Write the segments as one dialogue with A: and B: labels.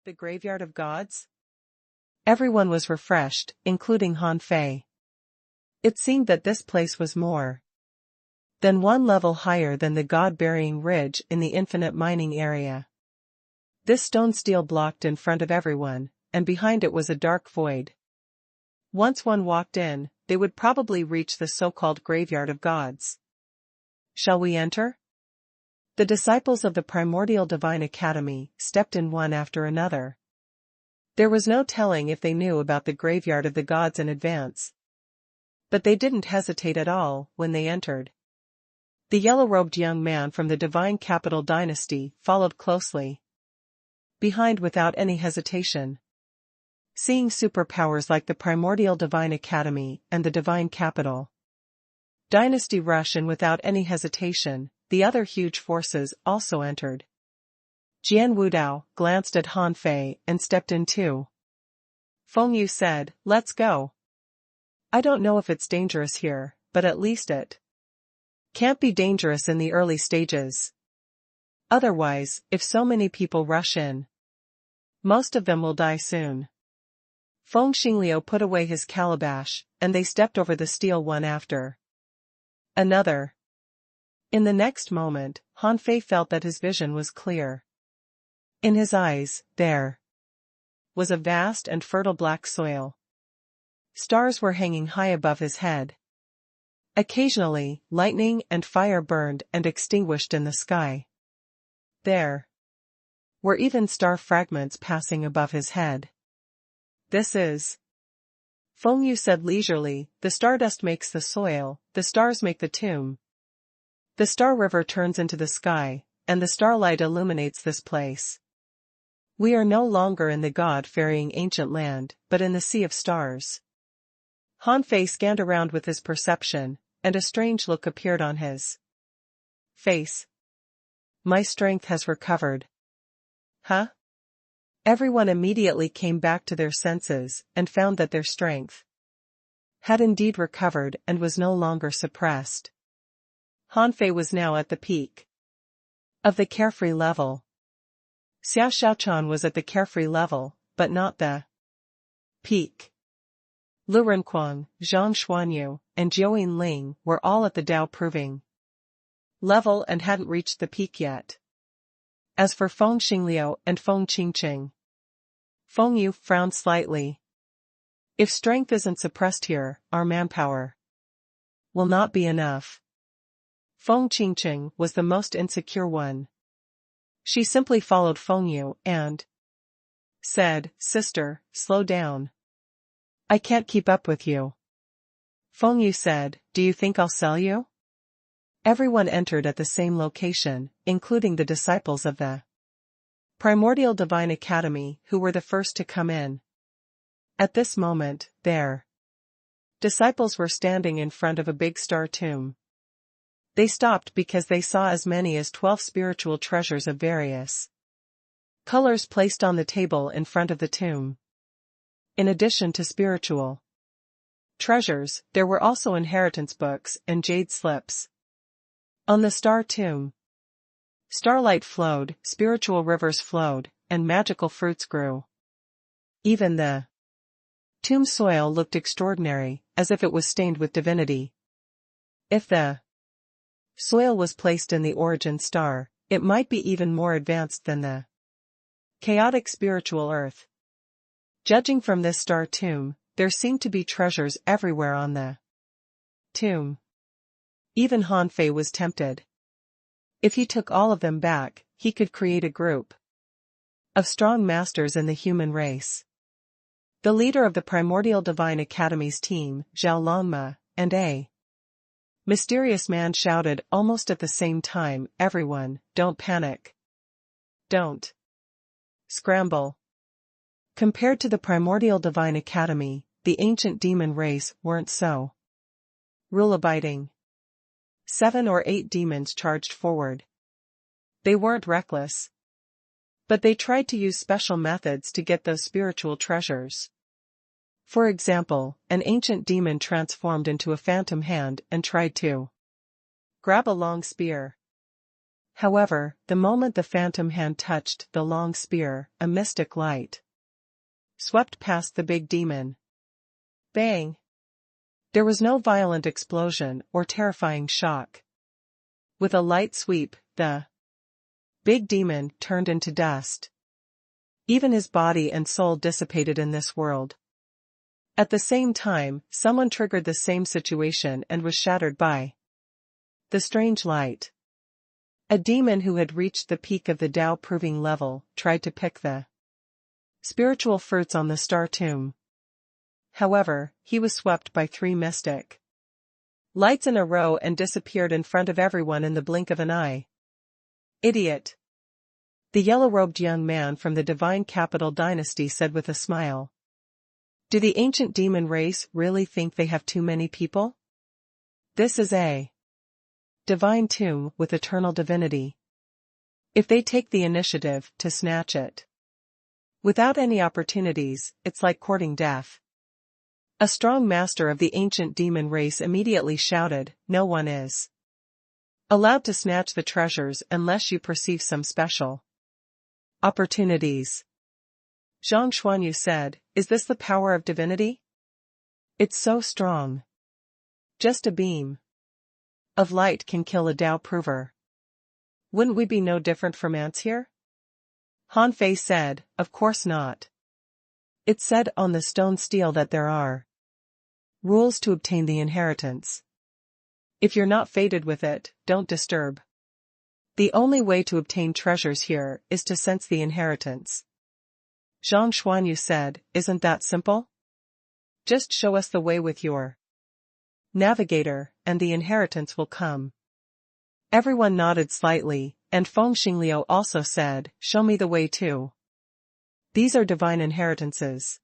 A: The graveyard of gods? Everyone was refreshed, including Han Fei. It seemed that this place was more than one level higher than the god-burying ridge in the infinite mining area. This stone stele blocked in front of everyone, and behind it was a dark void. Once one walked in, they would probably reach the so-called graveyard of gods. Shall we enter? The disciples of the Primordial Divine Academy stepped in one after another. There was no telling if they knew about the graveyard of the gods in advance. But they didn't hesitate at all when they entered. The yellow-robed young man from the Divine Capital Dynasty followed closely behind without any hesitation. Seeing superpowers like the Primordial Divine Academy and the Divine Capital Dynasty rush in without any hesitation, the other huge forces also entered. Jian Wudao glanced at Han Fei and stepped in too. Feng Yu said, "Let's go. I don't know if it's dangerous here, but at least it can't be dangerous in the early stages. Otherwise, if so many people rush in, most of them will die soon." Feng Xingliu put away his calabash, and they stepped over the stele one after another. In the next moment, Han Fei felt that his vision was clear. In his eyes, there was a vast and fertile black soil. Stars were hanging high above his head. Occasionally, lightning and fire burned and extinguished in the sky. There were even star fragments passing above his head. "This is," Feng Yu said leisurely, "the stardust makes the soil, the stars make the tomb. The star river turns into the sky, and the starlight illuminates this place. We are no longer in the god-ferrying ancient land, but in the sea of stars." Han Fei scanned around with his perception, and a strange look appeared on his face. "My strength has recovered." Huh? Everyone immediately came back to their senses and found that their strength had indeed recovered and was no longer suppressed. Han Fei was now at the peak of the carefree level. Xiao Xiaochan was at the carefree level, but not the peak. Lu Renquang, Zhang Xuanyu, and Jiuyin Ling were all at the Dao proving level and hadn't reached the peak yet. As for Feng Xingliu and Feng Qingqing, Feng Yu frowned slightly. If strength isn't suppressed here, our manpower will not be enough. Feng Qingqing was the most insecure one. She simply followed Feng Yu and said, "Sister, slow down. I can't keep up with you." Feng Yu said, "Do you think I'll sell you?" Everyone entered at the same location, including the disciples of the Primordial Divine Academy who were the first to come in. At this moment, their disciples were standing in front of a big star tomb. They stopped because they saw as many as 12 spiritual treasures of various colors placed on the table in front of the tomb. In addition to spiritual treasures, there were also inheritance books and jade slips. On the star tomb, starlight flowed, spiritual rivers flowed, and magical fruits grew. Even the tomb soil looked extraordinary, as if it was stained with divinity. If the soil was placed in the origin star, it might be even more advanced than the chaotic spiritual earth. Judging from this star tomb, there seemed to be treasures everywhere on the tomb. Even Han Fei was tempted. If he took all of them back, he could create a group of strong masters in the human race. The leader of the Primordial Divine Academy's team, Zhao Longma, and a mysterious man shouted almost at the same time, "Everyone, don't panic. Don't scramble." Compared to the Primordial Divine Academy, the ancient demon race weren't so rule-abiding. 7 or 8 demons charged forward. They weren't reckless, but they tried to use special methods to get those spiritual treasures. For example, an ancient demon transformed into a phantom hand and tried to grab a long spear. However, the moment the phantom hand touched the long spear, a mystic light swept past the big demon. Bang! There was no violent explosion or terrifying shock. With a light sweep, the big demon turned into dust. Even his body and soul dissipated in this world. At the same time, someone triggered the same situation and was shattered by the strange light. A demon who had reached the peak of the Tao proving level tried to pick the spiritual fruits on the star tomb. However, he was swept by 3 mystic lights in a row and disappeared in front of everyone in the blink of an eye. Idiot! The yellow-robed young man from the divine capital dynasty said with a smile. Do the ancient demon race really think they have too many people? This is a divine tomb with eternal divinity. If they take the initiative to snatch it without any opportunities, it's like courting death. A strong master of the ancient demon race immediately shouted, no one is allowed to snatch the treasures unless you perceive some special opportunities. Zhang Xuanyu said, is this the power of divinity? It's so strong. Just a beam of light can kill a Tao prover. Wouldn't we be no different from ants here? Han Fei said, of course not. It's said on the stone stele that there are rules to obtain the inheritance. If you're not fated with it, don't disturb. The only way to obtain treasures here is to sense the inheritance. Zhang Xuanyu said, isn't that simple? Just show us the way with your navigator, and the inheritance will come. Everyone nodded slightly, and Feng Xingliu also said, show me the way too. These are divine inheritances.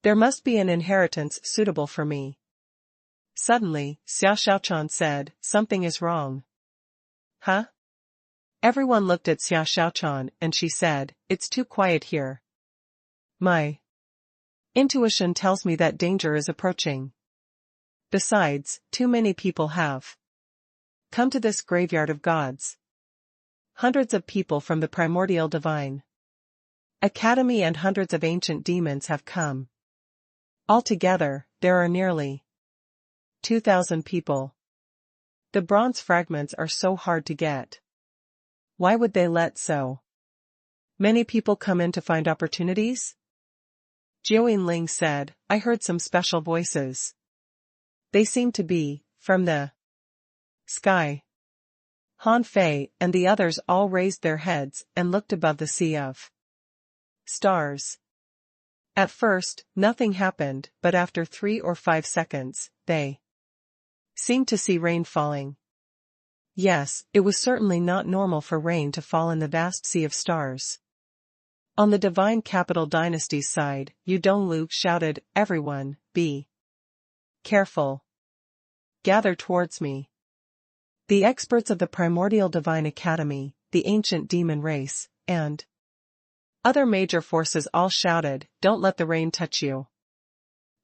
A: There must be an inheritance suitable for me. Suddenly, Xiao Xiaochan said, something is wrong. Huh? Everyone looked at Xiao Xiaochan and she said, it's too quiet here. My intuition tells me that danger is approaching. Besides, too many people have come to this graveyard of gods. Hundreds of people from the primordial divine academy and hundreds of ancient demons have come. Altogether, there are nearly 2,000 people. The bronze fragments are so hard to get. Why would they let so many people come in to find opportunities? Jiao Yinling said, I heard some special voices. They seem to be from the sky. Han Fei and the others all raised their heads and looked above the sea of stars. At first, nothing happened, but after 3 or 5 seconds, they seemed to see rain falling. Yes, it was certainly not normal for rain to fall in the vast sea of stars. On the divine capital dynasty's side, Yu Donglu shouted, everyone, be careful. Gather towards me. The experts of the primordial divine academy, the ancient demon race, and other major forces all shouted, don't let the rain touch you.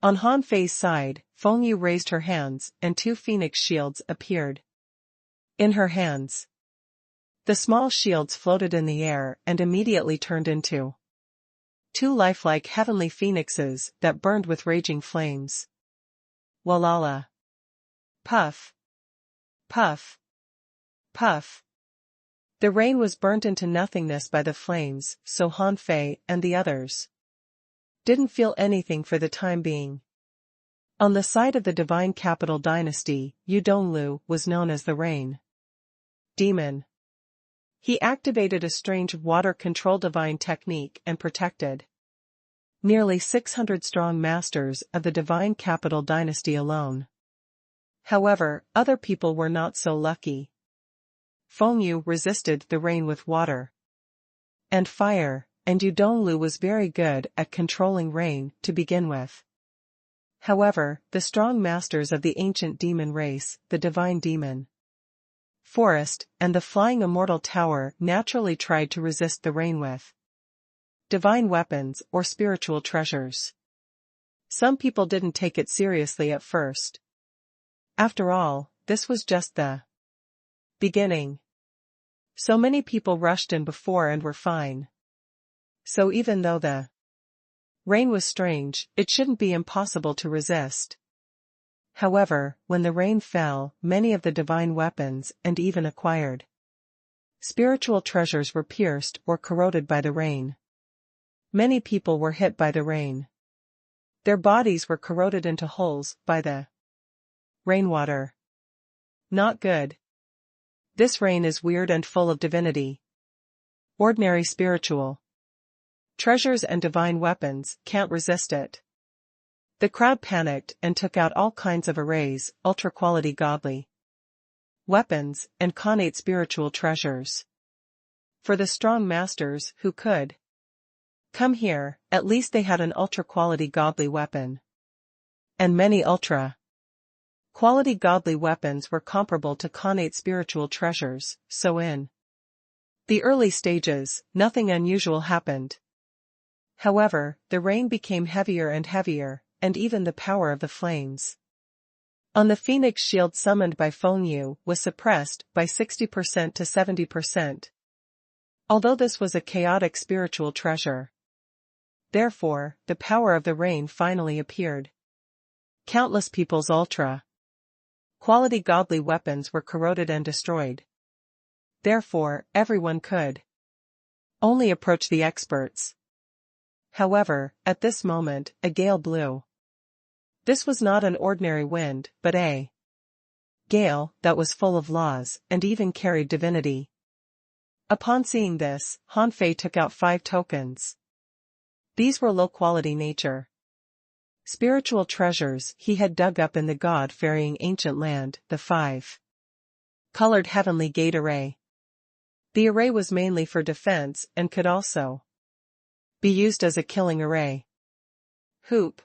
A: On Han Fei's side, Feng Yu raised her hands and 2 phoenix shields appeared in her hands. The small shields floated in the air and immediately turned into 2 lifelike heavenly phoenixes that burned with raging flames. Walala. Puff. Puff. Puff. The rain was burnt into nothingness by the flames, so Han Fei and the others didn't feel anything for the time being. On the side of the divine capital dynasty, Yu Donglu was known as the Rain Demon. He activated a strange water control divine technique and protected nearly 600 strong masters of the divine capital dynasty alone. However, other people were not so lucky. Feng Yu resisted the rain with water and fire, and Yu Donglu was very good at controlling rain to begin with. However, the strong masters of the ancient demon race, the divine demon forest, and the flying immortal tower naturally tried to resist the rain with divine weapons or spiritual treasures. Some people didn't take it seriously at first. After all, this was just the beginning. So many people rushed in before and were fine. So even though the rain was strange, it shouldn't be impossible to resist. However, when the rain fell, many of the divine weapons and even acquired spiritual treasures were pierced or corroded by the rain. Many people were hit by the rain. Their bodies were corroded into holes by the rainwater. Not good. This rain is weird and full of divinity. Ordinary spiritual treasures and divine weapons can't resist it. The crowd panicked and took out all kinds of arrays, ultra-quality godly weapons, and connate spiritual treasures. For the strong masters who could come here, at least they had an ultra-quality godly weapon. And many ultra-quality godly weapons were comparable to connate spiritual treasures, so in the early stages, nothing unusual happened. However, the rain became heavier and heavier, and even the power of the flames on the phoenix shield summoned by Fenyu was suppressed by 60% to 70%. Although this was a chaotic spiritual treasure. Therefore, the power of the rain finally appeared. Countless people's ultra-quality godly weapons were corroded and destroyed. Therefore, everyone could only approach the experts. However, at this moment, a gale blew. This was not an ordinary wind, but a gale that was full of laws and even carried divinity. Upon seeing this, Han Fei took out 5 tokens. These were low-quality nature spiritual treasures he had dug up in the God-ferrying ancient land, the 5-colored heavenly gate array. The array was mainly for defense and could also be used as a killing array. Hoop.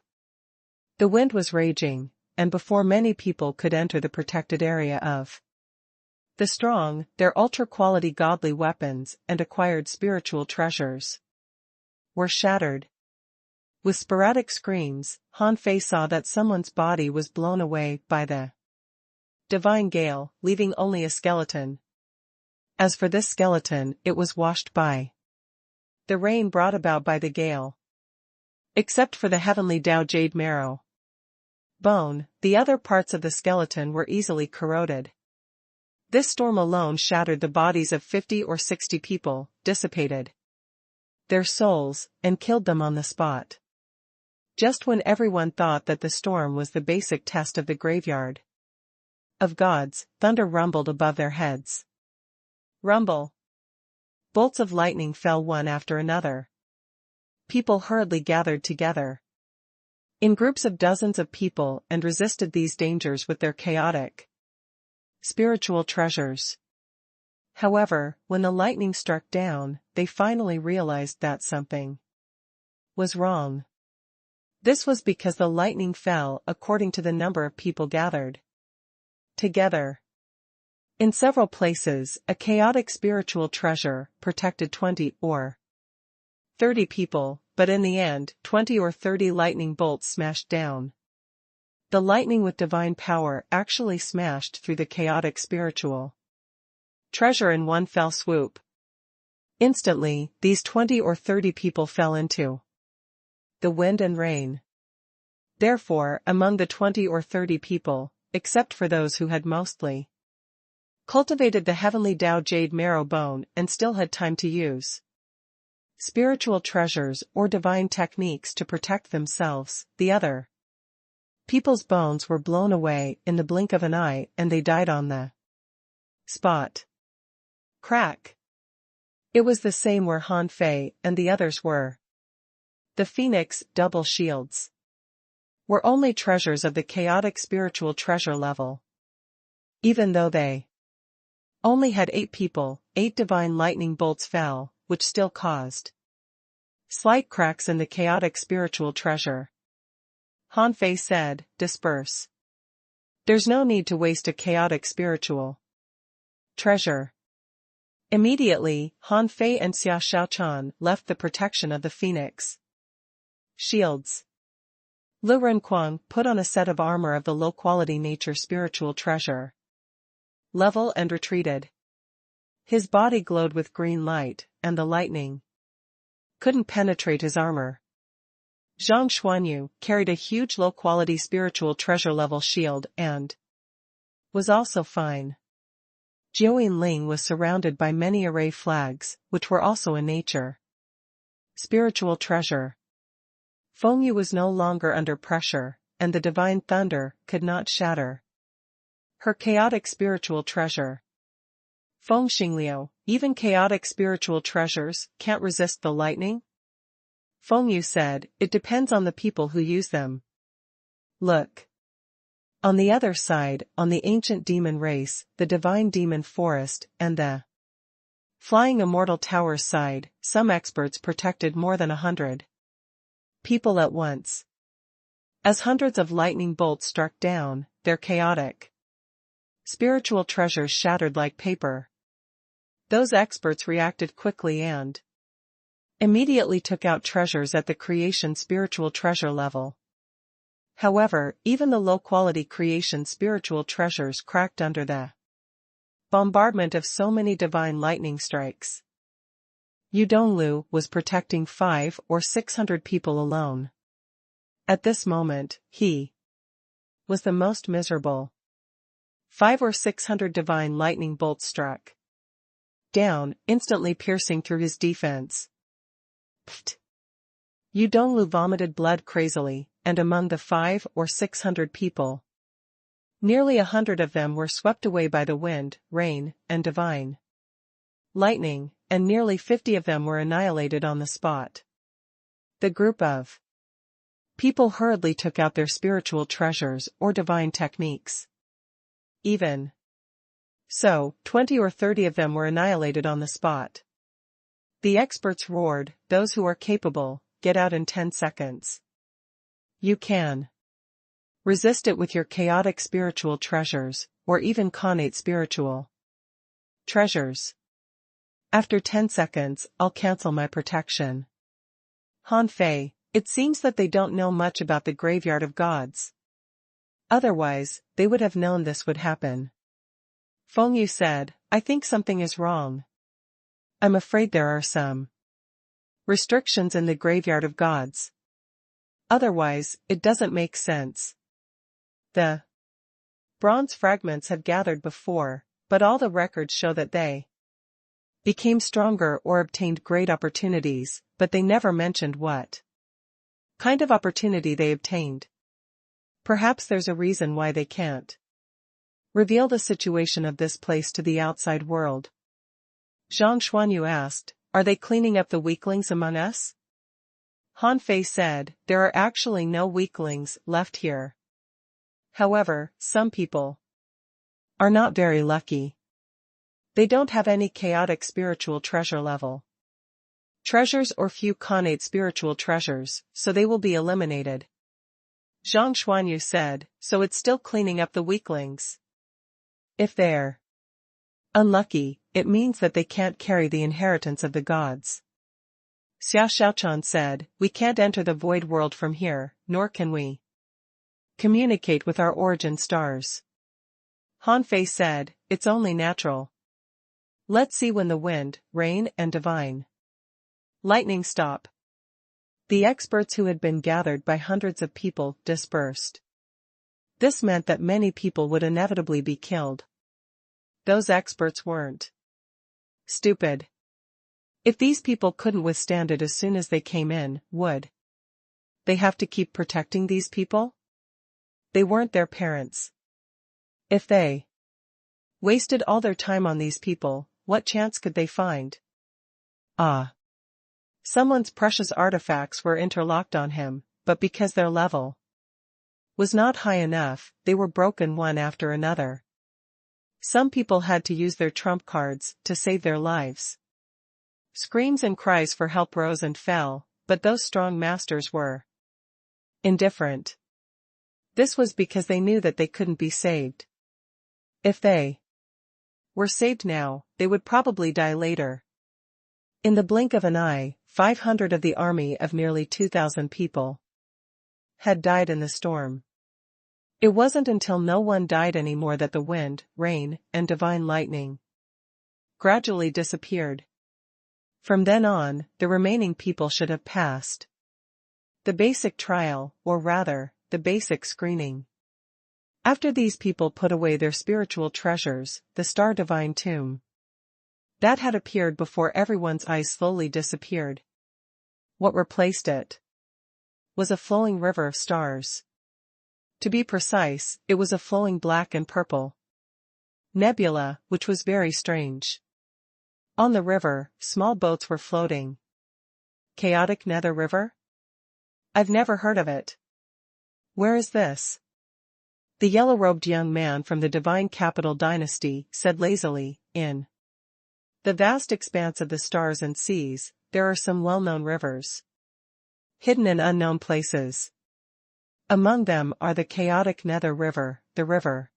A: The wind was raging, and before many people could enter the protected area of the strong, their ultra-quality godly weapons and acquired spiritual treasures were shattered. With sporadic screams, Han Fei saw that someone's body was blown away by the divine gale, leaving only a skeleton. As for this skeleton, it was washed by the rain brought about by the gale. Except for the heavenly Tao jade marrow bone, the other parts of the skeleton were easily corroded. This storm alone shattered the bodies of 50 or 60 people, dissipated their souls, and killed them on the spot. Just when everyone thought that the storm was the basic test of the graveyard of gods, thunder rumbled above their heads. Rumble. Bolts of lightning fell one after another. People hurriedly gathered together in groups of dozens of people and resisted these dangers with their chaotic spiritual treasures. However, when the lightning struck down, they finally realized that something was wrong. This was because the lightning fell according to the number of people gathered together. In several places, a chaotic spiritual treasure protected 20 or 30 people, but in the end, 20 or 30 lightning bolts smashed down. The lightning with divine power actually smashed through the chaotic spiritual treasure in one fell swoop. Instantly, these 20 or 30 people fell into the wind and rain. Therefore, among the 20 or 30 people, except for those who had mostly cultivated the heavenly Tao jade marrow bone and still had time to use spiritual treasures or divine techniques to protect themselves, the other people's bones were blown away in the blink of an eye and they died on the spot. Crack. It was the same where Han Fei and the others were. The phoenix double shields were only treasures of the chaotic spiritual treasure level. Even though they only had 8 people, 8 divine lightning bolts fell, which still caused slight cracks in the chaotic spiritual treasure. Han Fei said, "Disperse. There's no need to waste a chaotic spiritual treasure." Immediately, Han Fei and Xia Shaochan left the protection of the phoenix shields. Lu Renquang put on a set of armor of the low-quality nature spiritual treasure level and retreated. His body glowed with green light, and the lightning couldn't penetrate his armor. Zhang Xuanyu carried a huge low-quality spiritual treasure-level shield and was also fine. Jiu Yinling was surrounded by many array flags, which were also in nature. Spiritual treasure. Fengyu was no longer under pressure, and the divine thunder could not shatter her chaotic spiritual treasure. Feng Xingliu, even chaotic spiritual treasures can't resist the lightning? Fengyu said, it depends on the people who use them. Look. On the other side, on the ancient demon race, the divine demon forest, and the flying immortal towers side, some experts protected more than 100 people at once. As hundreds of lightning bolts struck down, their chaotic spiritual treasures shattered like paper. Those experts reacted quickly and immediately took out treasures at the creation spiritual treasure level. However, even the low-quality creation spiritual treasures cracked under the bombardment of so many divine lightning strikes. Yu Donglu was protecting 500 or 600 people alone. At this moment, he was the most miserable. 500 or 600 divine lightning bolts struck down, instantly piercing through his defense. Pfft. Yu Donglu vomited blood crazily, and among the 500 or 600 people, nearly 100 of them were swept away by the wind, rain, and divine lightning, and nearly 50 of them were annihilated on the spot. The group of people hurriedly took out their spiritual treasures or divine techniques. Even so, 20 or 30 of them were annihilated on the spot. The experts roared, those who are capable, get out in 10 seconds. You can resist it with your chaotic spiritual treasures, or even connate spiritual treasures. After 10 seconds, I'll cancel my protection. Han Fei, it seems that they don't know much about the graveyard of gods. Otherwise, they would have known this would happen. Fengyu said, I think something is wrong. I'm afraid there are some restrictions in the graveyard of gods. Otherwise, it doesn't make sense. The bronze fragments have gathered before, but all the records show that they became stronger or obtained great opportunities, but they never mentioned what kind of opportunity they obtained. Perhaps there's a reason why they can't reveal the situation of this place to the outside world. Zhang Xuanyu asked, are they cleaning up the weaklings among us? Han Fei said, there are actually no weaklings left here. However, some people are not very lucky. They don't have any chaotic spiritual treasure level treasures or few connate spiritual treasures, so they will be eliminated. Zhang Xuanyu said, so it's still cleaning up the weaklings. If they're unlucky, it means that they can't carry the inheritance of the gods. Xia Xiaochan said, we can't enter the void world from here, nor can we communicate with our origin stars. Han Fei said, it's only natural. Let's see when the wind, rain, and divine lightning stop. The experts who had been gathered by hundreds of people dispersed. This meant that many people would inevitably be killed. Those experts weren't stupid. If these people couldn't withstand it as soon as they came in, would they have to keep protecting these people? They weren't their parents. If they wasted all their time on these people, what chance could they find? Ah. Someone's precious artifacts were interlocked on him, but because their level was not high enough, they were broken one after another. Some people had to use their trump cards to save their lives. Screams and cries for help rose and fell, but those strong masters were indifferent. This was because they knew that they couldn't be saved. If they were saved now, they would probably die later. In the blink of an eye, 500 of the army of nearly 2,000 people had died in the storm. It wasn't until no one died anymore that the wind, rain, and divine lightning gradually disappeared. From then on, the remaining people should have passed the basic trial, or rather, the basic screening. After these people put away their spiritual treasures, the star divine tomb that had appeared before everyone's eyes slowly disappeared. What replaced it was a flowing river of stars. To be precise, it was a flowing black and purple nebula, which was very strange. On the river, small boats were floating. Chaotic Nether River? I've never heard of it. Where is this? The yellow-robed young man from the divine capital dynasty said lazily, in the vast expanse of the stars and seas, there are some well-known rivers, hidden in unknown places. Among them are the chaotic Nether River, the river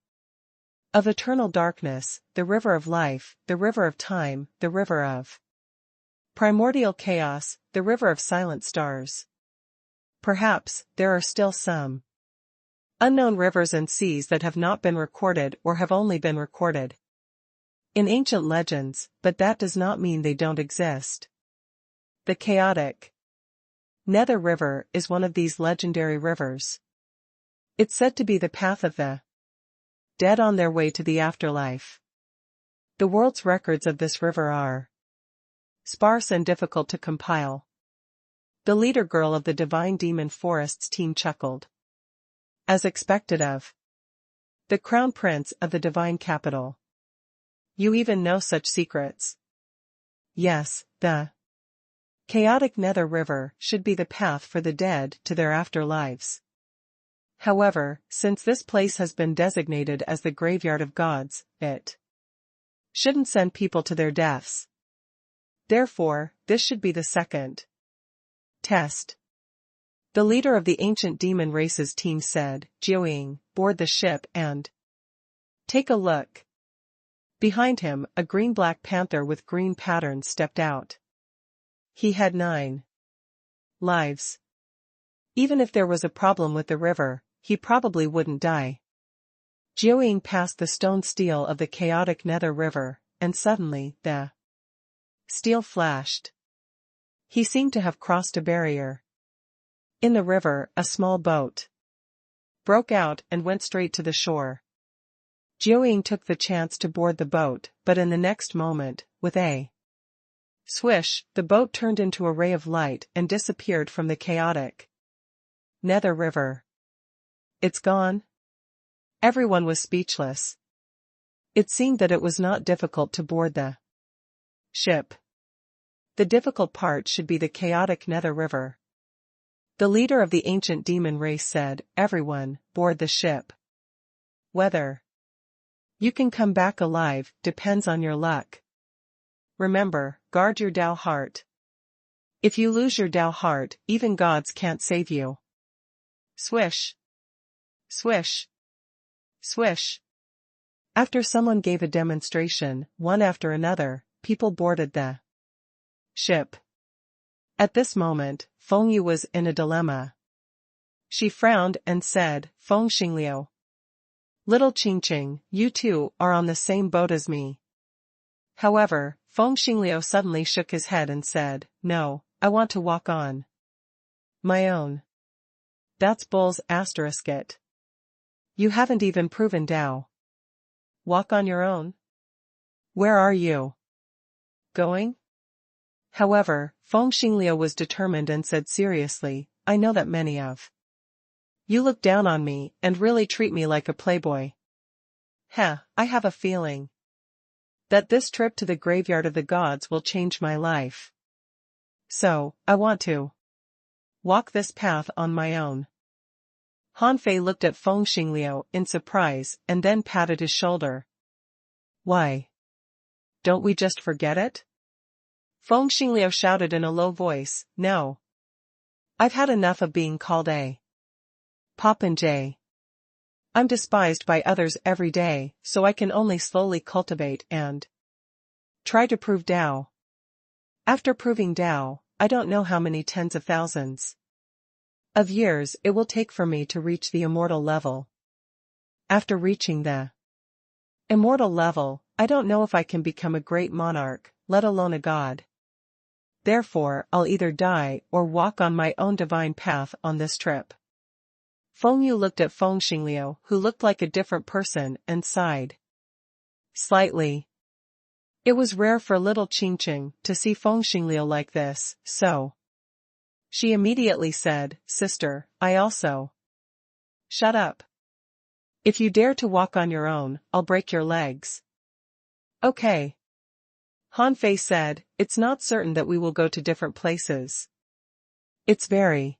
A: of eternal darkness, the river of life, the river of time, the river of primordial chaos, the river of silent stars. Perhaps, there are still some unknown rivers and seas that have not been recorded or have only been recorded in ancient legends, but that does not mean they don't exist. The chaotic Nether River is one of these legendary rivers. It's said to be the path of the dead on their way to the afterlife. The world's records of this river are sparse and difficult to compile. The leader girl of the Divine Demon Forests team chuckled. As expected of the crown prince of the divine capital. You even know such secrets. Yes, the chaotic Nether River should be the path for the dead to their afterlives. However, since this place has been designated as the graveyard of gods, it shouldn't send people to their deaths. Therefore, this should be the second test. The leader of the ancient demon races team said, Jiuying, board the ship and take a look. Behind him, a green-black panther with green patterns stepped out. He had 9 lives. Even if there was a problem with the river, he probably wouldn't die. Jiuying passed the stone steel of the chaotic Nether River, and suddenly, the steel flashed. He seemed to have crossed a barrier. In the river, a small boat broke out and went straight to the shore. Jiuying took the chance to board the boat, but in the next moment, with a swish, the boat turned into a ray of light and disappeared from the chaotic Nether River. It's gone? Everyone was speechless. It seemed that it was not difficult to board the ship. The difficult part should be the chaotic Nether River. The leader of the ancient demon race said, Everyone, board the ship. Whether you can come back alive depends on your luck. Remember, guard your Tao heart. If you lose your Tao heart, even gods can't save you. Swish. Swish. Swish. After someone gave a demonstration, one after another, people boarded the ship. At this moment, Fengyu was in a dilemma. She frowned and said, Feng Xingliu. Little Qingqing, you two are on the same boat as me. However, Feng Xingliu suddenly shook his head and said, No, I want to walk on my own. That's bull's asterisk it. You haven't even proven Tao. Walk on your own? Where are you going? However, Feng Xingliu was determined and said seriously, I know that many of you look down on me and really treat me like a playboy. I have a feeling that this trip to the graveyard of the gods will change my life. So, I want to walk this path on my own. Han Fei looked at Feng Xingliu in surprise and then patted his shoulder. Why? Don't we just forget it? Feng Xingliu shouted in a low voice, No. I've had enough of being called a popinjay. I'm despised by others every day, so I can only slowly cultivate and try to prove Tao. After proving Tao, I don't know how many tens of thousands of years it will take for me to reach the immortal level. After reaching the immortal level, I don't know if I can become a great monarch, let alone a god. Therefore, I'll either die or walk on my own divine path on this trip. Feng Yu looked at Feng Xingliu, who looked like a different person, and sighed. Slightly. It was rare for little Qingqing to see Feng Xingliu like this, so. She immediately said, Sister, I also. Shut up. If you dare to walk on your own, I'll break your legs. Okay. Han Fei said, It's not certain that we will go to different places. It's very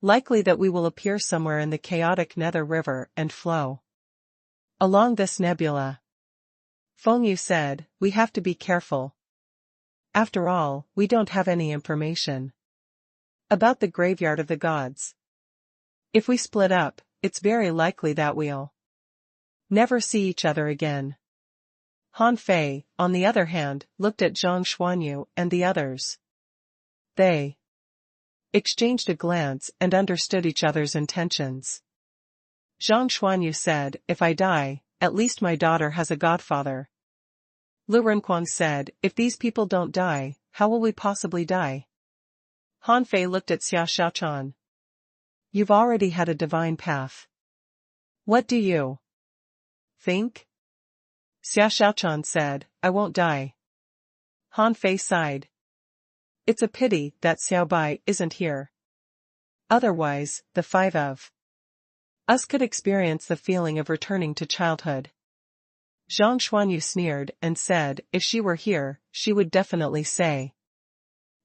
A: likely that we will appear somewhere in the chaotic Nether River and flow along this nebula. Feng Yu said, We have to be careful. After all, we don't have any information about the graveyard of the gods. If we split up, it's very likely that we'll never see each other again. Han Fei, on the other hand, looked at Zhang Xuanyu and the others. They exchanged a glance and understood each other's intentions. Zhang Xuanyu said, If I die, at least my daughter has a godfather. Lu Renquang said, If these people don't die, how will we possibly die? Han Fei looked at Xia Xiaochan. You've already had a divine path. What do you think? Xia Xiaochan said, I won't die. Han Fei sighed. It's a pity that Xiao Bai isn't here. Otherwise, the five of us could experience the feeling of returning to childhood. Zhang Xuanyu sneered and said, If she were here, she would definitely say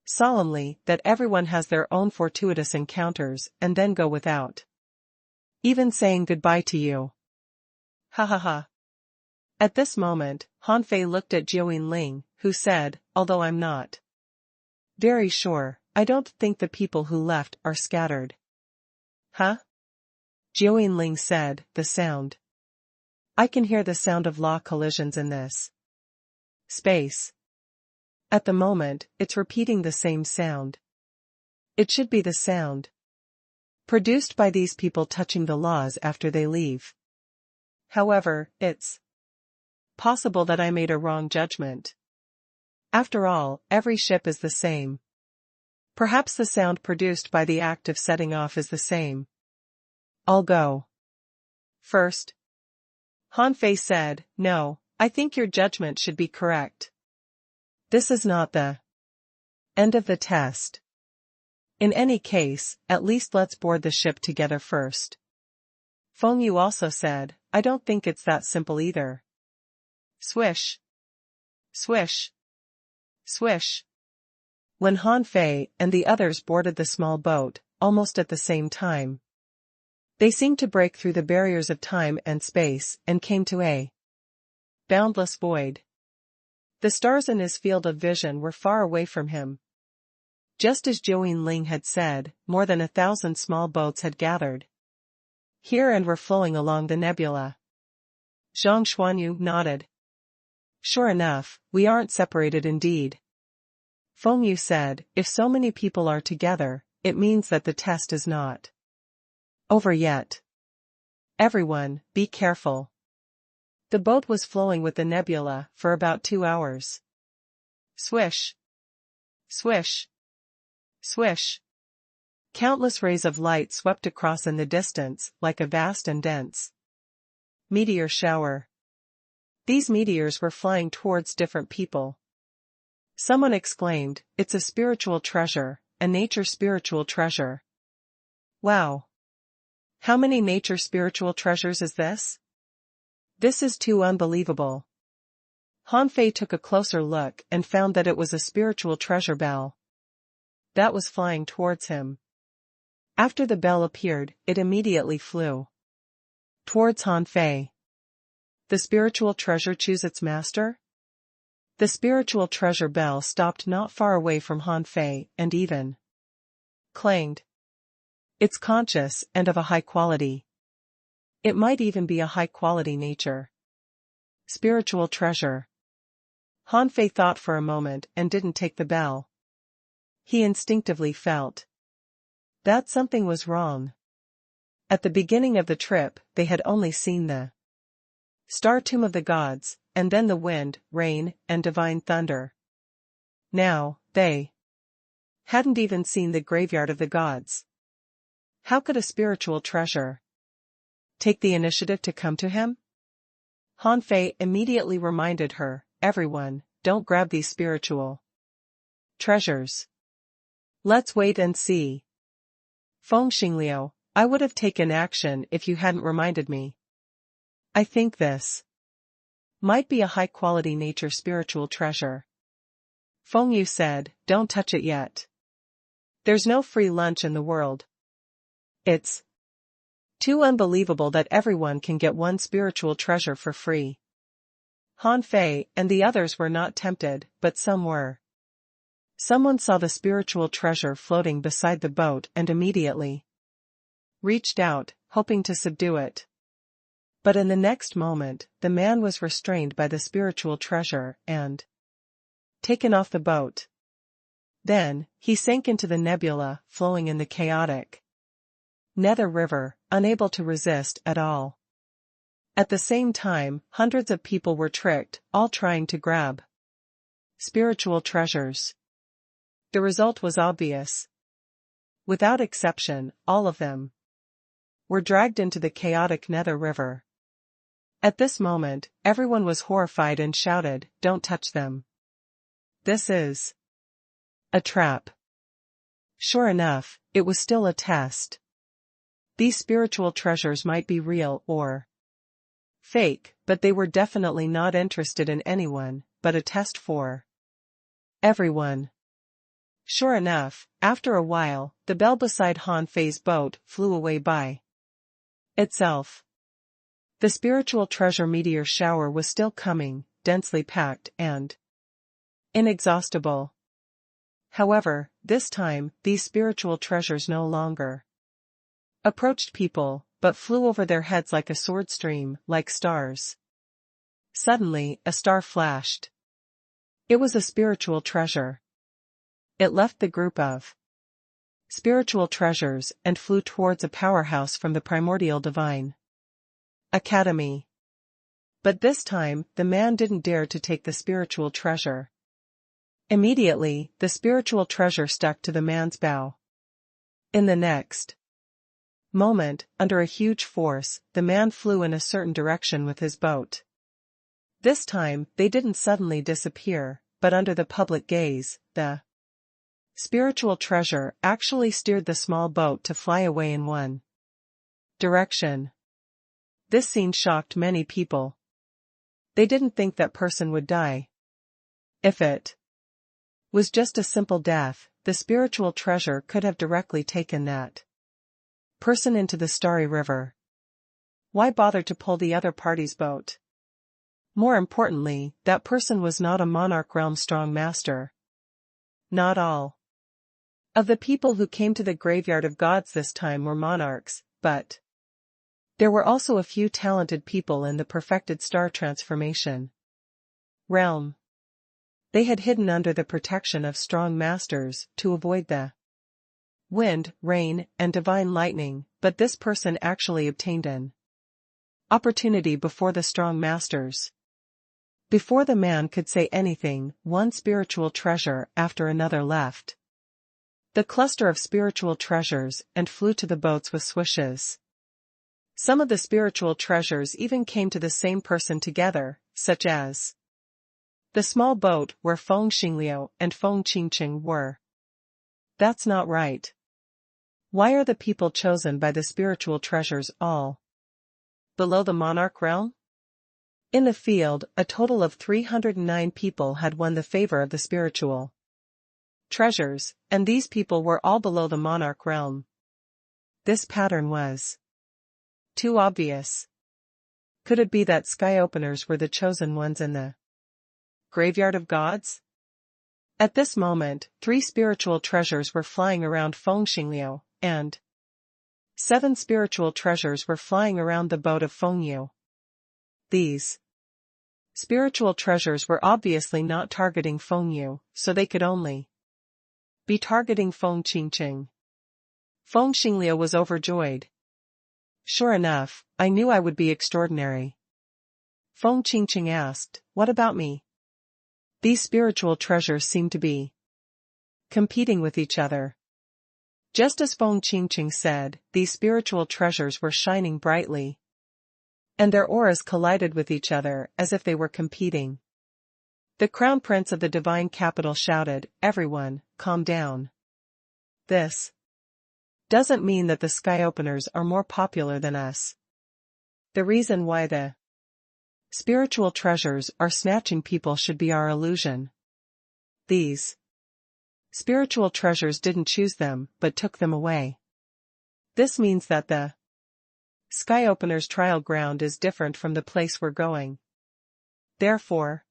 A: solemnly that everyone has their own fortuitous encounters and then go without even saying goodbye to you. Ha ha ha. At this moment, Han Fei looked at Jiao Ling, who said, Although I'm not very sure, I don't think the people who left are scattered. Huh? Jiao Ling said, The sound. I can hear the sound of law collisions in this space. At the moment, it's repeating the same sound. It should be the sound produced by these people touching the laws after they leave. However, it's possible that I made a wrong judgment. After all, every ship is the same. Perhaps the sound produced by the act of setting off is the same. I'll go first. Han Fei said, No, I think your judgment should be correct. This is not the end of the test. In any case, at least let's board the ship together first. Feng Yu also said, I don't think it's that simple either. Swish. Swish. Swish. When Han Fei and the others boarded the small boat, almost at the same time, they seemed to break through the barriers of time and space and came to a boundless void. The stars in his field of vision were far away from him. Just as Jiao Ling had said, more than 1,000 small boats had gathered here and were flowing along the nebula. Zhang Xuanyu nodded. Sure enough, we aren't separated indeed. Feng Yu said, If so many people are together, it means that the test is not over yet. Everyone, be careful. The boat was flowing with the nebula for about 2 hours. Swish. Swish. Swish. Countless rays of light swept across in the distance like a vast and dense meteor shower. These meteors were flying towards different people. Someone exclaimed, It's a spiritual treasure, a nature spiritual treasure. Wow. How many nature spiritual treasures is this? This is too unbelievable. Han Fei took a closer look and found that it was a spiritual treasure bell that was flying towards him. After the bell appeared, it immediately flew towards Han Fei. The spiritual treasure choose its master? The spiritual treasure bell stopped not far away from Han Fei and even clanged. It's conscious and of a high quality. It might even be a high-quality nature spiritual treasure. Han Fei thought for a moment and didn't take the bell. He instinctively felt that something was wrong. At the beginning of the trip, they had only seen the Star Tomb of the Gods, and then the wind, rain, and divine thunder. Now, they hadn't even seen the graveyard of the gods. How could a spiritual treasure take the initiative to come to him? Han Fei immediately reminded her, everyone, don't grab these spiritual treasures. Let's wait and see. Feng Xingliu, I would have taken action if you hadn't reminded me. I think this might be a high-quality nature spiritual treasure. Feng Yu said, don't touch it yet. There's no free lunch in the world. It's too unbelievable that everyone can get one spiritual treasure for free. Han Fei and the others were not tempted, but some were. Someone saw the spiritual treasure floating beside the boat and immediately reached out, hoping to subdue it. But in the next moment, the man was restrained by the spiritual treasure and taken off the boat. Then, he sank into the nebula, flowing in the chaotic Nether River, unable to resist at all. At the same time, hundreds of people were tricked, all trying to grab spiritual treasures. The result was obvious. Without exception, all of them were dragged into the chaotic Nether River. At this moment, everyone was horrified and shouted, don't touch them. This is a trap. Sure enough, it was still a test. These spiritual treasures might be real or fake, but they were definitely not interested in anyone, but a test for everyone. Sure enough, after a while, the bell beside Han Fei's boat flew away by itself. The spiritual treasure meteor shower was still coming, densely packed and inexhaustible. However, this time, these spiritual treasures no longer approached people, but flew over their heads like a sword stream, like stars. Suddenly, a star flashed. It was a spiritual treasure. It left the group of spiritual treasures and flew towards a powerhouse from the primordial divine academy. But this time, the man didn't dare to take the spiritual treasure. Immediately, the spiritual treasure stuck to the man's bow. In the next moment, under a huge force, the man flew in a certain direction with his boat. This time, they didn't suddenly disappear, but under the public gaze, the spiritual treasure actually steered the small boat to fly away in one direction. This scene shocked many people. They didn't think that person would die. If it was just a simple death, the spiritual treasure could have directly taken that person into the starry river. Why bother to pull the other party's boat? More importantly, that person was not a monarch realm strong master. Not all of the people who came to the graveyard of gods this time were monarchs, but there were also a few talented people in the perfected star transformation realm. They had hidden under the protection of strong masters to avoid the wind, rain, and divine lightning, but this person actually obtained an opportunity before the strong masters. Before the man could say anything, one spiritual treasure after another left the cluster of spiritual treasures and flew to the boats with swishes. Some of the spiritual treasures even came to the same person together, such as the small boat where Feng Xingliu and Feng Qingqing were. That's not right. Why are the people chosen by the spiritual treasures all below the monarch realm? In the field, a total of 309 people had won the favor of the spiritual treasures, and these people were all below the monarch realm. This pattern was too obvious. Could it be that sky openers were the chosen ones in the graveyard of gods? At this moment, 3 spiritual treasures were flying around Feng Xingliu, and 7 spiritual treasures were flying around the boat of Feng Yu. These spiritual treasures were obviously not targeting Feng Yu, so they could only be targeting Feng Qingqing. Feng Xingliu was overjoyed. Sure enough, I knew I would be extraordinary. Feng Qingqing asked, what about me? These spiritual treasures seem to be competing with each other. Just as Feng Qingqing said, these spiritual treasures were shining brightly, and their auras collided with each other as if they were competing. The crown prince of the divine capital shouted, everyone, calm down. This doesn't mean that the sky openers are more popular than us. The reason why the spiritual treasures are snatching people should be our illusion. These spiritual treasures didn't choose them, but took them away. This means that the sky opener's trial ground is different from the place we're going. Therefore,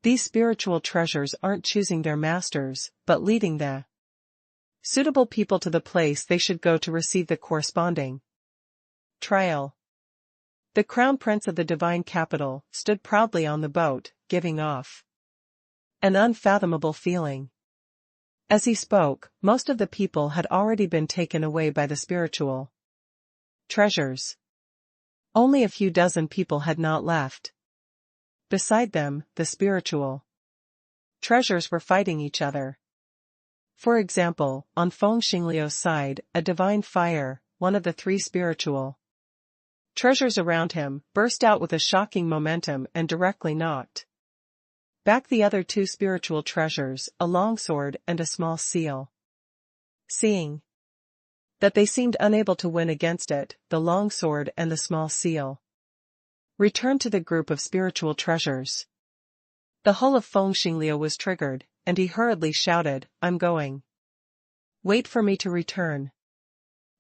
A: these spiritual treasures aren't choosing their masters, but leading the suitable people to the place they should go to receive the corresponding trial. The crown prince of the divine capital stood proudly on the boat, giving off an unfathomable feeling. As he spoke, most of the people had already been taken away by the spiritual treasures. Only a few dozen people had not left. Beside them, the spiritual treasures were fighting each other. For example, on Feng Xingliu's side, a divine fire, one of the three spiritual treasures around him, burst out with a shocking momentum and directly knocked back the other two spiritual treasures, a longsword and a small seal. Seeing that they seemed unable to win against it, the longsword and the small seal returned to the group of spiritual treasures. The hull of Feng Xingliu was triggered, and he hurriedly shouted, I'm going. Wait for me to return.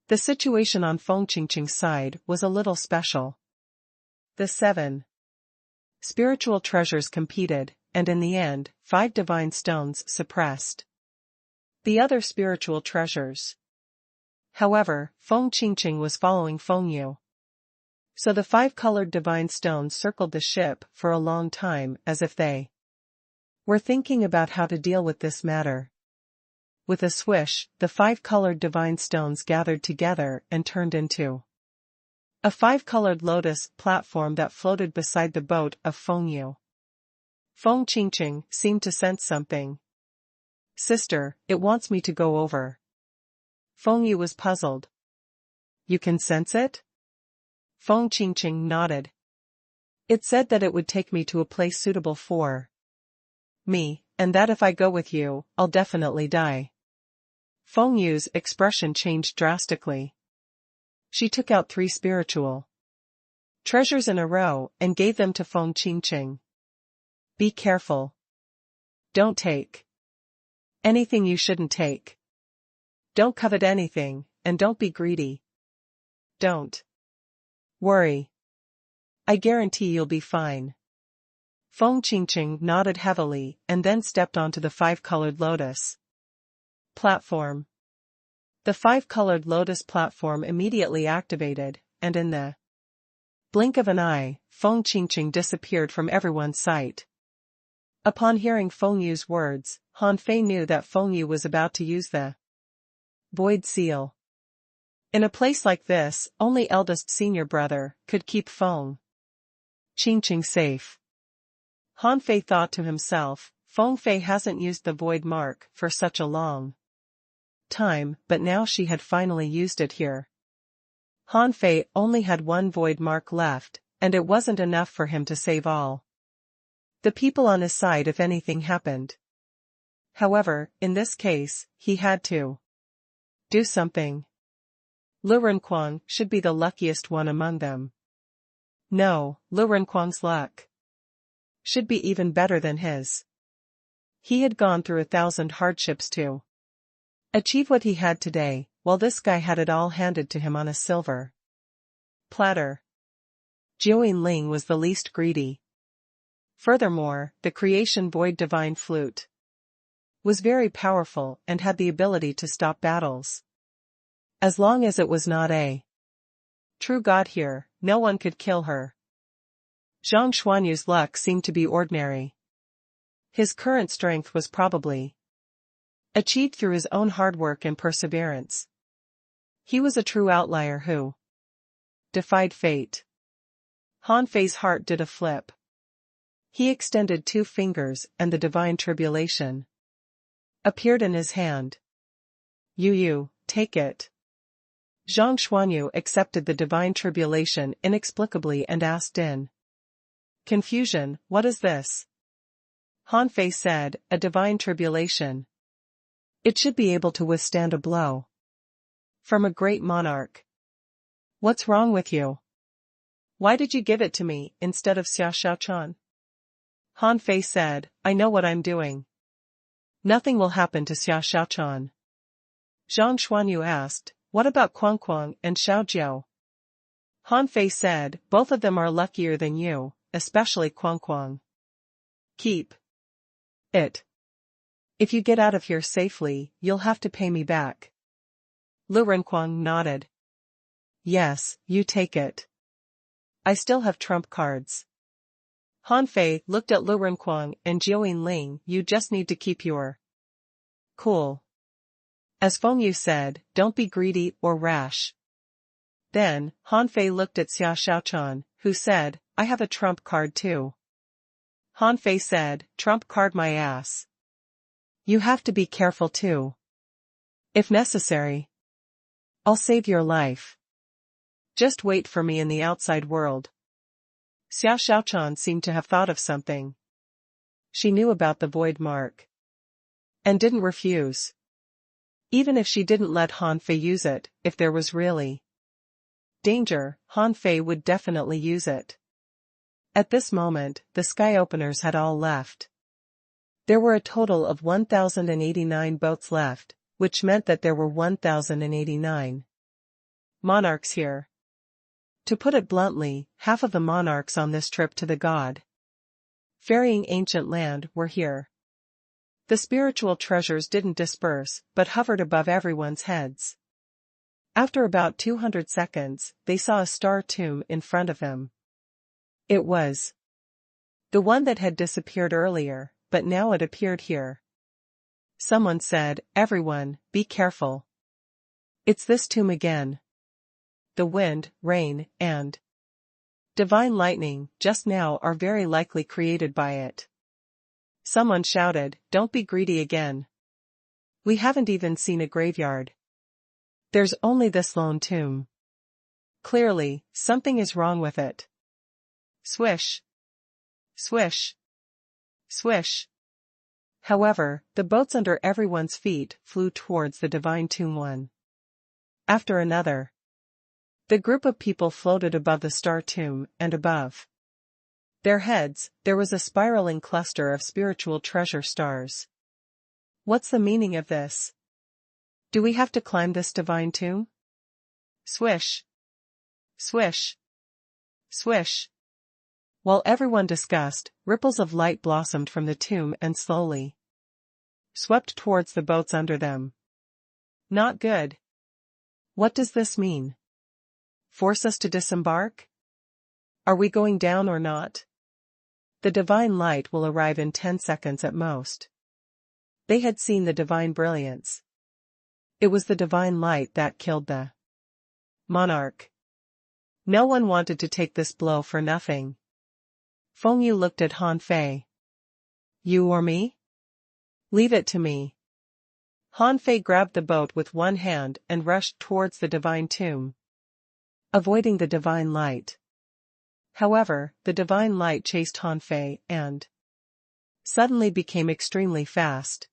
A: The situation on Feng Qingqing's side was a little special. The 7 spiritual treasures competed, and in the end, 5 divine stones suppressed the other spiritual treasures. However, Feng Qingqing was following Feng Yu. So the 5 colored divine stones circled the ship for a long time as if they were thinking about how to deal with this matter. With a swish, the 5 colored divine stones gathered together and turned into a 5-colored lotus platform that floated beside the boat of Feng Yu. Feng Qingqing seemed to sense something. Sister, it wants me to go over. Feng Yu was puzzled. You can sense it? Feng Qingqing nodded. It said that it would take me to a place suitable for me, and that if I go with you, I'll definitely die. Feng Yu's expression changed drastically. She took out 3 spiritual treasures in a row and gave them to Feng Qingqing. Be careful. Don't take anything you shouldn't take. Don't covet anything, and don't be greedy. Don't worry. I guarantee you'll be fine. Feng Qingqing nodded heavily and then stepped onto the 5-colored lotus platform. The 5-colored lotus platform immediately activated, and in the blink of an eye, Feng Qingqing disappeared from everyone's sight. Upon hearing Feng Yu's words, Han Fei knew that Feng Yu was about to use the void seal. In a place like this, only eldest senior brother could keep Feng Qingqing safe. Han Fei thought to himself, Feng Fei hasn't used the void mark for such a long time, but now she had finally used it here. Han Fei only had 1 void mark left, and it wasn't enough for him to save all the people on his side if anything happened. However, in this case, he had to do something. Lu Renquang should be the luckiest one among them. No, Lu Renquang's luck should be even better than his. He had gone through 1,000 hardships to achieve what he had today, while this guy had it all handed to him on a silver platter. Jiu Ling was the least greedy. Furthermore, the creation void divine flute was very powerful and had the ability to stop battles. As long as it was not a true god here, no one could kill her. Zhang Xuanyu's luck seemed to be ordinary. His current strength was probably achieved through his own hard work and perseverance. He was a true outlier who defied fate. Han Fei's heart did a flip. He extended 2 fingers and the divine tribulation appeared in his hand. You, take it. Zhang Xuanyu accepted the divine tribulation inexplicably and asked in confusion, what is this? Han Fei said, a divine tribulation. It should be able to withstand a blow from a great monarch. What's wrong with you? Why did you give it to me instead of Xia Xiaochan? Han Fei said, I know what I'm doing. Nothing will happen to Xia Xiaochan. Zhang Xuanyu asked, what about Kuang and Xiaojiao? Han Fei said, both of them are luckier than you, especially Kuang. Keep it. If you get out of here safely, you'll have to pay me back. Lu Renkuang nodded. Yes, you take it. I still have trump cards. Han Fei looked at Lu Renkuang and Jiao Ling, you just need to keep your cool. As Feng Yu said, don't be greedy or rash. Then, Han Fei looked at Xia Xiaochan, who said, I have a trump card too. Han Fei said, trump card my ass. You have to be careful too. If necessary, I'll save your life. Just wait for me in the outside world. Xia Xiaochan seemed to have thought of something. She knew about the void mark and didn't refuse. Even if she didn't let Han Fei use it, if there was really danger, Han Fei would definitely use it. At this moment, the sky openers had all left. There were a total of 1,089 boats left, which meant that there were 1,089 monarchs here. To put it bluntly, half of the monarchs on this trip to the God-ferrying ancient land were here. The spiritual treasures didn't disperse, but hovered above everyone's heads. After about 200 seconds, they saw a star tomb in front of them. It was the one that had disappeared earlier, but now it appeared here. Someone said, everyone, be careful. It's this tomb again. The wind, rain, and divine lightning just now are very likely created by it. Someone shouted, don't be greedy again. We haven't even seen a graveyard. There's only this lone tomb. Clearly, something is wrong with it. Swish. Swish. Swish. However, the boats under everyone's feet flew towards the divine tomb one after another. The group of people floated above the star tomb, and above their heads, there was a spiraling cluster of spiritual treasure stars. What's the meaning of this? Do we have to climb this divine tomb? Swish. Swish. Swish. While everyone discussed, ripples of light blossomed from the tomb and slowly swept towards the boats under them. Not good. What does this mean? Force us to disembark? Are we going down or not? The divine light will arrive in 10 seconds at most. They had seen the divine brilliance. It was the divine light that killed the monarch. No one wanted to take this blow for nothing. Feng Yu looked at Han Fei. You or me? Leave it to me. Han Fei grabbed the boat with one hand and rushed towards the divine tomb, avoiding the divine light. However, the divine light chased Han Fei and suddenly became extremely fast.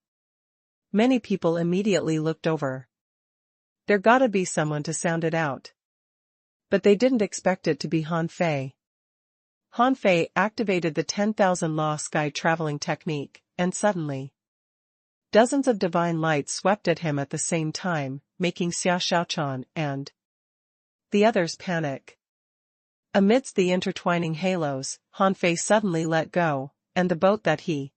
A: Many people immediately looked over. There gotta be someone to sound it out. But they didn't expect it to be Han Fei. Han Fei activated the 10,000 law sky traveling technique, and suddenly dozens of divine lights swept at him at the same time, making Xia Xiaochan and the others panic. Amidst the intertwining halos, Han Fei suddenly let go, and the boat that he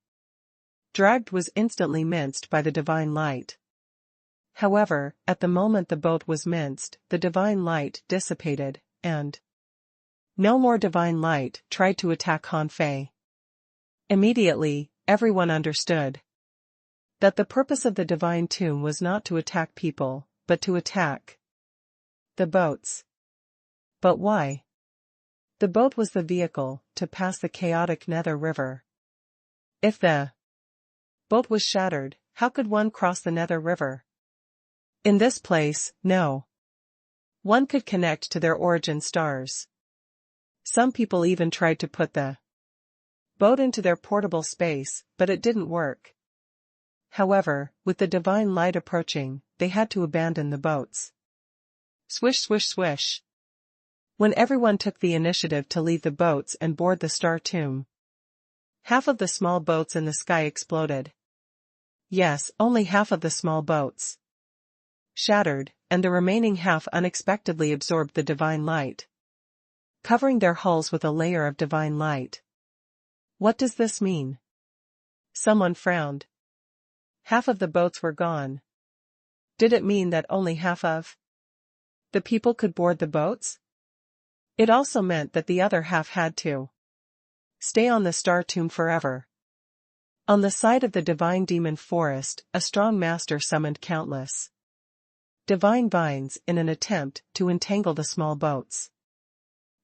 A: dragged was instantly minced by the divine light. However, at the moment the boat was minced, the divine light dissipated, and no more divine light tried to attack Han Fei. Immediately, everyone understood that the purpose of the divine tomb was not to attack people, but to attack the boats. But why? The boat was the vehicle to pass the chaotic Nether River. If the boat was shattered, how could one cross the Nether River? In this place, no one could connect to their origin stars. Some people even tried to put the boat into their portable space, but it didn't work. However, with the divine light approaching, they had to abandon the boats. Swish, swish, swish. When everyone took the initiative to leave the boats and board the star tomb, half of the small boats in the sky exploded. Yes, only half of the small boats shattered, and the remaining half unexpectedly absorbed the divine light, covering their hulls with a layer of divine light. What does this mean? Someone frowned. Half of the boats were gone. Did it mean that only half of the people could board the boats? It also meant that the other half had to stay on the star tomb forever. On the side of the divine demon forest, a strong master summoned countless divine vines in an attempt to entangle the small boats.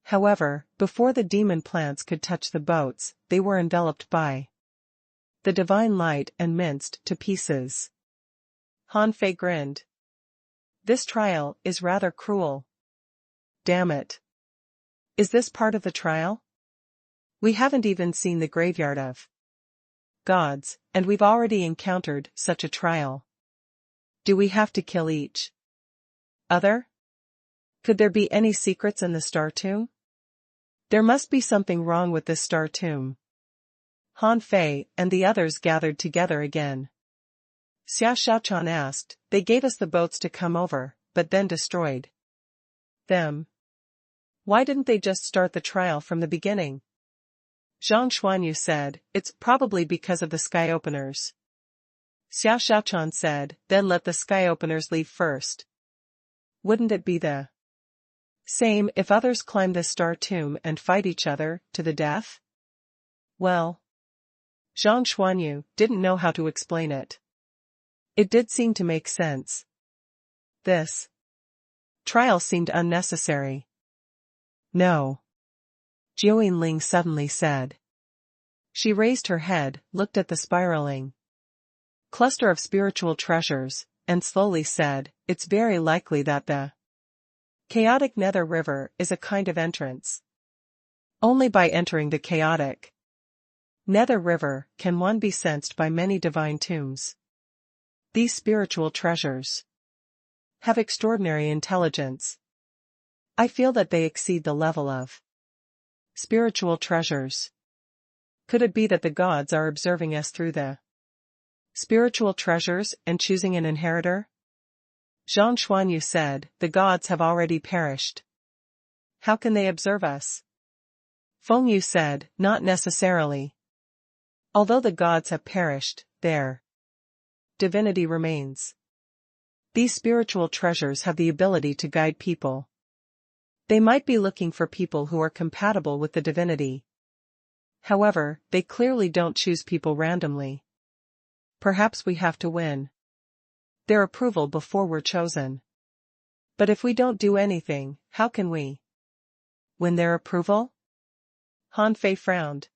A: However, before the demon plants could touch the boats, they were enveloped by the divine light and minced to pieces. Han Fei grinned. This trial is rather cruel. Damn it. Is this part of the trial? We haven't even seen the graveyard of gods, and we've already encountered such a trial. Do we have to kill each other? Could there be any secrets in the star tomb? There must be something wrong with this star tomb. Han Fei and the others gathered together again. Xia Xiaochan asked, they gave us the boats to come over, but then destroyed them. Why didn't they just start the trial from the beginning? Zhang Xuanyu said, it's probably because of the sky openers. Xia Xiaochan said, then let the sky openers leave first. Wouldn't it be the same if others climb this star tomb and fight each other to the death? Well, Zhang Xuanyu didn't know how to explain it. It did seem to make sense. This trial seemed unnecessary. No. Jiu Yinling suddenly said. She raised her head, looked at the spiraling cluster of spiritual treasures, and slowly said, it's very likely that the chaotic Nether River is a kind of entrance. Only by entering the chaotic Nether River can one be sensed by many divine tombs. These spiritual treasures have extraordinary intelligence. I feel that they exceed the level of spiritual treasures. Could it be that the gods are observing us through the spiritual treasures and choosing an inheritor? Zhang Xuanyu said, the gods have already perished. How can they observe us? Feng Yu said, not necessarily. Although the gods have perished, their divinity remains. These spiritual treasures have the ability to guide people. They might be looking for people who are compatible with the divinity. However, they clearly don't choose people randomly. Perhaps we have to win their approval before we're chosen. But if we don't do anything, how can we win their approval? Han Fei frowned.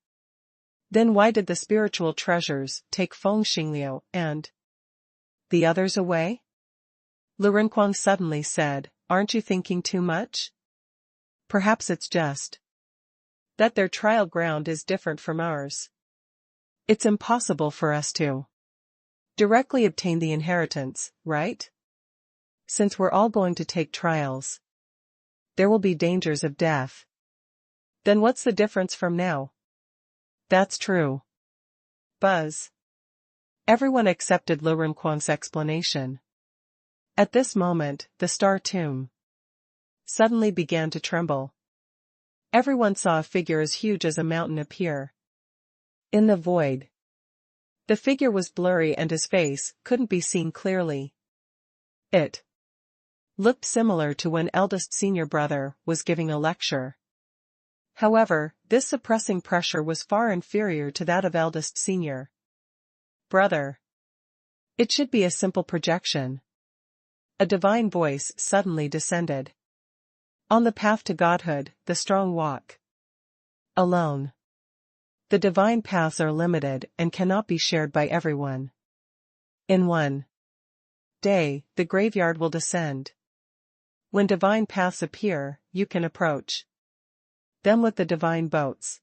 A: Then why did the spiritual treasures take Feng Xingliu and the others away? Lu Renquang suddenly said, aren't you thinking too much? Perhaps it's just that their trial ground is different from ours. It's impossible for us to directly obtain the inheritance, right? Since we're all going to take trials, there will be dangers of death. Then what's the difference from now? That's true. Buzz. Everyone accepted Lu Renquang's explanation. At this moment, the star tomb suddenly began to tremble. Everyone saw a figure as huge as a mountain appear in the void. The figure was blurry and his face couldn't be seen clearly. It looked similar to when eldest senior brother was giving a lecture. However, this suppressing pressure was far inferior to that of eldest senior brother. It should be a simple projection. A divine voice suddenly descended. On the path to godhood, the strong walk Alone. The divine paths are limited and cannot be shared by everyone. In one day, the graveyard will descend. When divine paths appear, you can approach them with the divine boats.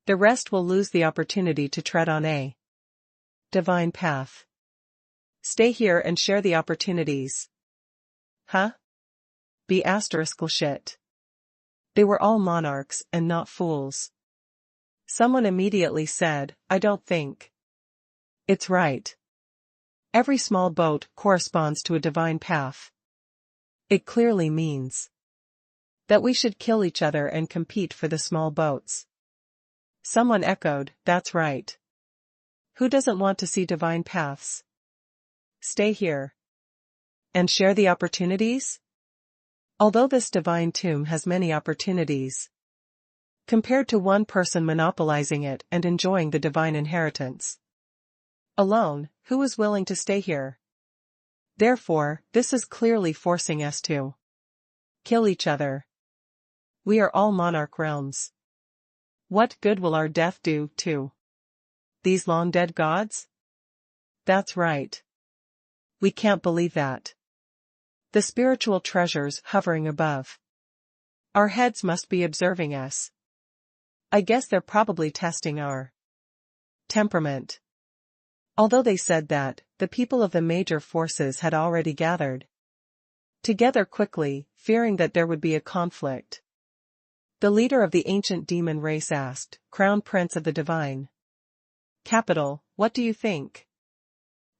A: The rest will lose the opportunity to tread on a divine path. Stay here and share the opportunities. Huh? Be asterisk shit. They were all monarchs and not fools. Someone immediately said, I don't think. It's right. Every small boat corresponds to a divine path. It clearly means that we should kill each other and compete for the small boats. Someone echoed, that's right. Who doesn't want to see divine paths? Stay here. And share the opportunities? Although this divine tomb has many opportunities, compared to one person monopolizing it and enjoying the divine inheritance alone, who is willing to stay here? Therefore, this is clearly forcing us to kill each other. We are all monarch realms. What good will our death do to these long-dead gods? That's right. We can't believe that. The spiritual treasures hovering above our heads must be observing us. I guess they're probably testing our temperament. Although they said that, the people of the major forces had already gathered together quickly, fearing that there would be a conflict. The leader of the ancient demon race asked, Crown Prince of the Divine Capital, what do you think?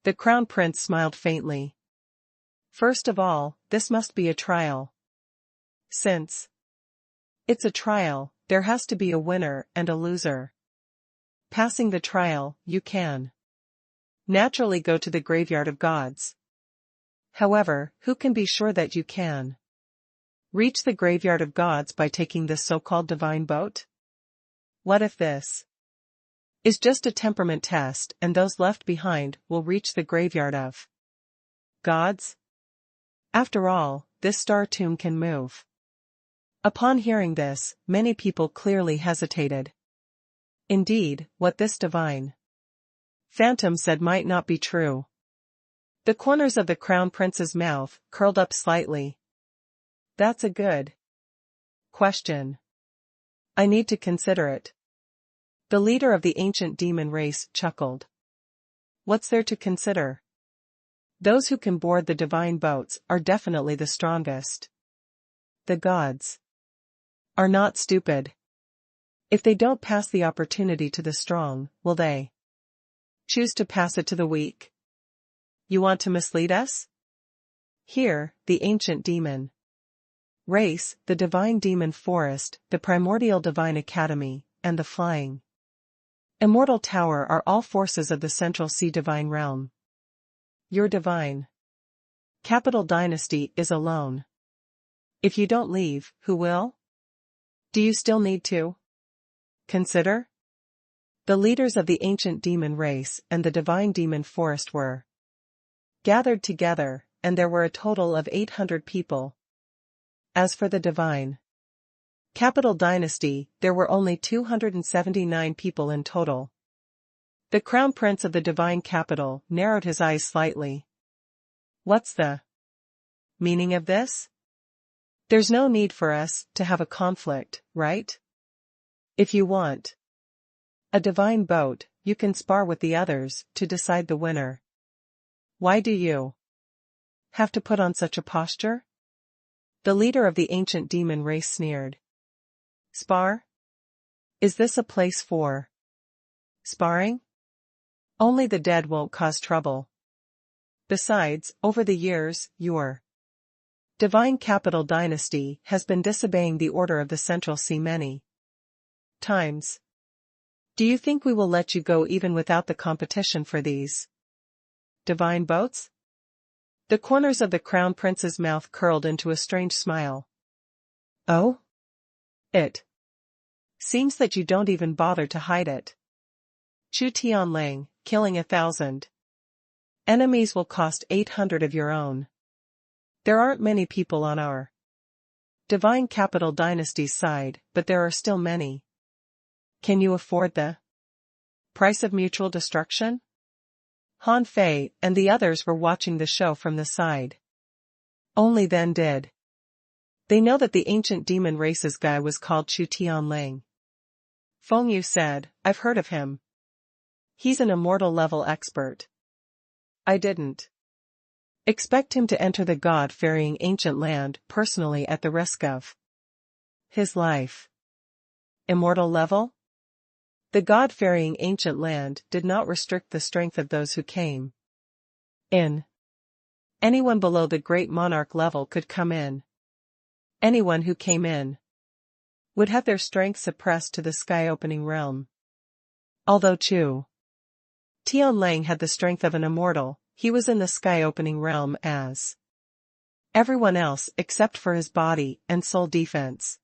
A: The Crown Prince smiled faintly. First of all, this must be a trial. Since it's a trial, there has to be a winner and a loser. Passing the trial, you can naturally go to the graveyard of gods. However, who can be sure that you can reach the graveyard of gods by taking this so-called divine boat? What if this is just a temperament test and those left behind will reach the graveyard of gods? After all, this star tomb can move. Upon hearing this, many people clearly hesitated. Indeed, what this divine phantom said might not be true. The corners of the Crown Prince's mouth curled up slightly. That's a good question. I need to consider it. The leader of the ancient demon race chuckled. What's there to consider? Those who can board the divine boats are definitely the strongest. The gods are not stupid. If they don't pass the opportunity to the strong, will they choose to pass it to the weak? You want to mislead us? Here, the ancient demon race, the divine demon forest, the primordial divine academy, and the flying immortal tower are all forces of the central sea divine realm. Your divine capital dynasty is alone. If you don't leave, who will? Do you still need to consider? The leaders of the ancient demon race and the divine demon forest were gathered together, and there were a total of 800 people. As for the divine capital dynasty, there were only 279 people in total. The Crown Prince of the divine capital narrowed his eyes slightly. What's the meaning of this? There's no need for us to have a conflict, right? If you want a divine boat, you can spar with the others to decide the winner. Why do you have to put on such a posture? The leader of the ancient demon race sneered. Spar? Is this a place for sparring? Only the dead won't cause trouble. Besides, over the years, your divine capital dynasty has been disobeying the order of the Central Sea many times. Do you think we will let you go even without the competition for these divine boats? The corners of the Crown Prince's mouth curled into a strange smile. Oh? It seems that you don't even bother to hide it. Chu Tianlang, killing 1,000 enemies will cost 800 of your own. There aren't many people on our divine capital dynasty's side, but there are still many. Can you afford the price of mutual destruction? Han Fei and the others were watching the show from the side. Only then did they know that the ancient demon race's guy was called Chu Tianlang. Feng Yu said, I've heard of him. He's an immortal level expert. I didn't expect him to enter the god-ferrying ancient land personally at the risk of his life. Immortal level? The god-ferrying ancient land did not restrict the strength of those who came in. Anyone below the great monarch level could come in. Anyone who came in would have their strength suppressed to the sky-opening realm. Although Chu Tianlang had the strength of an immortal, he was in the sky-opening realm as everyone else except for his body and soul defense.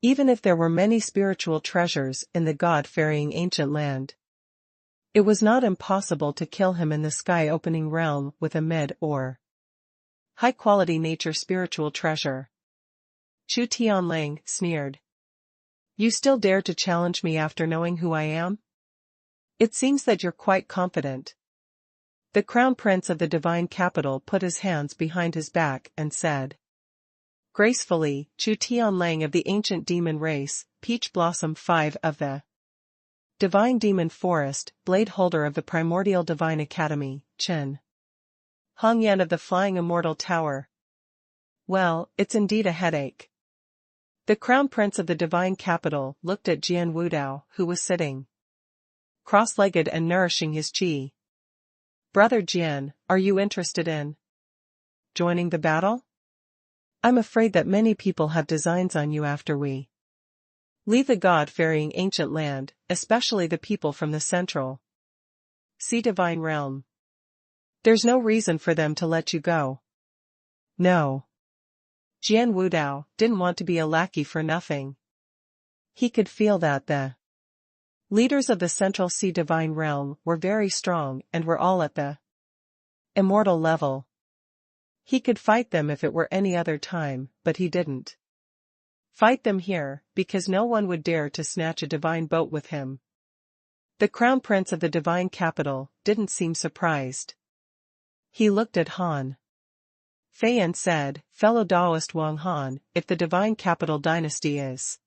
A: Even if there were many spiritual treasures in the god-ferrying ancient land, it was not impossible to kill him in the sky-opening realm with a mid or high-quality nature spiritual treasure. Chu Tianlang sneered. You still dare to challenge me after knowing who I am? It seems that you're quite confident. The crown prince of the divine capital put his hands behind his back and said gracefully, Chu Tianlang of the ancient demon race, Peach Blossom 5 of the Divine Demon Forest, Blade Holder of the Primordial Divine Academy, Chen Hongyan of the Flying Immortal Tower. Well, it's indeed a headache. The Crown Prince of the Divine Capital looked at Jian Wudao, who was sitting cross-legged and nourishing his qi. Brother Jian, are you interested in joining the battle? I'm afraid that many people have designs on you after we leave the god-ferrying ancient land, especially the people from the central sea divine realm. There's no reason for them to let you go. No. Jian Wudao didn't want to be a lackey for nothing. He could feel that the leaders of the Central Sea Divine Realm were very strong and were all at the immortal level. He could fight them if it were any other time, but he didn't fight them here, because no one would dare to snatch a divine boat with him. The Crown Prince of the Divine Capital didn't seem surprised. He looked at Han Fei and said, Fellow Taoist Wang Han, if the Divine Capital dynasty is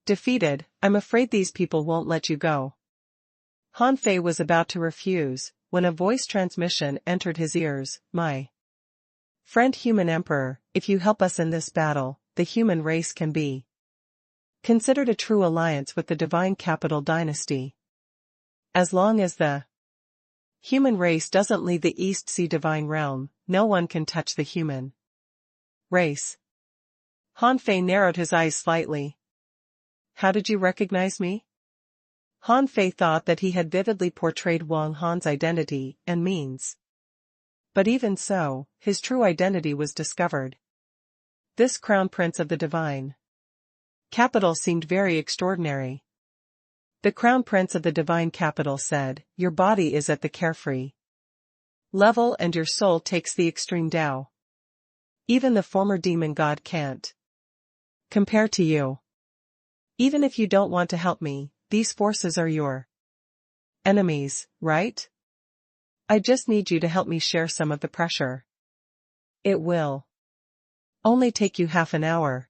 A: defeated, I'm afraid these people won't let you go. Han Fei was about to refuse, when a voice transmission entered his ears, My friend Human Emperor, if you help us in this battle, the human race can be considered a true alliance with the Divine Capital dynasty. As long as the human race doesn't leave the East Sea Divine Realm, no one can touch the human race. Han Fei narrowed his eyes slightly. How did you recognize me? Han Fei thought that he had vividly portrayed Wang Han's identity and means. But even so, his true identity was discovered. This Crown Prince of the Divine Capital seemed very extraordinary. The Crown Prince of the Divine Capital said, Your body is at the carefree level and your soul takes the extreme Tao. Even the former demon god can't compare to you. Even if you don't want to help me, these forces are your enemies, right? I just need you to help me share some of the pressure. It will only take you half an hour.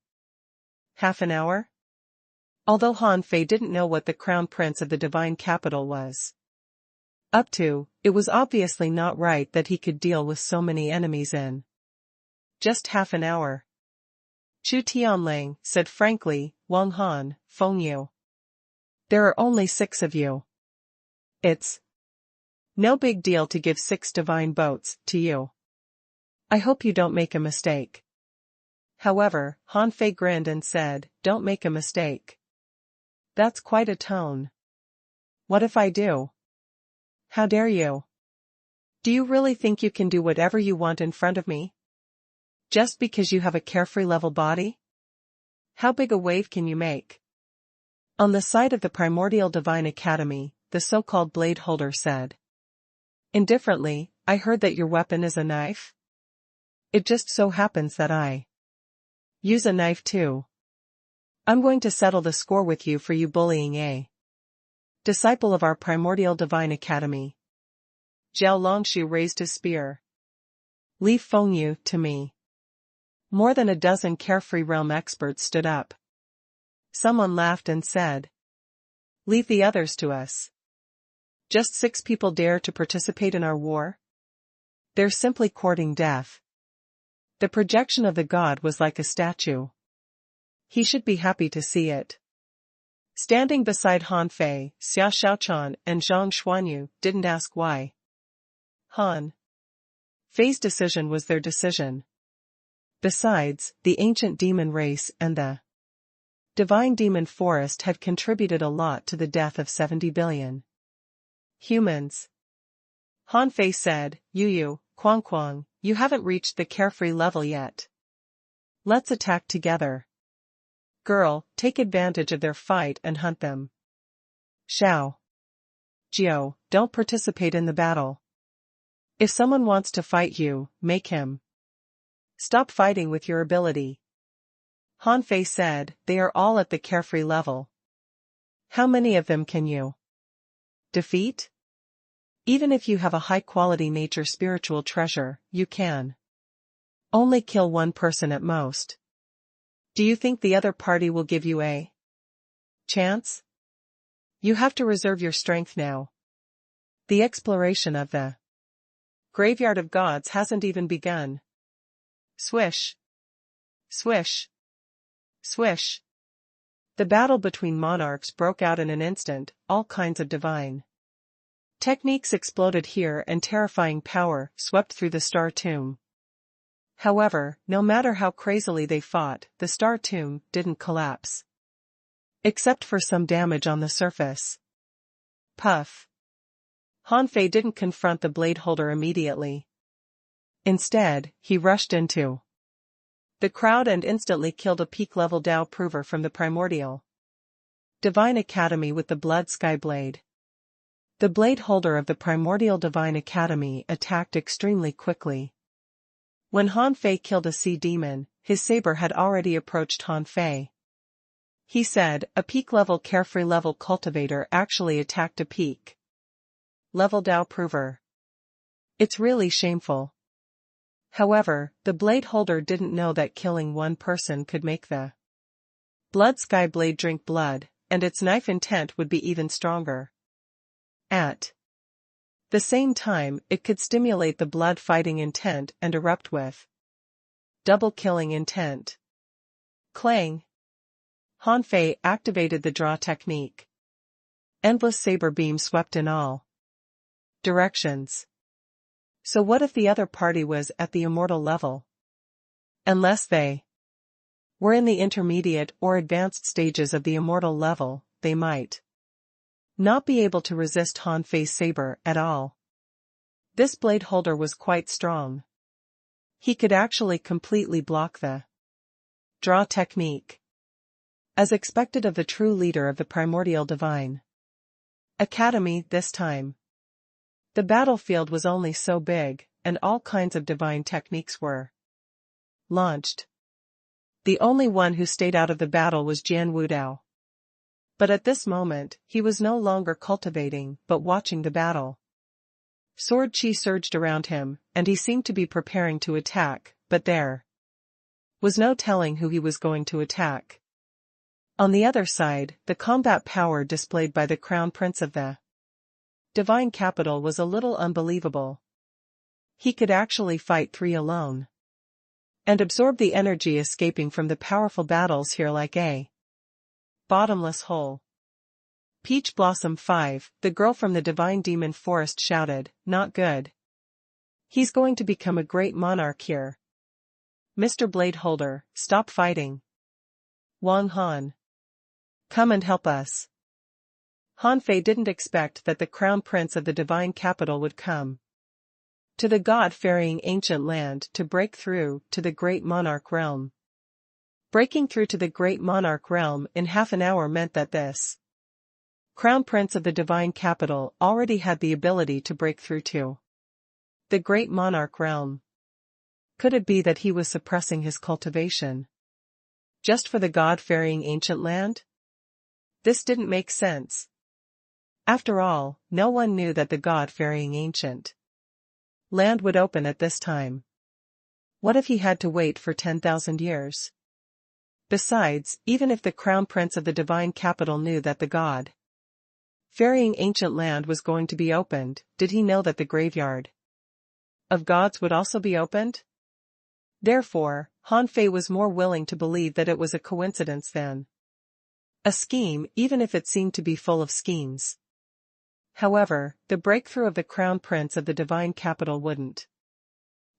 A: Half an hour? Although Han Fei didn't know what the Crown Prince of the Divine Capital was up to, it was obviously not right that he could deal with so many enemies in just half an hour. Chu Tianlang said frankly, Wang Han, Feng Yu. There are only 6 of you. It's no big deal to give 6 divine boats to you. I hope you don't make a mistake. However, Han Fei grinned and said, Don't make a mistake. That's quite a tone. What if I do? How dare you? Do you really think you can do whatever you want in front of me? Just because you have a carefree level body? How big a wave can you make? On the side of the Primordial Divine Academy, the so-called blade holder said indifferently, I heard that your weapon is a knife? It just so happens that I use a knife too. I'm going to settle the score with you for you bullying a disciple of our primordial divine academy. Zhao Longshu raised his spear. Leave Fengyu to me. More than a dozen carefree realm experts stood up. Someone laughed and said, leave the others to us. Just 6 people dare to participate in our war? They're simply courting death. The projection of the god was like a statue. He should be happy to see it. Standing beside Han Fei, Xia Xiaochan and Zhang Xuanyu didn't ask why. Han Fei's decision was their decision. Besides, the ancient demon race and the divine demon forest had contributed a lot to the death of 70 billion humans. Han Fei said, Yu, Quang, you haven't reached the carefree level yet. Let's attack together. Girl, take advantage of their fight and hunt them. Xiao Jiao, don't participate in the battle. If someone wants to fight you, make him stop fighting with your ability. Han Fei said, they are all at the carefree level. How many of them can you defeat? Even if you have a high-quality nature spiritual treasure, you can only kill one person at most. Do you think the other party will give you a chance? You have to reserve your strength now. The exploration of the graveyard of gods hasn't even begun. Swish. Swish. Swish. The battle between monarchs broke out in an instant, all kinds of divine techniques exploded here and terrifying power swept through the star tomb. However, no matter how crazily they fought, the star tomb didn't collapse. Except for some damage on the surface. Puff. Han Fei didn't confront the blade holder immediately. Instead, he rushed into the crowd and instantly killed a peak-level Dao prover from the primordial divine academy with the blood sky blade. The blade holder of the primordial divine academy attacked extremely quickly. When Han Fei killed a sea demon, his saber had already approached Han Fei. He said, a peak-level carefree level cultivator actually attacked a peak-level Dao prover. It's really shameful. However, the blade holder didn't know that killing one person could make the blood sky blade drink blood, and its knife intent would be even stronger. At the same time, it could stimulate the blood fighting intent and erupt with double killing intent. Clang. Han Fei activated the draw technique. Endless saber beam swept in all directions. So what if the other party was at the immortal level? Unless they were in the intermediate or advanced stages of the immortal level, they might not be able to resist Han Fei's saber at all. This blade holder was quite strong. He could actually completely block the draw technique. As expected of the true leader of the primordial divine academy this time. The battlefield was only so big, and all kinds of divine techniques were launched. The only one who stayed out of the battle was Jian Wudao. But at this moment, he was no longer cultivating, but watching the battle. Sword chi surged around him, and he seemed to be preparing to attack, but there was no telling who he was going to attack. On the other side, the combat power displayed by the crown prince of the divine capital was a little unbelievable. He could actually fight 3 alone. And absorb the energy escaping from the powerful battles here like a bottomless hole. Peach Blossom 5, the girl from the divine demon forest shouted, not good. He's going to become a great monarch here. Mr. Blade Holder, stop fighting. Wang Han. Come and help us. Han Fei didn't expect that the crown prince of the divine capital would come to the god-ferrying ancient land to break through to the great monarch realm. Breaking through to the great monarch realm in half an hour meant that this crown prince of the divine capital already had the ability to break through to the great monarch realm. Could it be that he was suppressing his cultivation? Just for the God-fearing ancient land? This didn't make sense. After all, no one knew that the God-fearing ancient land would open at this time. What if he had to wait for 10,000 years? Besides, even if the crown prince of the divine capital knew that the God-fearing ancient land was going to be opened, did he know that the graveyard of gods would also be opened? Therefore, Han Fei was more willing to believe that it was a coincidence than a scheme, even if it seemed to be full of schemes. However, the breakthrough of the crown prince of the divine capital wouldn't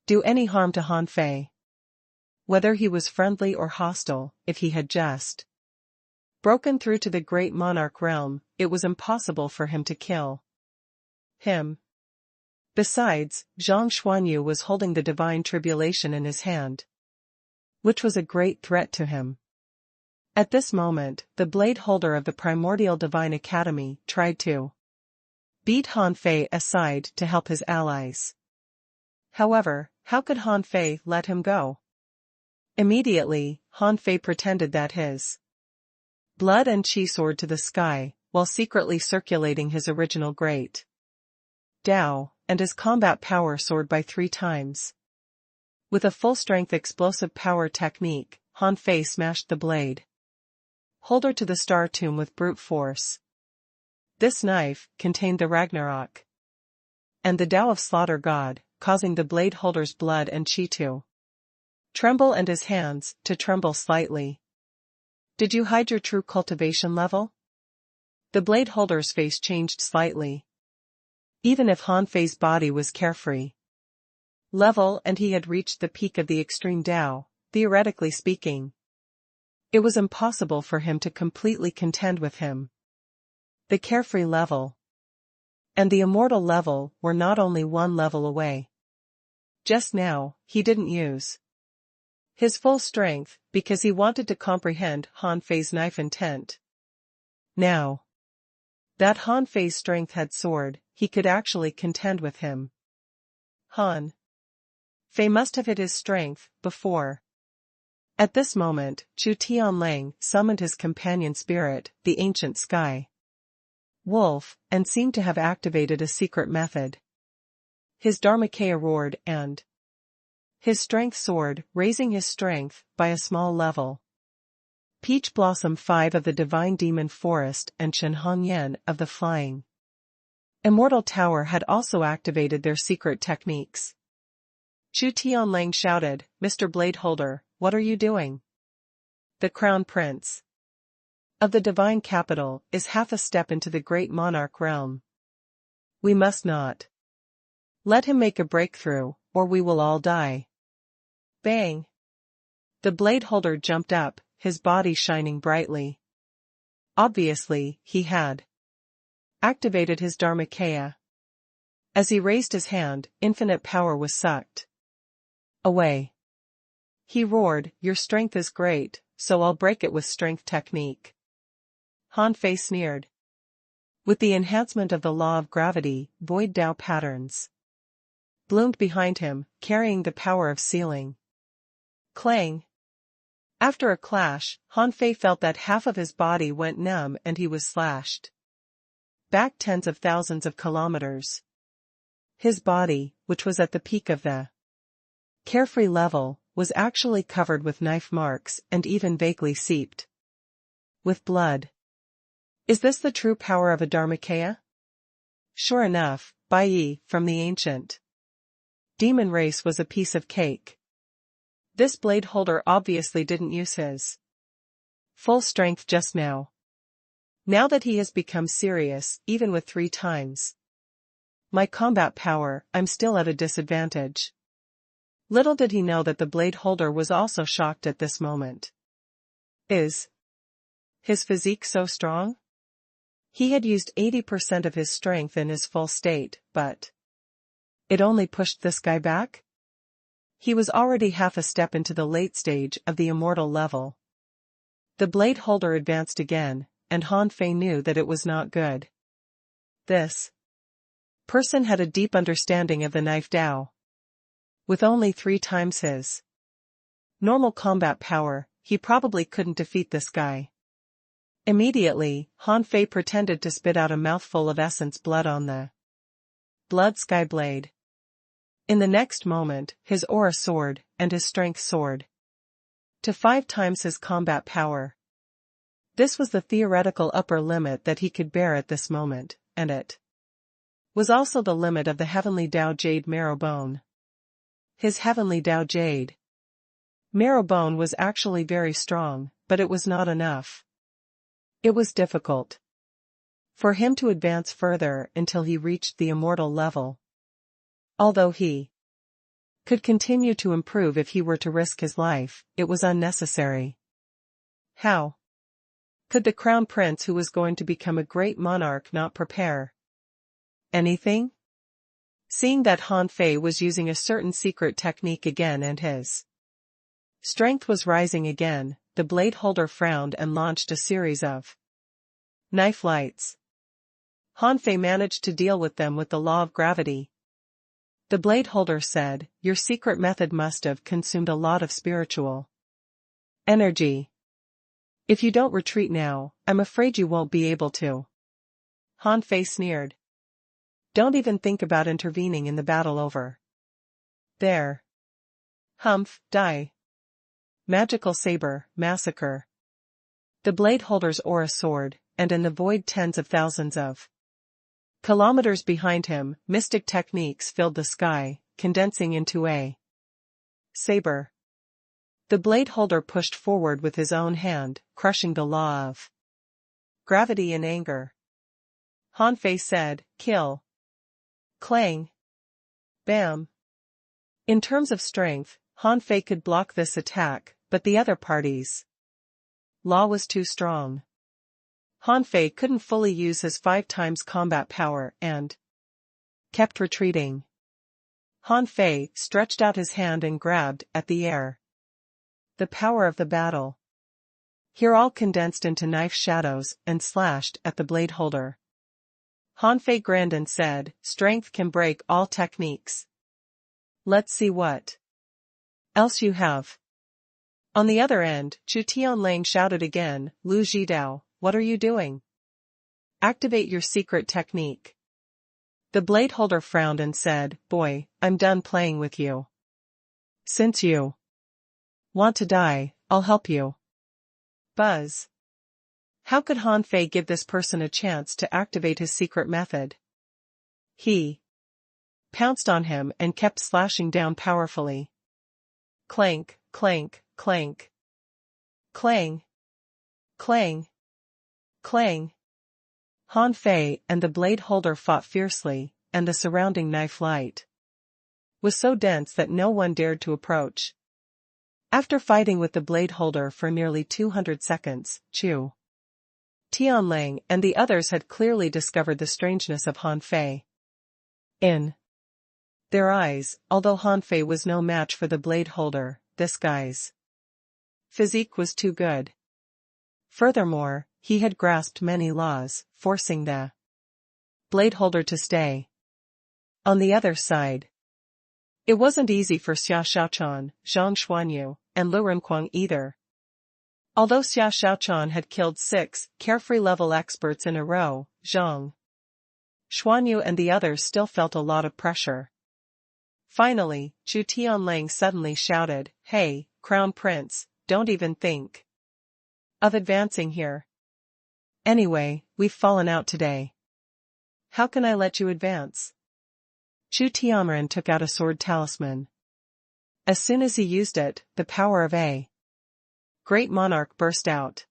A: do any harm to Han Fei. Whether he was friendly or hostile, if he had just broken through to the great monarch realm, it was impossible for him to kill him. Besides, Zhang Xuanyu was holding the divine tribulation in his hand, which was a great threat to him. At this moment, the blade holder of the primordial divine academy tried to beat Han Fei aside to help his allies. However, how could Han Fei let him go? Immediately, Han Fei pretended that his blood and qi soared to the sky, while secretly circulating his original great Dao, and his combat power soared by 3 times. With a full-strength explosive power technique, Han Fei smashed the blade holder to the star tomb with brute force. This knife contained the Ragnarok and the Tao of Slaughter God, causing the blade holder's blood and qi to tremble and his hands to tremble slightly. Did you hide your true cultivation level? The blade holder's face changed slightly. Even if Han Fei's body was carefree level and he had reached the peak of the extreme Tao, theoretically speaking, it was impossible for him to completely contend with him. The carefree level and the immortal level were not only one level away. Just now, he didn't use his full strength, because he wanted to comprehend Han Fei's knife intent. Now that Han Fei's strength had soared, he could actually contend with him. Han Fei must have hit his strength before. At this moment, Chu Tianlang summoned his companion spirit, the ancient sky wolf, and seemed to have activated a secret method. His Dharmakaya roared and his strength soared, raising his strength by a small level. Peach Blossom 5 of the Divine Demon Forest and Chen Hongyan of the Flying Immortal Tower had also activated their secret techniques. Chu Tianlang shouted, "Mr. Bladeholder, what are you doing? The Crown Prince of the Divine Capital is half a step into the great monarch realm. We must not let him make a breakthrough, or we will all die." Bang! The blade holder jumped up, his body shining brightly. Obviously, he had activated his Dharmakaya. As he raised his hand, infinite power was sucked away. He roared, "Your strength is great, so I'll break it with strength technique." Han Fei sneered. With the enhancement of the law of gravity, void Tao patterns bloomed behind him, carrying the power of sealing. Clang! After a clash, Han Fei felt that half of his body went numb and he was slashed back tens of thousands of kilometers. His body, which was at the peak of the carefree level, was actually covered with knife marks and even vaguely seeped with blood. Is this the true power of a Dharmakaya? Sure enough, Bai Yi, from the ancient demon race, was a piece of cake. This blade holder obviously didn't use his full strength just now. Now that he has become serious, even with 3 times my combat power, I'm still at a disadvantage. Little did he know that the blade holder was also shocked at this moment. Is his physique so strong? He had used 80% of his strength in his full state, but it only pushed this guy back? He was already half a step into the late stage of the immortal level. The blade holder advanced again, and Han Fei knew that it was not good. This person had a deep understanding of the knife Tao. With only 3 times his normal combat power, he probably couldn't defeat this guy. Immediately, Han Fei pretended to spit out a mouthful of essence blood on the blood sky blade. In the next moment, his aura soared, and his strength soared to 5 times his combat power. This was the theoretical upper limit that he could bear at this moment, and it was also the limit of the heavenly Dao Jade Marrow Bone. His heavenly Dao Jade Marrow Bone was actually very strong, but it was not enough. It was difficult for him to advance further until he reached the immortal level. Although he could continue to improve if he were to risk his life, it was unnecessary. How could the crown prince who was going to become a great monarch not prepare anything? Seeing that Han Fei was using a certain secret technique again and his strength was rising again, the blade holder frowned and launched a series of knife lights. Han Fei managed to deal with them with the law of gravity. The blade holder said, "Your secret method must have consumed a lot of spiritual energy. If you don't retreat now, I'm afraid you won't be able to." Han Fei sneered. "Don't even think about intervening in the battle over there. Humph, die. Magical saber, massacre." The blade holder's aura soared, and in the void tens of thousands of kilometers behind him, mystic techniques filled the sky, condensing into a saber. The blade holder pushed forward with his own hand, crushing the law of gravity in anger. Han Fei said, "Kill." Clang. Bam. In terms of strength, Han Fei could block this attack, but the other party's law was too strong. Han Fei couldn't fully use his 5 times combat power and kept retreating. Han Fei stretched out his hand and grabbed at the air. The power of the battle here all condensed into knife shadows and slashed at the blade holder. Han Fei grinned and said, "Strength can break all techniques. Let's see what else you have." On the other end, Chu Tianlang shouted again, "Lu Zhidao, what are you doing? Activate your secret technique." The blade holder frowned and said, "Boy, I'm done playing with you. Since you want to die, I'll help you." Buzz. How could Han Fei give this person a chance to activate his secret method? He pounced on him and kept slashing down powerfully. Clank, clank, clank. Clang. Clang. Clang. Han Fei and the blade holder fought fiercely, and the surrounding knife light was so dense that no one dared to approach. After fighting with the blade holder for nearly 200 seconds, Chu Tianlang and the others had clearly discovered the strangeness of Han Fei. In their eyes, although Han Fei was no match for the blade holder, this guy's physique was too good. Furthermore, he had grasped many laws, forcing the blade holder to stay. On the other side, it wasn't easy for Xia Xiaochuan, Zhang Xuanyu, and Lu Renquang either. Although Xia Xiaochuan had killed 6 carefree level experts in a row, Zhang Xuanyu and the others still felt a lot of pressure. Finally, Chu Tianlang suddenly shouted, "Hey, Crown Prince, don't even think of advancing here. Anyway, we've fallen out today. How can I let you advance?" Chu Tianren took out a sword talisman. As soon as he used it, the power of a great monarch burst out.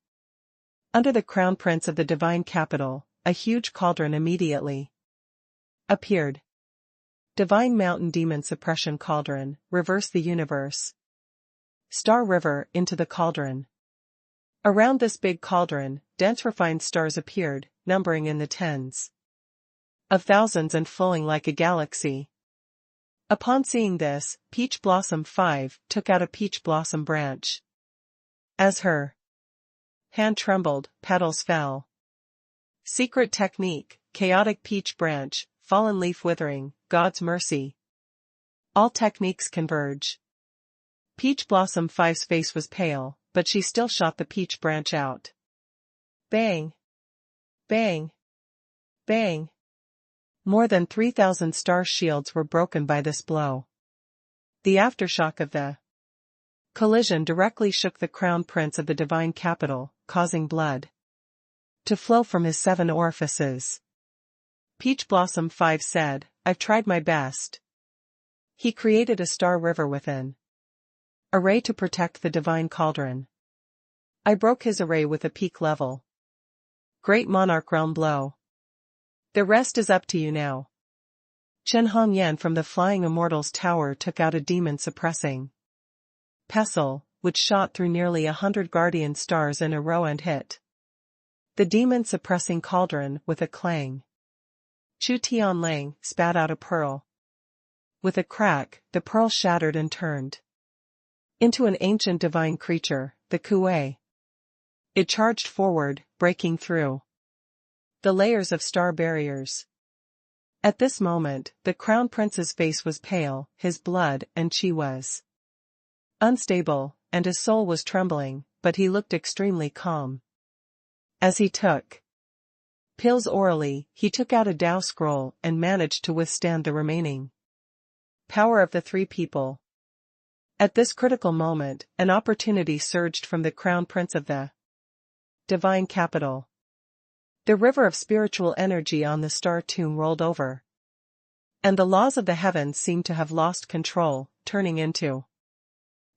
A: Under the crown prince of the divine capital, a huge cauldron immediately appeared. Divine Mountain Demon Suppression Cauldron, reverse the universe. Star River into the cauldron. Around this big cauldron, dense refined stars appeared, numbering in the tens of thousands and flowing like a galaxy. Upon seeing this, Peach Blossom 5 took out a peach blossom branch. As her hand trembled, petals fell. Secret technique, chaotic peach branch, fallen leaf withering, God's mercy. All techniques converge. Peach Blossom 5's face was pale, but she still shot the peach branch out. Bang! Bang! Bang! More than 3,000 star shields were broken by this blow. The aftershock of the collision directly shook the crown prince of the divine capital, causing blood to flow from his 7 orifices. Peach Blossom 5 said, "I've tried my best." He created a star river within array to protect the divine cauldron. I broke his array with a peak level. Great monarch realm blow. The rest is up to you now. Chen Hongyan from the Flying Immortals Tower took out a demon-suppressing pestle, which shot through nearly 100 guardian stars in a row and hit the demon-suppressing cauldron with a clang. Chu Tianlang spat out a pearl. With a crack, the pearl shattered and turned into an ancient divine creature, the Kuei. It charged forward, breaking through the layers of star barriers. At this moment, the crown prince's face was pale, his blood and chi was unstable, and his soul was trembling, but he looked extremely calm. As he took pills orally, he took out a Tao scroll and managed to withstand the remaining power of the 3 people. At this critical moment, an opportunity surged from the crown prince of the divine capital. The river of spiritual energy on the star tomb rolled over, and the laws of the heavens seemed to have lost control, turning into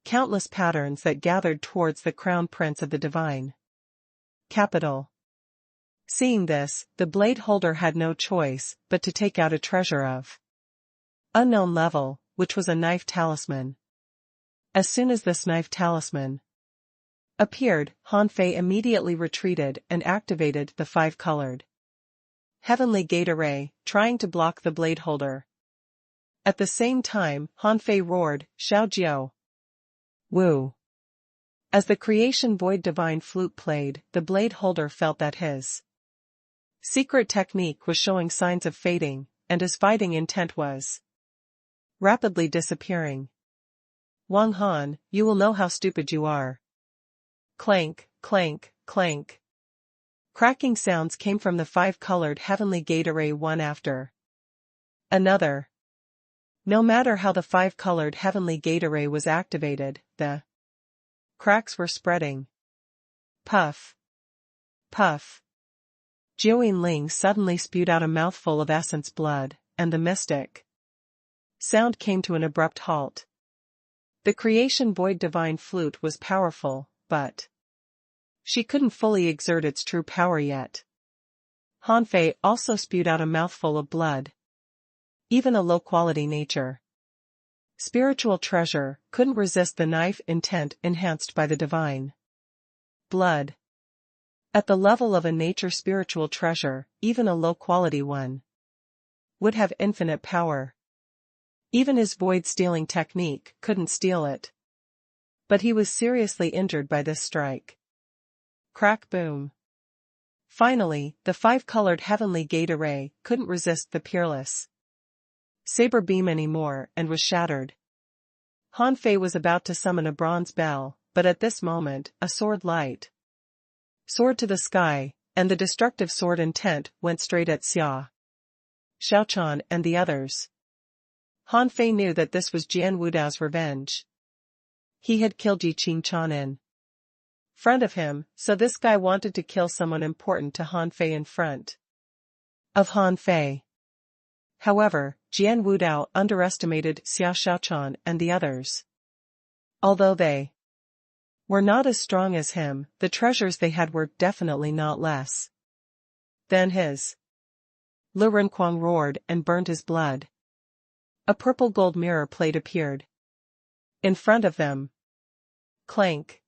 A: countless patterns that gathered towards the crown prince of the divine capital. Seeing this, the blade holder had no choice but to take out a treasure of unknown level, which was a knife talisman. As soon as this knife talisman appeared, Han Fei immediately retreated and activated the 5-colored heavenly gate array, trying to block the blade holder. At the same time, Han Fei roared, "Xiao Jiao! Wu!" As the creation void divine flute played, the blade holder felt that his secret technique was showing signs of fading, and his fighting intent was rapidly disappearing. "Wang Han, you will know how stupid you are." Clank, clank, clank. Cracking sounds came from the 5-colored heavenly gate array one after another. No matter how the 5-colored heavenly gate array was activated, the cracks were spreading. Puff. Puff. Jiuyin Ling suddenly spewed out a mouthful of essence blood, and the mystic sound came to an abrupt halt. The creation void divine flute was powerful, but she couldn't fully exert its true power yet. Han Fei also spewed out a mouthful of blood. Even a low-quality nature spiritual treasure couldn't resist the knife intent enhanced by the divine blood. At the level of a nature spiritual treasure, even a low-quality one would have infinite power. Even his void-stealing technique couldn't steal it. But he was seriously injured by this strike. Crack boom. Finally, the 5-colored heavenly gate array couldn't resist the peerless saber beam anymore and was shattered. Han Fei was about to summon a bronze bell, but at this moment, a sword light soared to the sky, and the destructive sword intent went straight at Xia Xiaochan and the others. Han Fei knew that this was Jian Wudao's revenge. He had killed Yi Qingchan in front of him, so this guy wanted to kill someone important to Han Fei in front of Han Fei. However, Jian Wudao underestimated Xia Xiaochan and the others. Although they were not as strong as him, the treasures they had were definitely not less than his. Lu Renquang roared and burned his blood. A purple gold mirror plate appeared in front of them. Clank.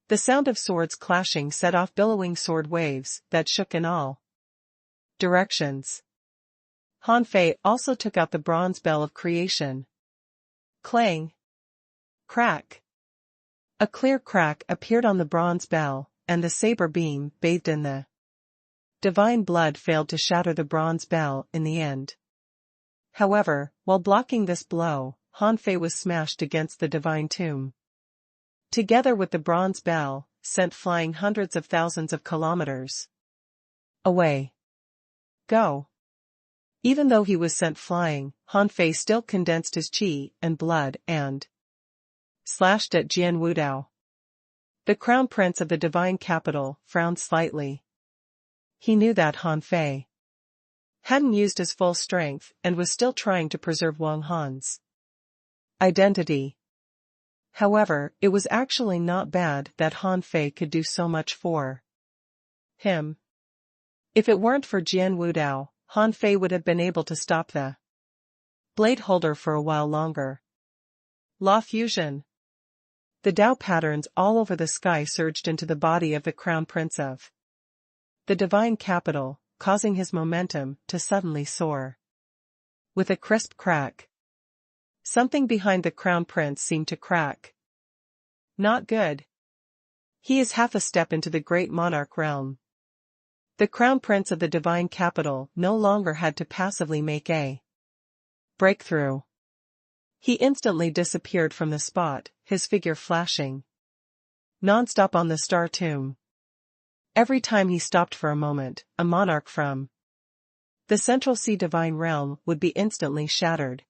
A: The sound of swords clashing set off billowing sword waves that shook in all directions. Han Fei also took out the bronze bell of creation. Clang. Crack. A clear crack appeared on the bronze bell, and the saber beam, bathed in the divine blood, failed to shatter the bronze bell in the end. However, while blocking this blow, Han Fei was smashed against the divine tomb. together with the bronze bell, sent flying hundreds of thousands of kilometers away. Go. Even though he was sent flying, Han Fei still condensed his qi and blood and slashed at Jian Wudao. The crown prince of the divine capital frowned slightly. He knew that Han Fei hadn't used his full strength and was still trying to preserve Wang Han's identity. However, it was actually not bad that Han Fei could do so much for him. If it weren't for Jian Wudao, Han Fei would have been able to stop the blade holder for a while longer. Law fusion. The Dao patterns all over the sky surged into the body of the crown prince of the divine capital, causing his momentum to suddenly soar. With a crisp crack, something behind the crown prince seemed to crack. Not good. He is half a step into the great monarch realm. The crown prince of the divine capital no longer had to passively make a breakthrough. He instantly disappeared from the spot, his figure flashing non-stop on the star tomb. Every time he stopped for a moment, a monarch from the Central Sea divine realm would be instantly shattered.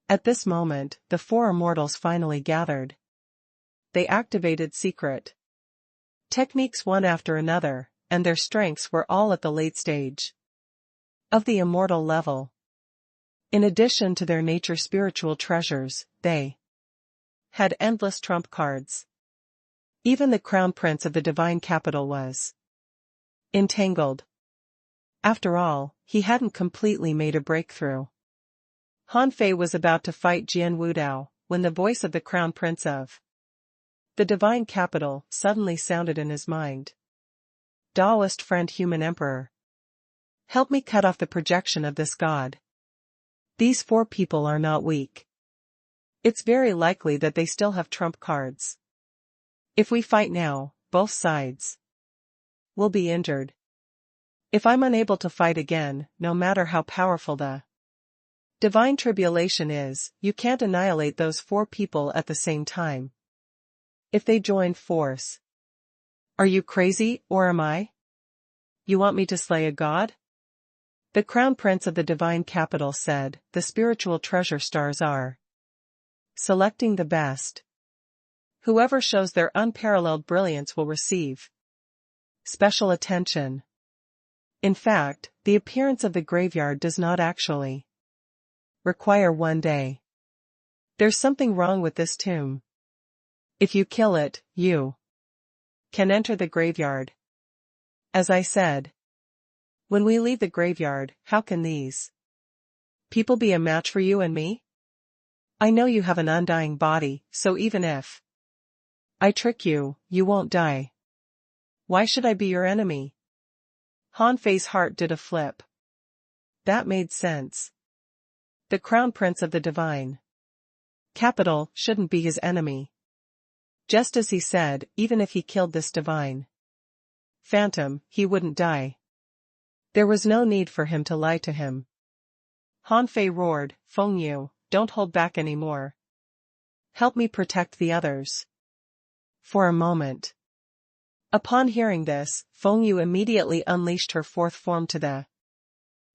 A: At this moment, the four immortals finally gathered. They activated secret techniques one after another, and their strengths were all at the late stage of the immortal level. In addition to their nature spiritual treasures, they had endless trump cards. Even the crown prince of the divine capital was entangled. After all, he hadn't completely made a breakthrough. Han Fei was about to fight Jian Wudao, when the voice of the crown prince of the divine capital suddenly sounded in his mind. Taoist friend human emperor. Help me cut off the projection of this god. These four people are not weak. It's very likely that they still have trump cards. If we fight now, both sides will be injured. If I'm unable to fight again, no matter how powerful the divine tribulation is, you can't annihilate those four people at the same time. If they join force. Are you crazy, or am I? You want me to slay a god? The crown prince of the divine capital said, the spiritual treasure stars are selecting the best. Whoever shows their unparalleled brilliance will receive special attention. In fact, the appearance of the graveyard does not actually require one day. There's something wrong with this tomb. If you kill it, you can enter the graveyard. As I said, when we leave the graveyard, how can these people be a match for you and me? I know you have an undying body, so even if I trick you, you won't die. Why should I be your enemy? Han Fei's heart did a flip. That made sense. The crown prince of the divine capital shouldn't be his enemy. Just as he said, even if he killed this divine phantom, he wouldn't die. There was no need for him to lie to him. Han Fei roared, Feng Yu, don't hold back anymore. Help me protect the others. For a moment. Upon hearing this, Feng Yu immediately unleashed her fourth form to the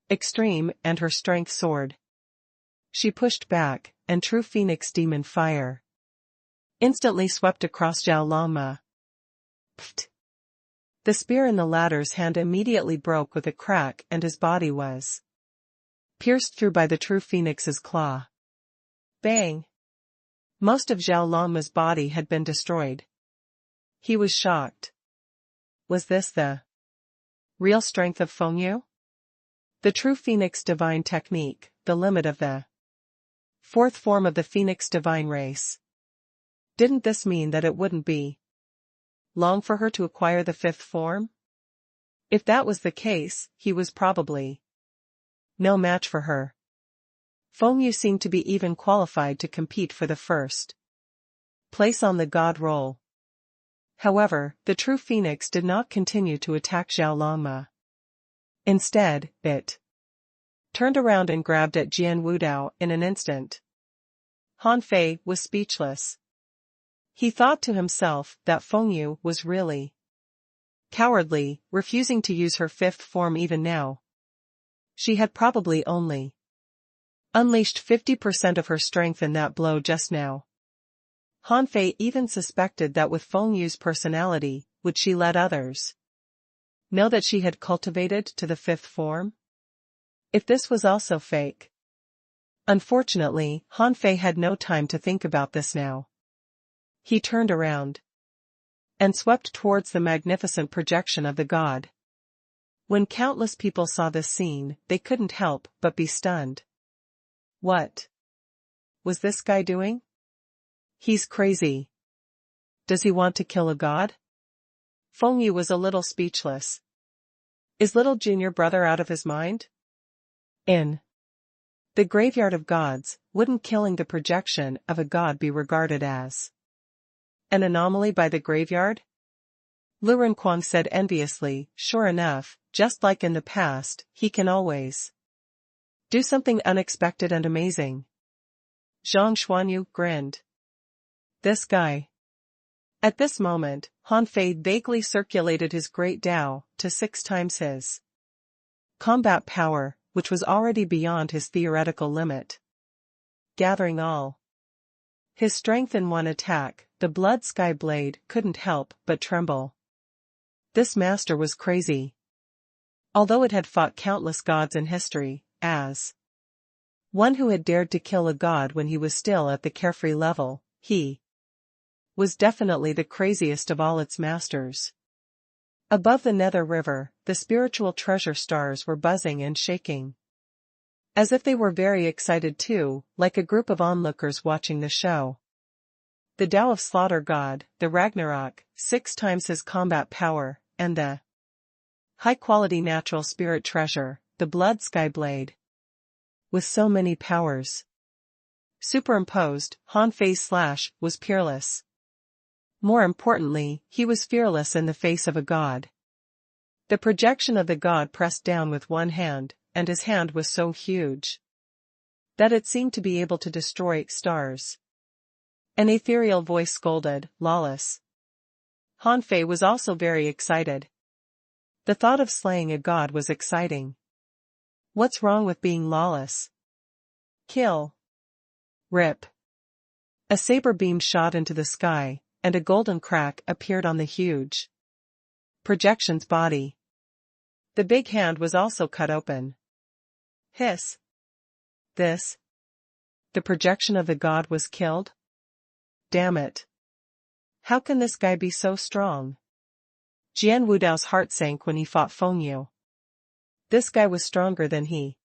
A: extreme, and her strength soared. She pushed back, and true phoenix demon fire instantly swept across Zhao Longma. Pfft. The spear in the latter's hand immediately broke with a crack, and his body was pierced through by the true phoenix's claw. Bang! Most of Zhao Longma's body had been destroyed. He was shocked. Was this the real strength of Feng Yu? The true phoenix divine technique, the limit of the fourth form of the phoenix divine race. Didn't this mean that it wouldn't be long for her to acquire the fifth form? If that was the case, he was probably no match for her. Feng Yu seemed to be even qualified to compete for the first place on the god roll. However, the true phoenix did not continue to attack Zhao Longma. Instead, it turned around and grabbed at Jian Wudao in an instant. Han Fei was speechless. He thought to himself that Fengyu was really cowardly, refusing to use her fifth form even now. She had probably only unleashed 50% of her strength in that blow just now. Han Fei even suspected that with Fengyu's personality, would she let others know that she had cultivated to the fifth form? If this was also fake. Unfortunately, Han Fei had no time to think about this now. He turned around and swept towards the magnificent projection of the god. When countless people saw this scene, they couldn't help but be stunned. What was this guy doing? He's crazy. Does he want to kill a god? Fengyu was a little speechless. Is little junior brother out of his mind? In the graveyard of gods, wouldn't killing the projection of a god be regarded as an anomaly by the graveyard? Lu Renquang said enviously. Sure enough, just like in the past, he can always do something unexpected and amazing. Zhang Xuanyu grinned. This guy. At this moment, Han Fei vaguely circulated his great Dao to 6 times his combat power, which was already beyond his theoretical limit. Gathering all his strength in one attack, the blood sky blade couldn't help but tremble. This master was crazy. Although it had fought countless gods in history, as one who had dared to kill a god when he was still at the carefree level, he was definitely the craziest of all its masters. Above the Nether River, the spiritual treasure stars were buzzing and shaking. As if they were very excited too, like a group of onlookers watching the show. The Tao of Slaughter God, the Ragnarok, 6 times his combat power, and the high-quality natural spirit treasure, the Blood Sky Blade. With so many powers superimposed, Han Fei's slash was peerless. More importantly, he was fearless in the face of a god. The projection of the god pressed down with one hand, and his hand was so huge that it seemed to be able to destroy stars. An ethereal voice scolded, lawless. Han Fei was also very excited. The thought of slaying a god was exciting. What's wrong with being lawless? Kill. Rip. A saber beam shot into the sky, and a golden crack appeared on the huge projection's body. The big hand was also cut open. Hiss. This. The projection of the god was killed? Damn it. How can this guy be so strong? Jian Wudao's heart sank when he fought Fengyu. This guy was stronger than he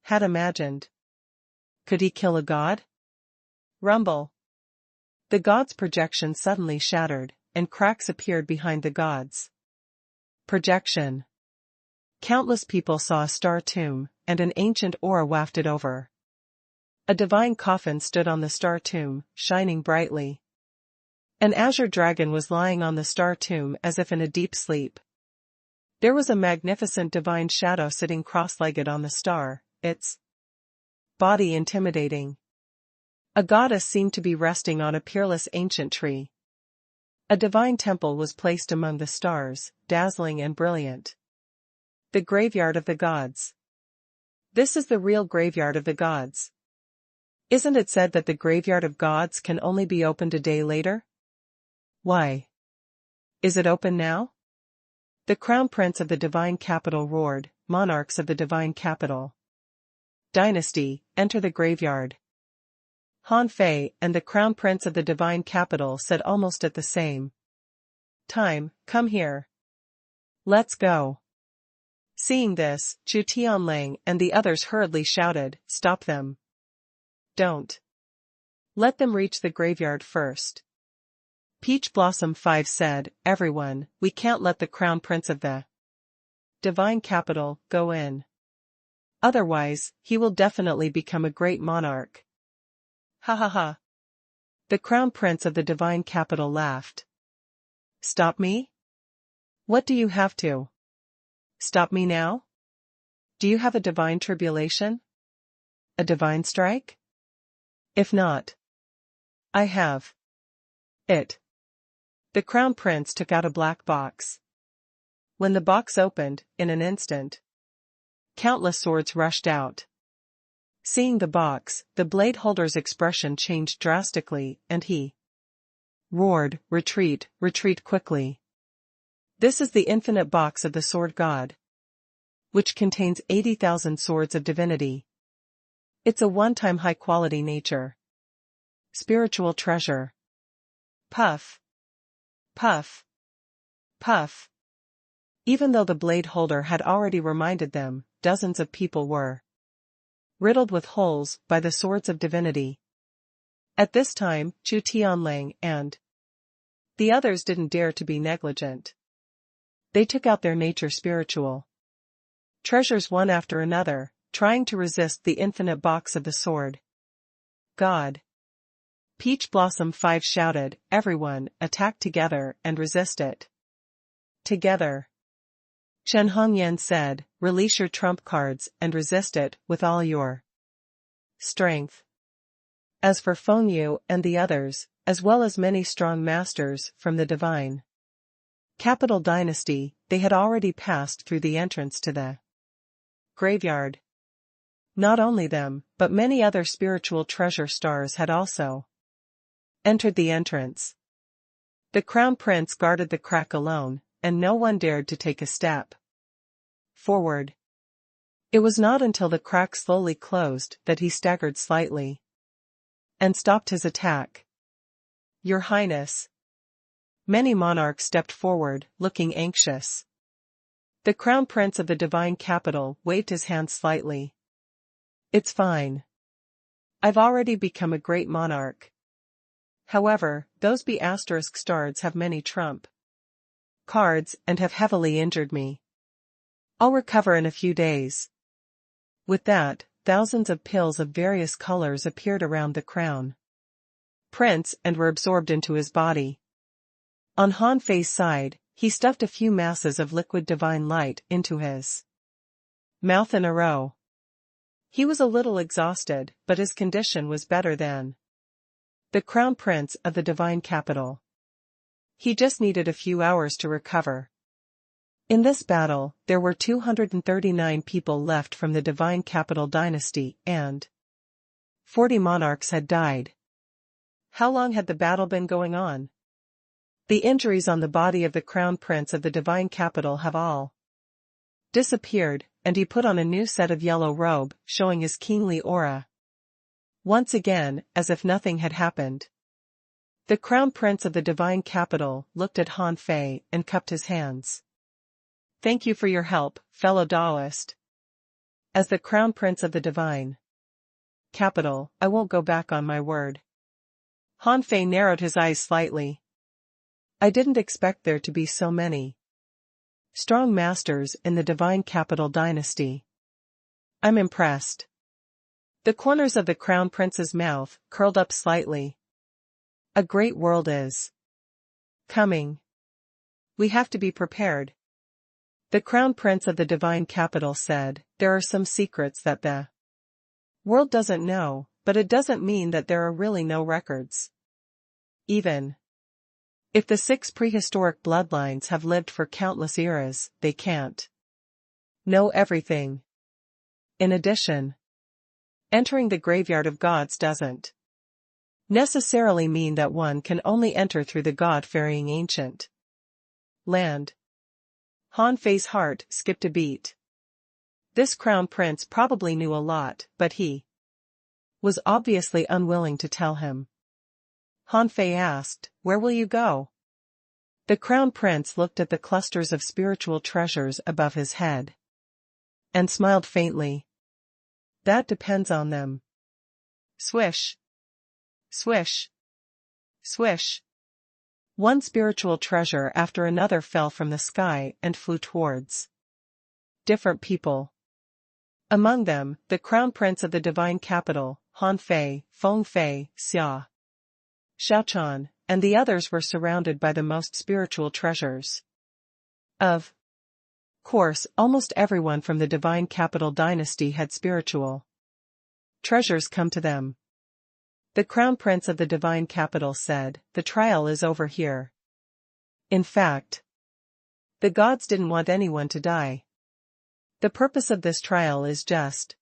A: had imagined. Could he kill a god? Rumble. The god's projection suddenly shattered, and cracks appeared behind the god's projection. Countless people saw a star tomb, and an ancient aura wafted over. A divine coffin stood on the star tomb, shining brightly. An azure dragon was lying on the star tomb as if in a deep sleep. There was a magnificent divine shadow sitting cross-legged on the star, its body intimidating. A goddess seemed to be resting on a peerless ancient tree. A divine temple was placed among the stars, dazzling and brilliant. The graveyard of the gods. This is the real graveyard of the gods. Isn't it said that the graveyard of gods can only be opened a day later? Why? Is it open now? The crown prince of the divine capital roared, monarchs of the divine capital dynasty, enter the graveyard. Han Fei and the crown prince of the divine capital said almost at the same time, come here. Let's go. Seeing this, Chu Tianlang and the others hurriedly shouted, stop them. Don't. Let them reach the graveyard first. Peach Blossom 5 said, everyone, we can't let the crown prince of the divine capital go in. Otherwise, he will definitely become a great monarch. Ha ha ha. The crown prince of the divine capital laughed. Stop me? What do you have to stop me now? Do you have a divine tribulation? A divine strike? If not, I have. The crown prince took out a black box. When the box opened, in an instant, countless swords rushed out. Seeing the box, the blade holder's expression changed drastically, and he roared, "Retreat, retreat quickly. This is the infinite box of the sword god, which contains 80,000 swords of divinity. It's a one-time high-quality nature. Spiritual treasure." Puff. Puff. Puff. Even though the blade holder had already reminded them, dozens of people were riddled with holes by the swords of divinity. At this time, Chu Tianlang and the others didn't dare to be negligent. They took out their nature spiritual treasures one after another, trying to resist the infinite box of the sword god. Peach Blossom 5 shouted, "Everyone, attack together and resist it. Together." Chen Hongyan said, "Release your trump cards and resist it with all your strength." As for Feng Yu and the others, as well as many strong masters from the divine capital dynasty, they had already passed through the entrance to the graveyard. Not only them, but many other spiritual treasure stars had also entered the entrance. The crown prince guarded the crack alone, and no one dared to take a step forward. It was not until the crack slowly closed that he staggered slightly and stopped his attack. "Your Highness." Many monarchs stepped forward, looking anxious. The crown prince of the divine capital waved his hand slightly. "It's fine. I've already become a great monarch. However, those B** stars have many trump cards and have heavily injured me. I'll recover in a few days." With that, thousands of pills of various colors appeared around the crown prince and were absorbed into his body. On Han Fei's side, he stuffed a few masses of liquid divine light into his mouth in a row. He was a little exhausted, but his condition was better than the crown prince of the divine capital. He just needed a few hours to recover. In this battle, there were 239 people left from the divine capital dynasty, and 40 monarchs had died. How long had the battle been going on? The injuries on the body of the crown prince of the divine capital have all disappeared, and he put on a new set of yellow robe, showing his kingly aura. Once again, as if nothing had happened. The crown prince of the divine capital looked at Han Fei and cupped his hands. "Thank you for your help, fellow Taoist. As the crown prince of the divine capital, I won't go back on my word." Han Fei narrowed his eyes slightly. "I didn't expect there to be so many strong masters in the divine capital dynasty. I'm impressed." The corners of the crown prince's mouth curled up slightly. "A great world is coming. We have to be prepared." The crown prince of the divine capital said, "There are some secrets that the world doesn't know, but it doesn't mean that there are really no records. Even if the 6 prehistoric bloodlines have lived for countless eras, they can't know everything. In addition, entering the graveyard of gods doesn't necessarily mean that one can only enter through the god-ferrying ancient land." Han Fei's heart skipped a beat. This crown prince probably knew a lot, but he was obviously unwilling to tell him. Han Fei asked, "Where will you go?" The crown prince looked at the clusters of spiritual treasures above his head and smiled faintly. "That depends on them." Swish. Swish. Swish. One spiritual treasure after another fell from the sky and flew towards different people. Among them, the crown prince of the divine capital, Han Fei, Feng Fei, Xia Xiaochan, and the others were surrounded by the most spiritual treasures. Of course, almost everyone from the divine capital dynasty had spiritual treasures come to them. The crown prince of the divine capital said, "The trial is over here. In fact, the gods didn't want anyone to die. The purpose of this trial is just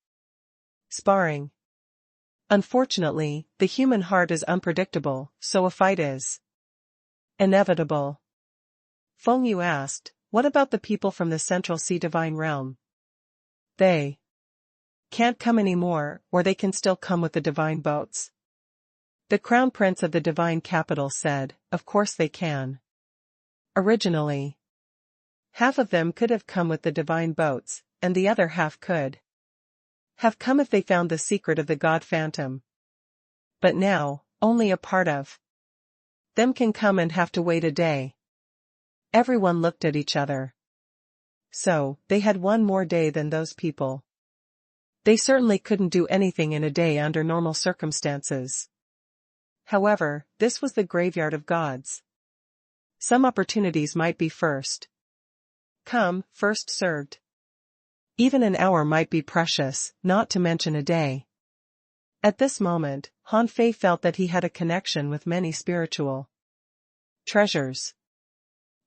A: sparring. Unfortunately, the human heart is unpredictable, so a fight is inevitable." Feng Yu asked, "What about the people from the Central Sea Divine Realm? They can't come anymore, or they can still come with the divine boats?" The crown prince of the divine capital said, "Of course they can. Originally, half of them could have come with the divine boats, and the other half could have come if they found the secret of the god Phantom. But now, only a part of them can come and have to wait a day." Everyone looked at each other. So, they had one more day than those people. They certainly couldn't do anything in a day under normal circumstances. However, this was the graveyard of gods. Some opportunities might be first come, first served. Even an hour might be precious, not to mention a day. At this moment, Han Fei felt that he had a connection with many spiritual treasures.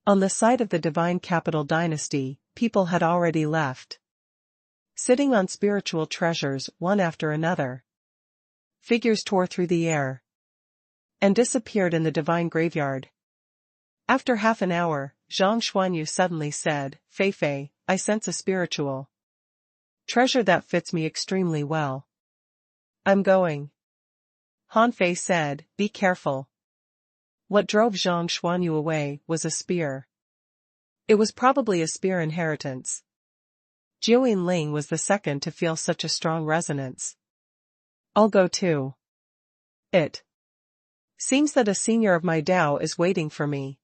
A: On the side of the divine capital dynasty, people had already left, sitting on spiritual treasures one after another. Figures tore through the air and disappeared in the divine graveyard. After half an hour, Zhang Xuanyu suddenly said, "Fei Fei, I sense a spiritual treasure that fits me extremely well. I'm going." Han Fei said, "Be careful." What drove Zhang Xuanyu away was a spear. It was probably a spear inheritance. Jiu Ling was the second to feel such a strong resonance. "I'll go too. It seems that a senior of my Dao is waiting for me."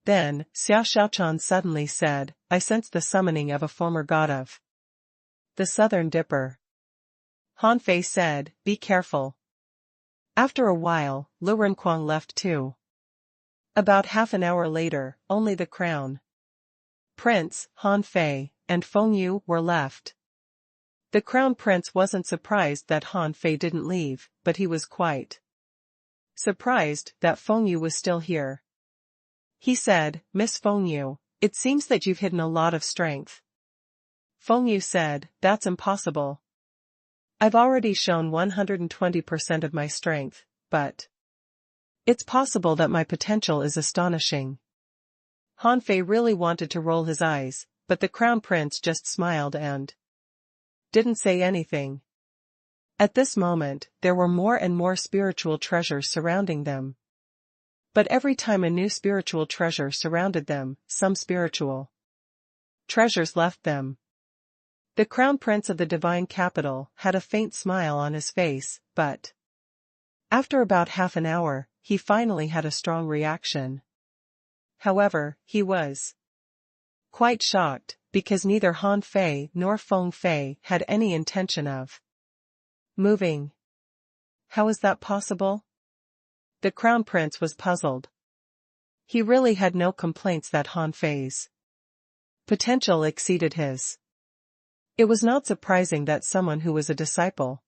A: Then, Xia Xiaochan suddenly said, "I sense the summoning of a former god of the Southern Dipper." Han Fei said, "Be careful." After a while, Lu Renkuang left too. About half an hour later, only the crown prince, Han Fei, and Feng Yu were left. The crown prince wasn't surprised that Han Fei didn't leave, but he was quite surprised that Feng Yu was still here. He said, "Miss Feng Yu, it seems that you've hidden a lot of strength." Feng Yu said, "That's impossible. I've already shown 120% of my strength, but it's possible that my potential is astonishing." Han Fei really wanted to roll his eyes, but the crown prince just smiled and didn't say anything. At this moment, there were more and more spiritual treasures surrounding them. But every time a new spiritual treasure surrounded them, some spiritual treasures left them. The crown prince of the divine capital had a faint smile on his face, but after about half an hour, he finally had a strong reaction. However, he was quite shocked, because neither Han Fei nor Feng Fei had any intention of moving. How is that possible? The crown prince was puzzled. He really had no complaints that Han Fei's potential exceeded his. It was not surprising that someone who was a disciple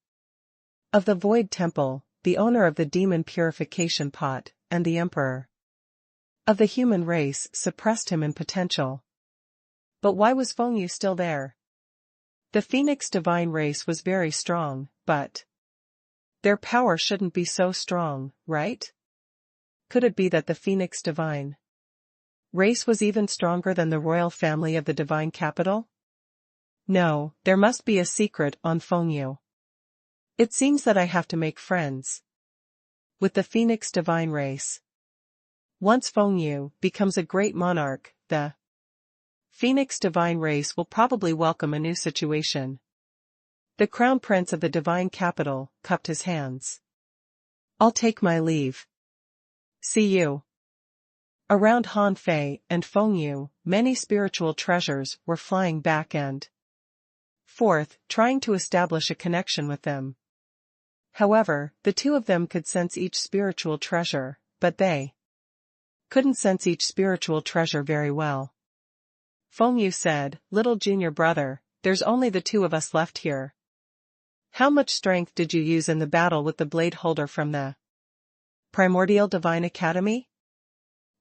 A: of the Void Temple, the owner of the demon purification pot, and the emperor of the human race suppressed him in potential. But why was Feng Yu still there? The Phoenix divine race was very strong, but their power shouldn't be so strong, right? Could it be that the Phoenix divine race was even stronger than the royal family of the divine capital? No, there must be a secret on Feng Yu. It seems that I have to make friends with the Phoenix divine race. Once Feng Yu becomes a great monarch, the Phoenix divine race will probably welcome a new situation. The crown prince of the divine capital cupped his hands. "I'll take my leave. See you." Around Han Fei and Feng Yu, many spiritual treasures were flying back and forth, trying to establish a connection with them. However, the two of them could sense each spiritual treasure, but they couldn't sense each spiritual treasure very well. Feng Yu said, "Little junior brother, there's only the two of us left here. How much strength did you use in the battle with the blade holder from the Primordial Divine Academy?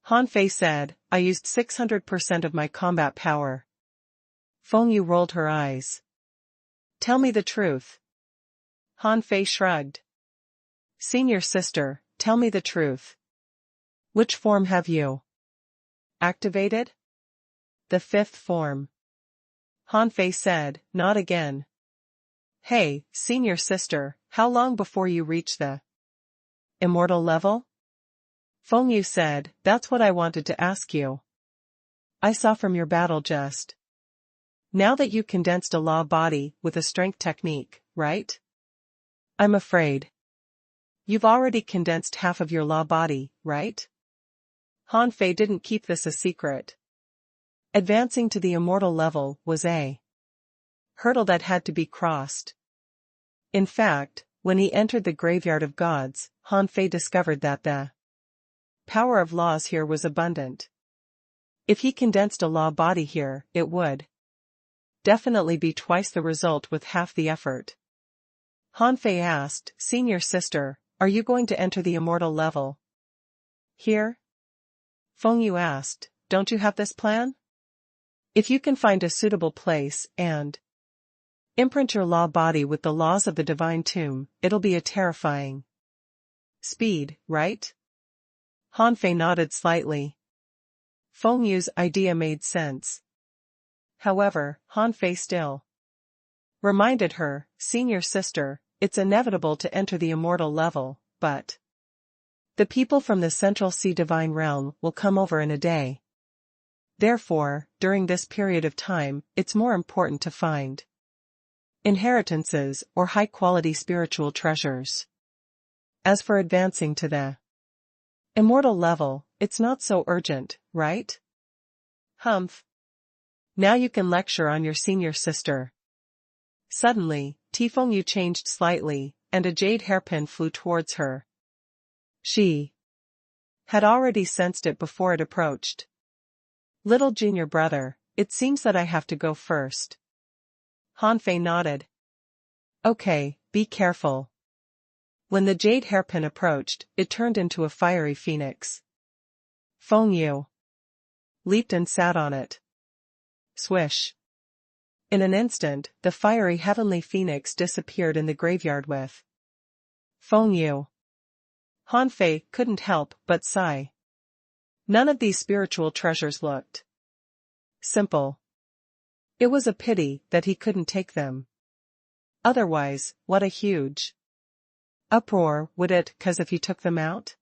A: Han Fei said, I used 600% of my combat power. Feng Yu rolled her eyes. Tell me the truth. Han Fei shrugged. Senior sister, tell me the truth. Which form have you activated? The fifth form. Han Fei said, not again. Hey, senior sister, how long before you reach the immortal level? Feng Yu said, that's what I wanted to ask you. I saw from your battle just now that you condensed a law body with a strength technique, right? I'm afraid you've already condensed half of your law body, right? Han Fei didn't keep this a secret. Advancing to the immortal level was a hurdle that had to be crossed. In fact, when he entered the graveyard of gods, Han Fei discovered that the power of laws here was abundant. If he condensed a law body here, it would definitely be twice the result with half the effort. Han Fei asked, Senior sister, are you going to enter the immortal level here? Feng Yu asked, don't you have this plan? If you can find a suitable place and imprint your law body with the laws of the divine tomb, it'll be a terrifying speed, right? Han Fei nodded slightly. Feng Yu's idea made sense. However, Han Fei still reminded her, Senior sister, it's inevitable to enter the immortal level, but the people from the Central Sea Divine Realm will come over in a day. Therefore, during this period of time, it's more important to find inheritances or high-quality spiritual treasures. As for advancing to the immortal level, it's not so urgent, right? Humph. Now you can lecture on your senior sister. Suddenly, Feng Yu changed slightly, and a jade hairpin flew towards her. She had already sensed it before it approached. Little junior brother, it seems that I have to go first. Han Fei nodded. Okay, be careful. When the jade hairpin approached, it turned into a fiery phoenix. Feng Yu leaped and sat on it. Swish. In an instant, the fiery heavenly phoenix disappeared in the graveyard with Feng Yu. Han Fei couldn't help but sigh. None of these spiritual treasures looked simple. It was a pity that he couldn't take them. Otherwise, what a huge uproar would it cause if he took them out?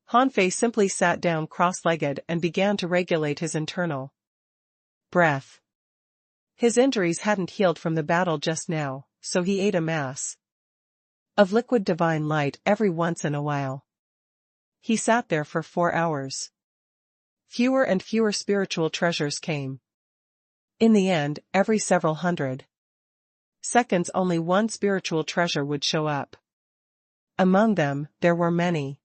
A: Han Fei simply sat down cross-legged and began to regulate his internal breath. His injuries hadn't healed from the battle just now, so he ate a mass of liquid divine light every once in a while. He sat there for 4 hours. Fewer and fewer spiritual treasures came. In the end, every several hundred seconds only one spiritual treasure would show up. Among them, there were many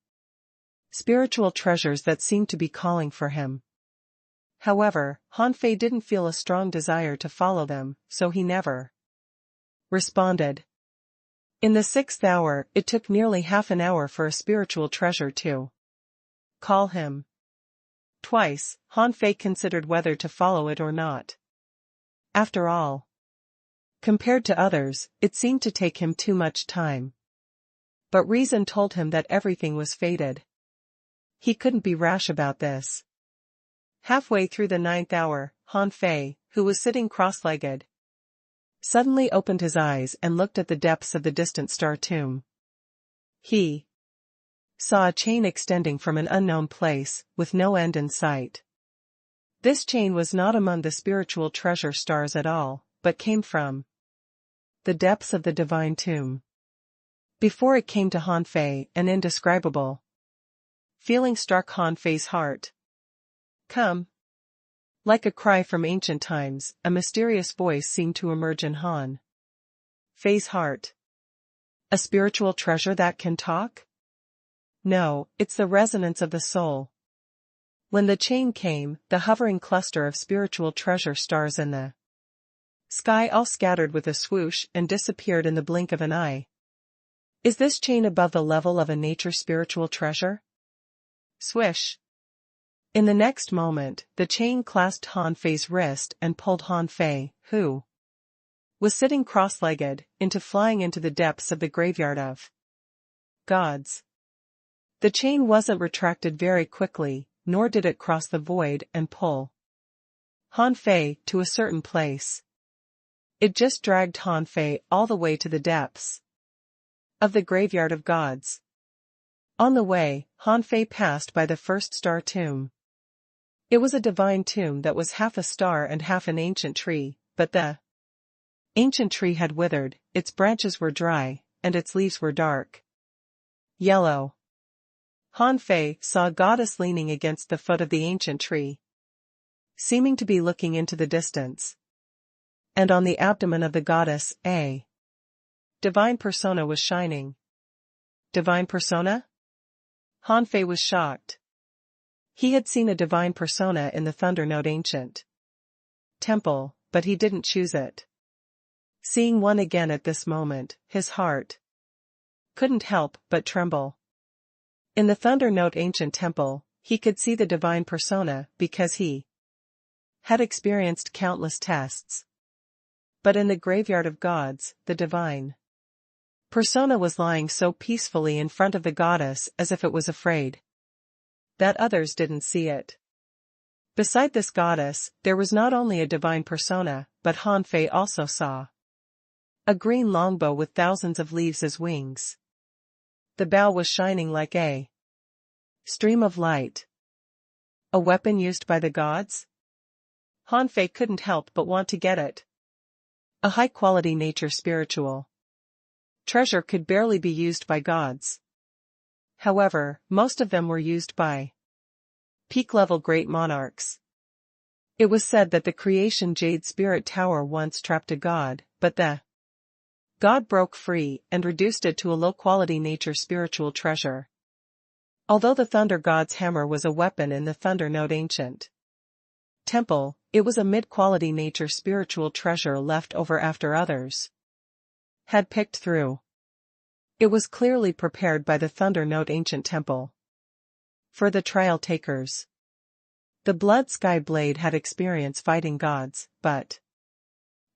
A: spiritual treasures that seemed to be calling for him. However, Han Fei didn't feel a strong desire to follow them, so he never responded. In the 6th hour, it took nearly half an hour for a spiritual treasure to call him. Twice, Han Fei considered whether to follow it or not. After all, compared to others, it seemed to take him too much time. But reason told him that everything was fated. He couldn't be rash about this. Halfway through the 9th hour, Han Fei, who was sitting cross-legged, suddenly opened his eyes and looked at the depths of the distant star tomb. He saw a chain extending from an unknown place, with no end in sight. This chain was not among the spiritual treasure stars at all, but came from the depths of the divine tomb. Before it came to Han Fei, an indescribable feeling struck Han Fei's heart. Come. Like a cry from ancient times, a mysterious voice seemed to emerge in Han Fei's heart. A spiritual treasure that can talk? No, it's the resonance of the soul. When the chain came, the hovering cluster of spiritual treasure stars in the Sky all scattered with a swoosh and disappeared in the blink of an eye. Is this chain above the level of a nature spiritual treasure? Swish. In the next moment, the chain clasped Han Fei's wrist and pulled Han Fei, who was sitting cross-legged, flying into the depths of the graveyard of gods. The chain wasn't retracted very quickly, nor did it cross the void and pull Han Fei to a certain place. It just dragged Han Fei all the way to the depths of the graveyard of gods. On the way, Han Fei passed by the first star tomb. It was a divine tomb that was half a star and half an ancient tree, but the ancient tree had withered, its branches were dry, and its leaves were dark yellow. Han Fei saw a goddess leaning against the foot of the ancient tree, seeming to be looking into the distance. And on the abdomen of the goddess, a divine persona was shining. Divine persona? Han Fei was shocked. He had seen a divine persona in the Thundernote Ancient temple, but he didn't choose it. Seeing one again at this moment, his heart couldn't help but tremble. In the Thundernote Ancient temple, he could see the divine persona because he had experienced countless tests. But in the graveyard of gods, the divine persona was lying so peacefully in front of the goddess as if it was afraid that others didn't see it. Beside this goddess, there was not only a divine persona, but Han Fei also saw a green longbow with thousands of leaves as wings. The bow was shining like a stream of light. A weapon used by the gods? Han Fei couldn't help but want to get it. A high-quality nature spiritual treasure could barely be used by gods. However, most of them were used by peak-level great monarchs. It was said that the creation Jade Spirit Tower once trapped a god, but the god broke free and reduced it to a low-quality nature spiritual treasure. Although the Thunder God's hammer was a weapon in the Thundernote Ancient temple, it was a mid-quality nature spiritual treasure left over after others had picked through. It was clearly prepared by the Thundernote Ancient temple for the trial takers. The Blood Sky Blade had experience fighting gods, but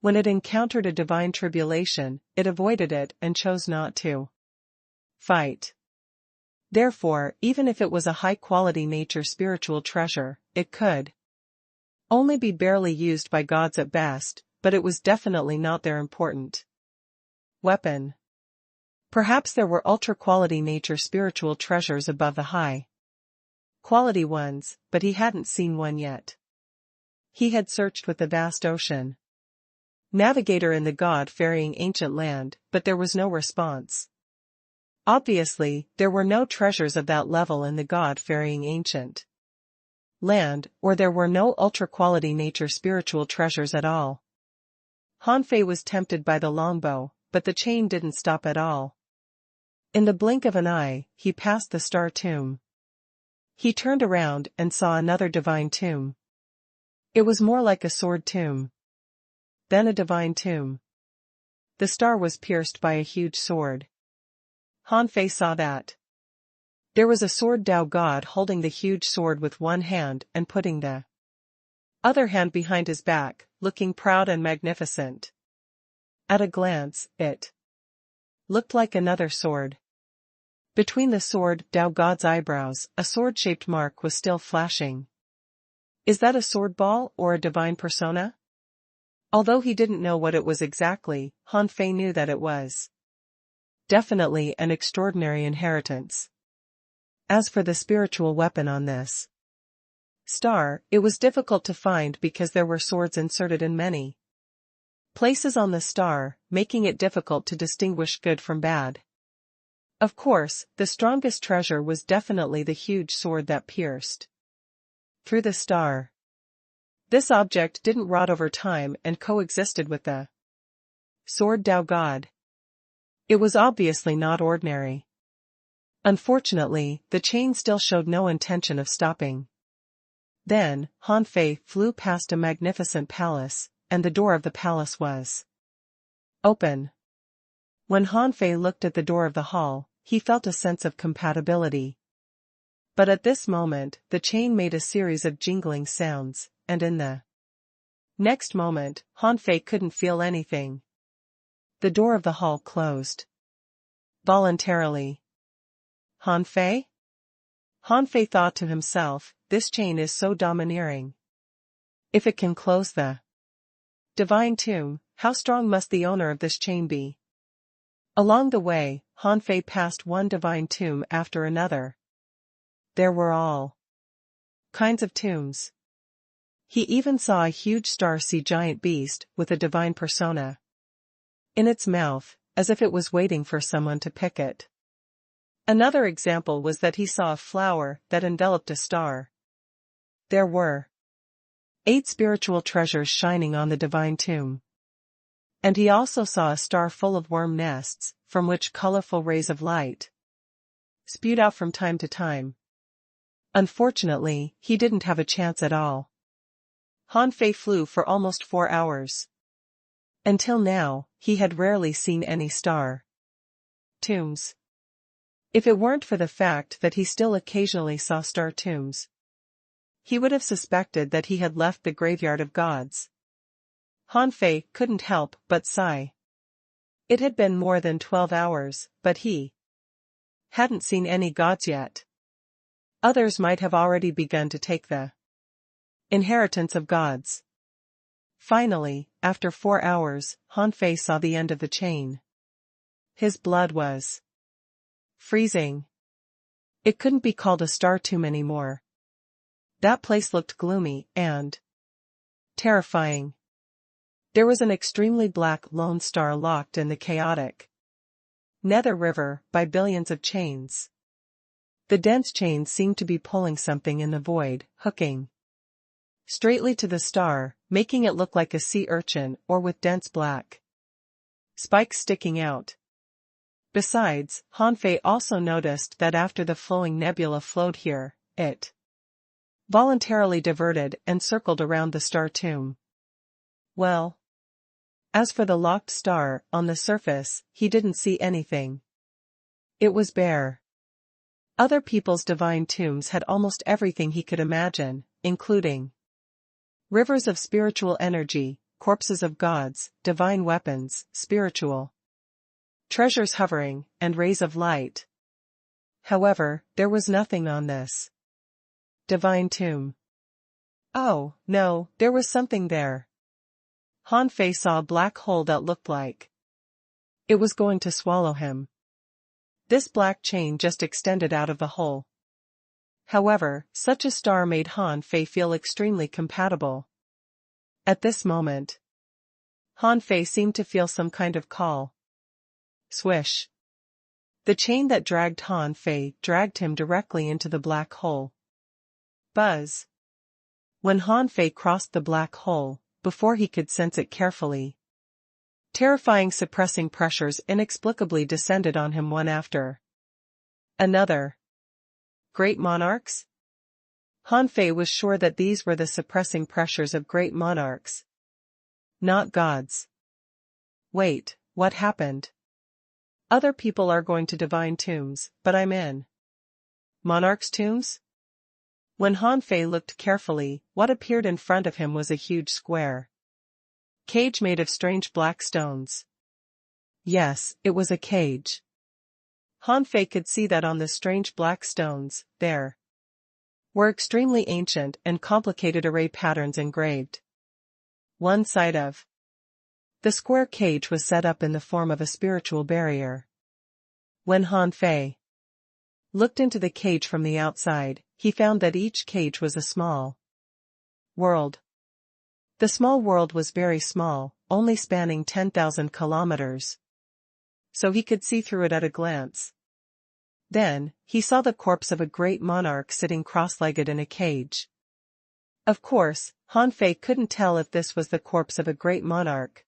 A: when it encountered a divine tribulation, it avoided it and chose not to fight. Therefore, even if it was a high-quality nature spiritual treasure, it could only be barely used by gods at best, but it was definitely not their important weapon. Perhaps there were ultra-quality nature spiritual treasures above the high-quality ones, but he hadn't seen one yet. He had searched with the vast ocean navigator in the god-ferrying ancient land, but there was no response. Obviously, there were no treasures of that level in the god-ferrying ancient land, or there were no ultra-quality nature spiritual treasures at all. Han Fei was tempted by the longbow, but the chain didn't stop at all. In the blink of an eye, he passed the star tomb. He turned around and saw another divine tomb. It was more like a sword tomb than a divine tomb. The star was pierced by a huge sword. Han Fei saw that. There was a sword Dao god holding the huge sword with one hand and putting the other hand behind his back, looking proud and magnificent. At a glance, it looked like another sword. Between the sword Dao god's eyebrows, a sword-shaped mark was still flashing. Is that a sword ball or a divine persona? Although he didn't know what it was exactly, Han Fei knew that it was definitely an extraordinary inheritance. As for the spiritual weapon on this star, it was difficult to find because there were swords inserted in many places on the star, making it difficult to distinguish good from bad. Of course, the strongest treasure was definitely the huge sword that pierced through the star. This object didn't rot over time and coexisted with the sword Dao god. It was obviously not ordinary. Unfortunately, the chain still showed no intention of stopping. Then, Han Fei flew past a magnificent palace, and the door of the palace was open. When Han Fei looked at the door of the hall, he felt a sense of compatibility. But at this moment, the chain made a series of jingling sounds, and in the next moment, Han Fei couldn't feel anything. The door of the hall closed. Voluntarily. Han Fei? Han Fei thought to himself, this chain is so domineering. If it can close the divine tomb, how strong must the owner of this chain be? Along the way, Han Fei passed one divine tomb after another. There were all kinds of tombs. He even saw a huge star-sea giant beast with a divine persona in its mouth, as if it was waiting for someone to pick it. Another example was that he saw a flower that enveloped a star. There were 8 spiritual treasures shining on the divine tomb. And he also saw a star full of worm nests, from which colorful rays of light spewed out from time to time. Unfortunately, he didn't have a chance at all. Han Fei flew for almost 4 hours. Until now, he had rarely seen any star tombs. If it weren't for the fact that he still occasionally saw star tombs, he would have suspected that he had left the graveyard of gods. Han Fei couldn't help but sigh. It had been more than 12 hours, but he hadn't seen any gods yet. Others might have already begun to take the inheritance of gods. Finally, after 4 hours, Han Fei saw the end of the chain. His blood was freezing. It couldn't be called a star tomb anymore. That place looked gloomy and terrifying. There was an extremely black lone star locked in the chaotic nether river by billions of chains. The dense chains seemed to be pulling something in the void, hooking straightly to the star, making it look like a sea urchin or with dense black spikes sticking out. Besides, Han Fei also noticed that after the flowing nebula flowed here, it voluntarily diverted and circled around the star tomb. Well, as for the locked star, on the surface, he didn't see anything. It was bare. Other people's divine tombs had almost everything he could imagine, including rivers of spiritual energy, corpses of gods, divine weapons, spiritual treasures hovering, and rays of light. However, there was nothing on this divine tomb. Oh, no, there was something there. Han Fei saw a black hole that looked like it was going to swallow him. This black chain just extended out of the hole. However, such a star made Han Fei feel extremely compatible. At this moment, Han Fei seemed to feel some kind of call. Swish. The chain that dragged Han Fei dragged him directly into the black hole. Buzz. When Han Fei crossed the black hole, before he could sense it carefully, terrifying suppressing pressures inexplicably descended on him one after another. Great monarchs? Han Fei was sure that these were the suppressing pressures of great monarchs, not gods. Wait, what happened? Other people are going to divine tombs, but I'm in monarchs' tombs? When Han Fei looked carefully, what appeared in front of him was a huge square cage made of strange black stones. Yes, it was a cage. Han Fei could see that on the strange black stones, there were extremely ancient and complicated array patterns engraved. One side of the square cage was set up in the form of a spiritual barrier. When Han Fei looked into the cage from the outside, he found that each cage was a small world. The small world was very small, only spanning 10,000 kilometers. So he could see through it at a glance. Then, he saw the corpse of a great monarch sitting cross-legged in a cage. Of course, Han Fei couldn't tell if this was the corpse of a great monarch.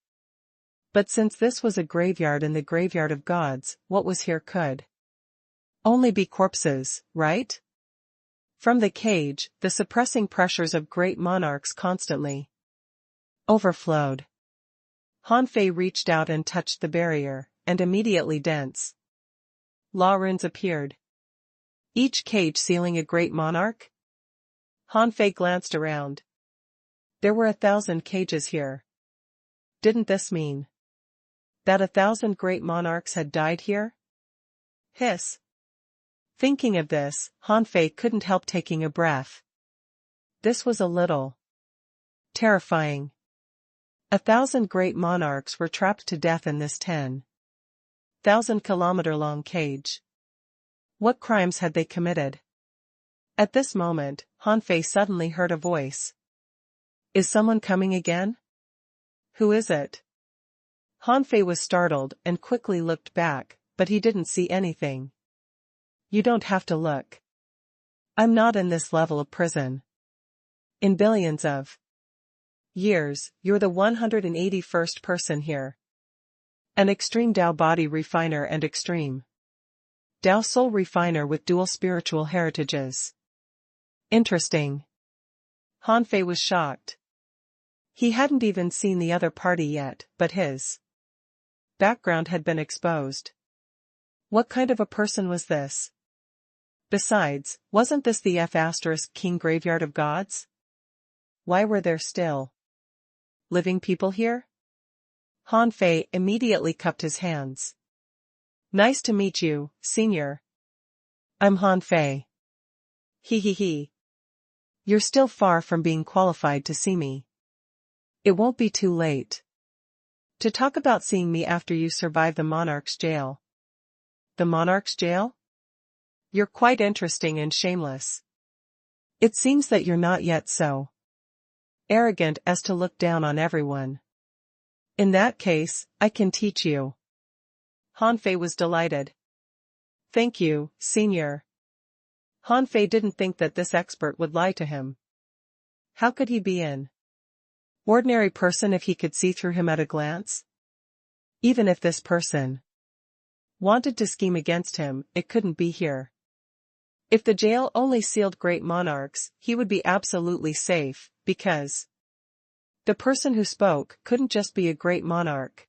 A: But since this was a graveyard in the graveyard of gods, what was here could only be corpses, right? From the cage, the suppressing pressures of great monarchs constantly overflowed. Han Fei reached out and touched the barrier, and immediately dense law runes appeared. Each cage sealing a great monarch? Han Fei glanced around. There were 1,000 cages here. Didn't this mean that 1,000 great monarchs had died here? Hiss. Thinking of this, Han Fei couldn't help taking a breath. This was a little terrifying. 1,000 great monarchs were trapped to death in this 10,000-kilometer-long cage. What crimes had they committed? At this moment, Han Fei suddenly heard a voice. Is someone coming again? Who is it? Han Fei was startled and quickly looked back, but he didn't see anything. You don't have to look. I'm not in this level of prison. In billions of years, you're the 181st person here. An extreme Tao body refiner and extreme Tao soul refiner with dual spiritual heritages. Interesting. Han Fei was shocked. He hadn't even seen the other party yet, but his background had been exposed. What kind of a person was this? Besides, wasn't this the F*King graveyard of gods? Why were there still living people here? Han Fei immediately cupped his hands. Nice to meet you, Senior. I'm Han Fei. He. You're still far from being qualified to see me. It won't be too late to talk about seeing me after you survive the Monarch's jail. The Monarch's jail? You're quite interesting and shameless. It seems that you're not yet so arrogant as to look down on everyone. In that case, I can teach you. Han Fei was delighted. Thank you, Senior. Han Fei didn't think that this expert would lie to him. How could he be an ordinary person if he could see through him at a glance? Even if this person wanted to scheme against him, it couldn't be here. If the jail only sealed great monarchs, he would be absolutely safe, because the person who spoke couldn't just be a great monarch.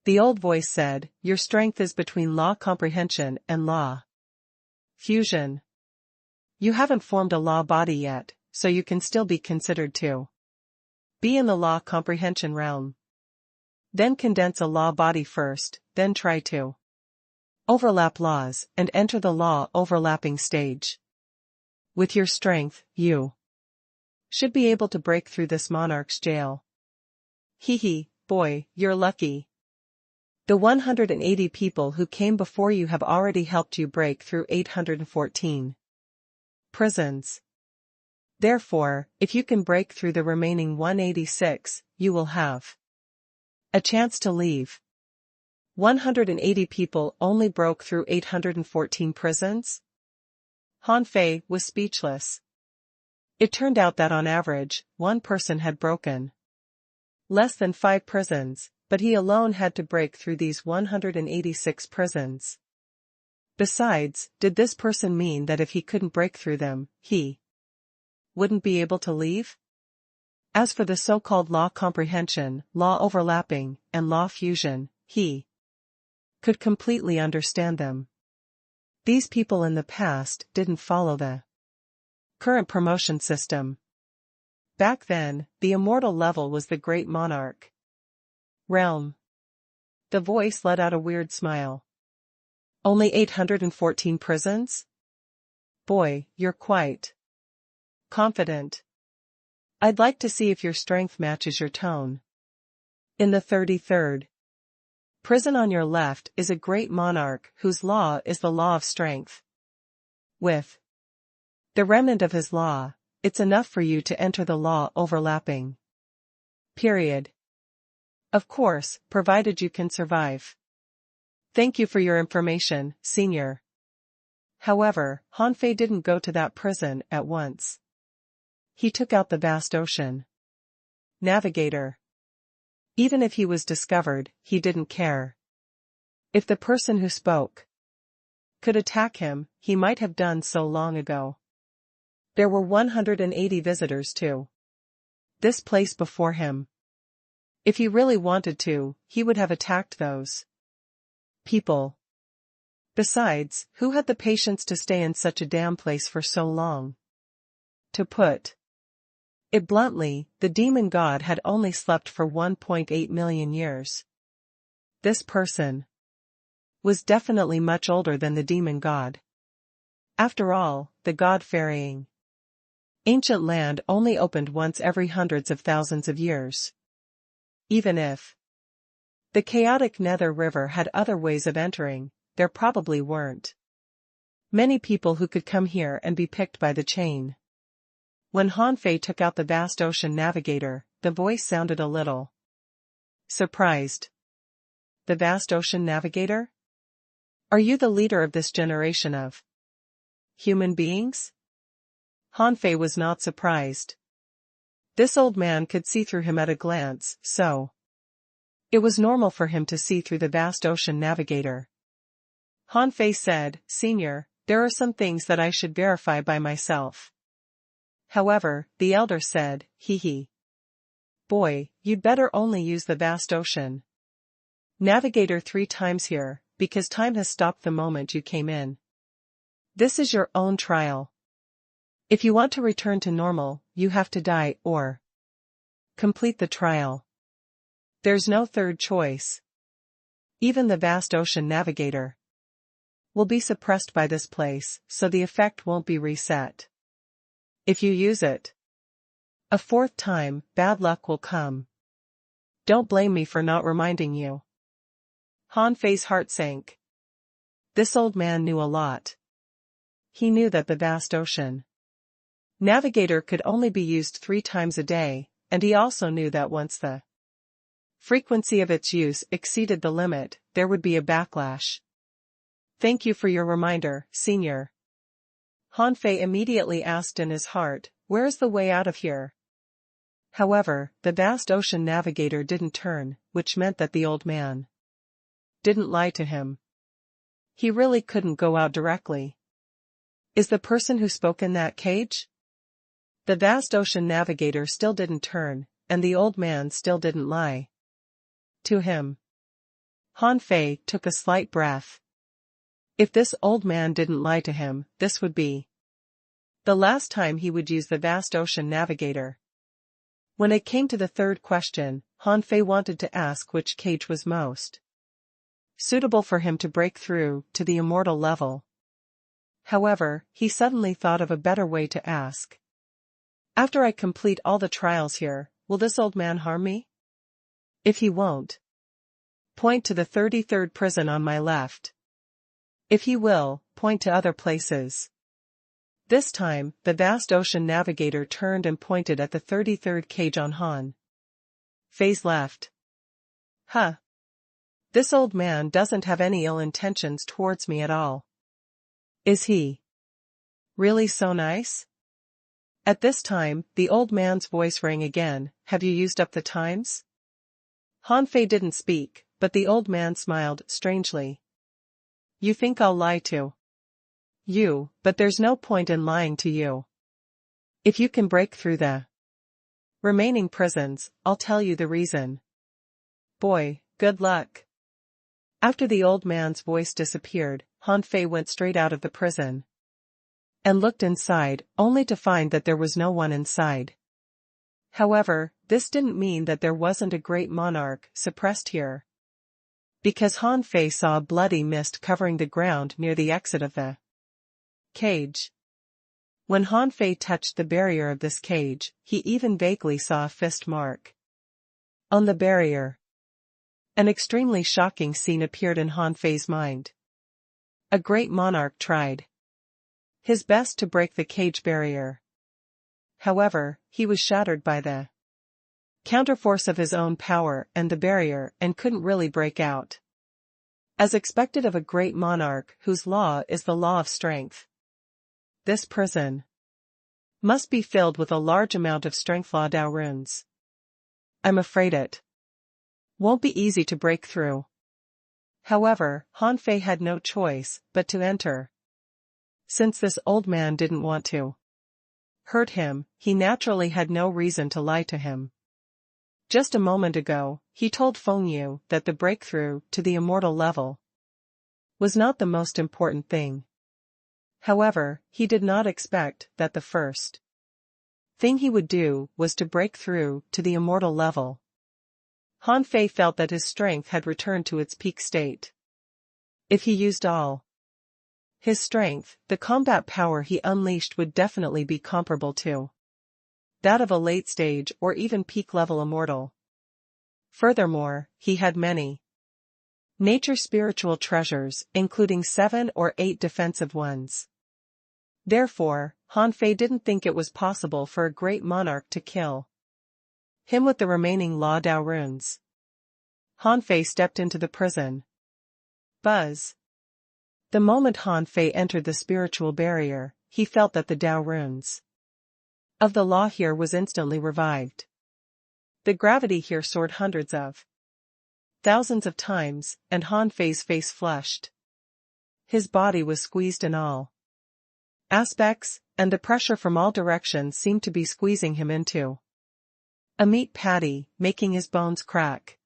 A: The old voice said, your strength is between law comprehension and law fusion. You haven't formed a law body yet, so you can still be considered to be in the law comprehension realm. Then condense a law body first, then try to overlap laws and enter the law overlapping stage. With your strength, you should be able to break through this monarch's jail. Boy, you're lucky. The 180 people who came before you have already helped you break through 814 prisons. Therefore, if you can break through the remaining 186, you will have a chance to leave. 180 people only broke through 814 prisons? Han Fei was speechless. It turned out that on average, one person had broken less than 5 prisons, but he alone had to break through these 186 prisons. Besides, did this person mean that if he couldn't break through them, he wouldn't be able to leave? As for the so-called law comprehension, law overlapping, and law fusion, he could completely understand them. These people in the past didn't follow the current promotion system. Back then, the immortal level was the great monarch realm. The voice let out a weird smile. Only 814 prisons? Boy, you're quite confident. I'd like to see if your strength matches your tone. In the 33rd prison on your left is a great monarch whose law is the law of strength. With the remnant of his law, it's enough for you to enter the law overlapping period. Of course, provided you can survive. Thank you for your information, Senior. However, Han Fei didn't go to that prison at once. He took out the vast ocean navigator. Even if he was discovered, he didn't care. If the person who spoke could attack him, he might have done so long ago. There were 180 visitors to this place before him. If he really wanted to, he would have attacked those people. Besides, who had the patience to stay in such a damn place for so long? To put it bluntly, the demon god had only slept for 1.8 million years. This person was definitely much older than the demon god. After all, the God-ferrying ancient land only opened once every hundreds of thousands of years. Even if the chaotic Nether River had other ways of entering, there probably weren't many people who could come here and be picked by the chain. When Hanfei took out the vast ocean navigator, the voice sounded a little surprised. The vast ocean navigator? Are you the leader of this generation of human beings? Hanfei was not surprised. This old man could see through him at a glance, so it was normal for him to see through the vast ocean navigator. Hanfei said, "Senior, there are some things that I should verify by myself." However, the elder said, "Hee. Boy, you'd better only use the vast ocean navigator 3 times here, because time has stopped the moment you came in. This is your own trial. If you want to return to normal, you have to die or complete the trial. There's no third choice. Even the vast ocean navigator will be suppressed by this place, so the effect won't be reset. If you use it a 4th time, bad luck will come. Don't blame me for not reminding you." Hanfei's heart sank. This old man knew a lot. He knew that the vast ocean navigator could only be used 3 times a day, and he also knew that once the frequency of its use exceeded the limit, there would be a backlash. "Thank you for your reminder, Senior." Hanfei immediately asked in his heart, "Where is the way out of here?" However, the vast ocean navigator didn't turn, which meant that the old man didn't lie to him. He really couldn't go out directly. Is the person who spoke in that cage? The vast ocean navigator still didn't turn, and the old man still didn't lie to him. Hanfei took a slight breath. If this old man didn't lie to him, this would be the last time he would use the vast ocean navigator. When it came to the 3rd question, Hanfei wanted to ask which cage was most suitable for him to break through to the immortal level. However, he suddenly thought of a better way to ask. "After I complete all the trials here, will this old man harm me? If he won't, point to the 33rd prison on my left. If he will, point to other places." This time, the vast ocean navigator turned and pointed at the 33rd cage on Hanfei's left. "Huh. This old man doesn't have any ill intentions towards me at all. Is he really so nice?" At this time, the old man's voice rang again, "Have you used up the times?" Hanfei didn't speak, but the old man smiled strangely. "You think I'll lie to you, but there's no point in lying to you. If you can break through the remaining prisons, I'll tell you the reason. Boy, good luck." After the old man's voice disappeared, Hanfei went straight out of the prison and looked inside, only to find that there was no one inside. However, this didn't mean that there wasn't a great monarch suppressed here, because Hanfei saw a bloody mist covering the ground near the exit of the cage. When Hanfei touched the barrier of this cage, he even vaguely saw a fist mark on the barrier. An extremely shocking scene appeared in Hanfei's mind. A great monarch tried his best to break the cage barrier. However, he was shattered by the counterforce of his own power and the barrier and couldn't really break out. As expected of a great monarch whose law is the law of strength, this prison must be filled with a large amount of strength law Dao runes. I'm afraid it won't be easy to break through. However, Hanfei had no choice but to enter. Since this old man didn't want to hurt him, he naturally had no reason to lie to him. Just a moment ago, he told Feng Yu that the breakthrough to the immortal level was not the most important thing. However, he did not expect that the first thing he would do was to break through to the immortal level. Han Fei felt that his strength had returned to its peak state. If he used all his strength, the combat power he unleashed would definitely be comparable to that of a late-stage or even peak-level immortal. Furthermore, he had many nature spiritual treasures, including 7 or 8 defensive ones. Therefore, Han Fei didn't think it was possible for a great monarch to kill him with the remaining Law Dao runes. Han Fei stepped into the prison. Buzz. The moment Han Fei entered the spiritual barrier, he felt that the Dao runes of the law here was instantly revived. The gravity here soared hundreds of thousands of times, and Han Fei's face flushed. His body was squeezed in all aspects, and the pressure from all directions seemed to be squeezing him into a meat patty, making his bones crack.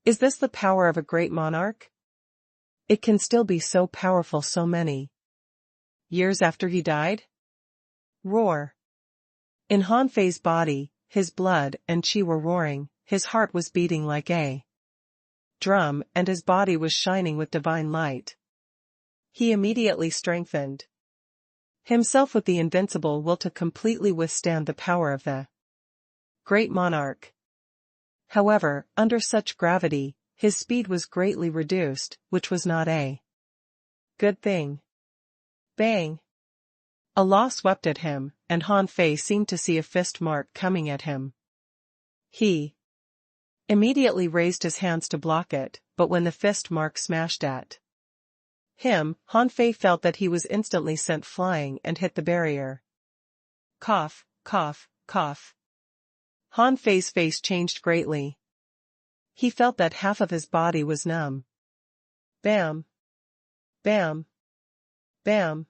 A: Is this the power of a great monarch? It can still be so powerful so many years after he died? Roar. In Han Fei's body, his blood and qi were roaring, his heart was beating like a drum, and his body was shining with divine light. He immediately strengthened himself with the invincible will to completely withstand the power of the great monarch. However, under such gravity, his speed was greatly reduced, which was not a good thing. Bang! A law swept at him, and Han Fei seemed to see a fist mark coming at him. He immediately raised his hands to block it, but when the fist mark smashed at him, Han Fei felt that he was instantly sent flying and hit the barrier. Cough, cough, cough. Han Fei's face changed greatly. He felt that half of his body was numb. Bam! Bam! Bam!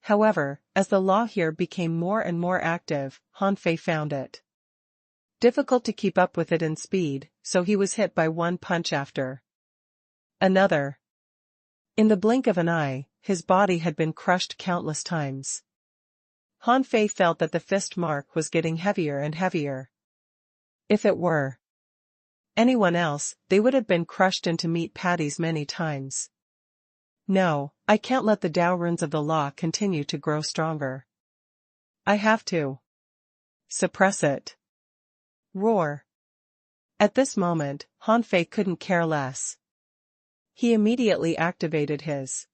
A: However, as the law here became more and more active, Han Fei found it difficult to keep up with it in speed, so he was hit by one punch after another. In the blink of an eye, his body had been crushed countless times. Han Fei felt that the fist mark was getting heavier and heavier. If it were anyone else, they would have been crushed into meat patties many times. No, I can't let the Dao runes of the law continue to grow stronger. I have to suppress it. Roar. At this moment, Han Fei couldn't care less. He immediately activated his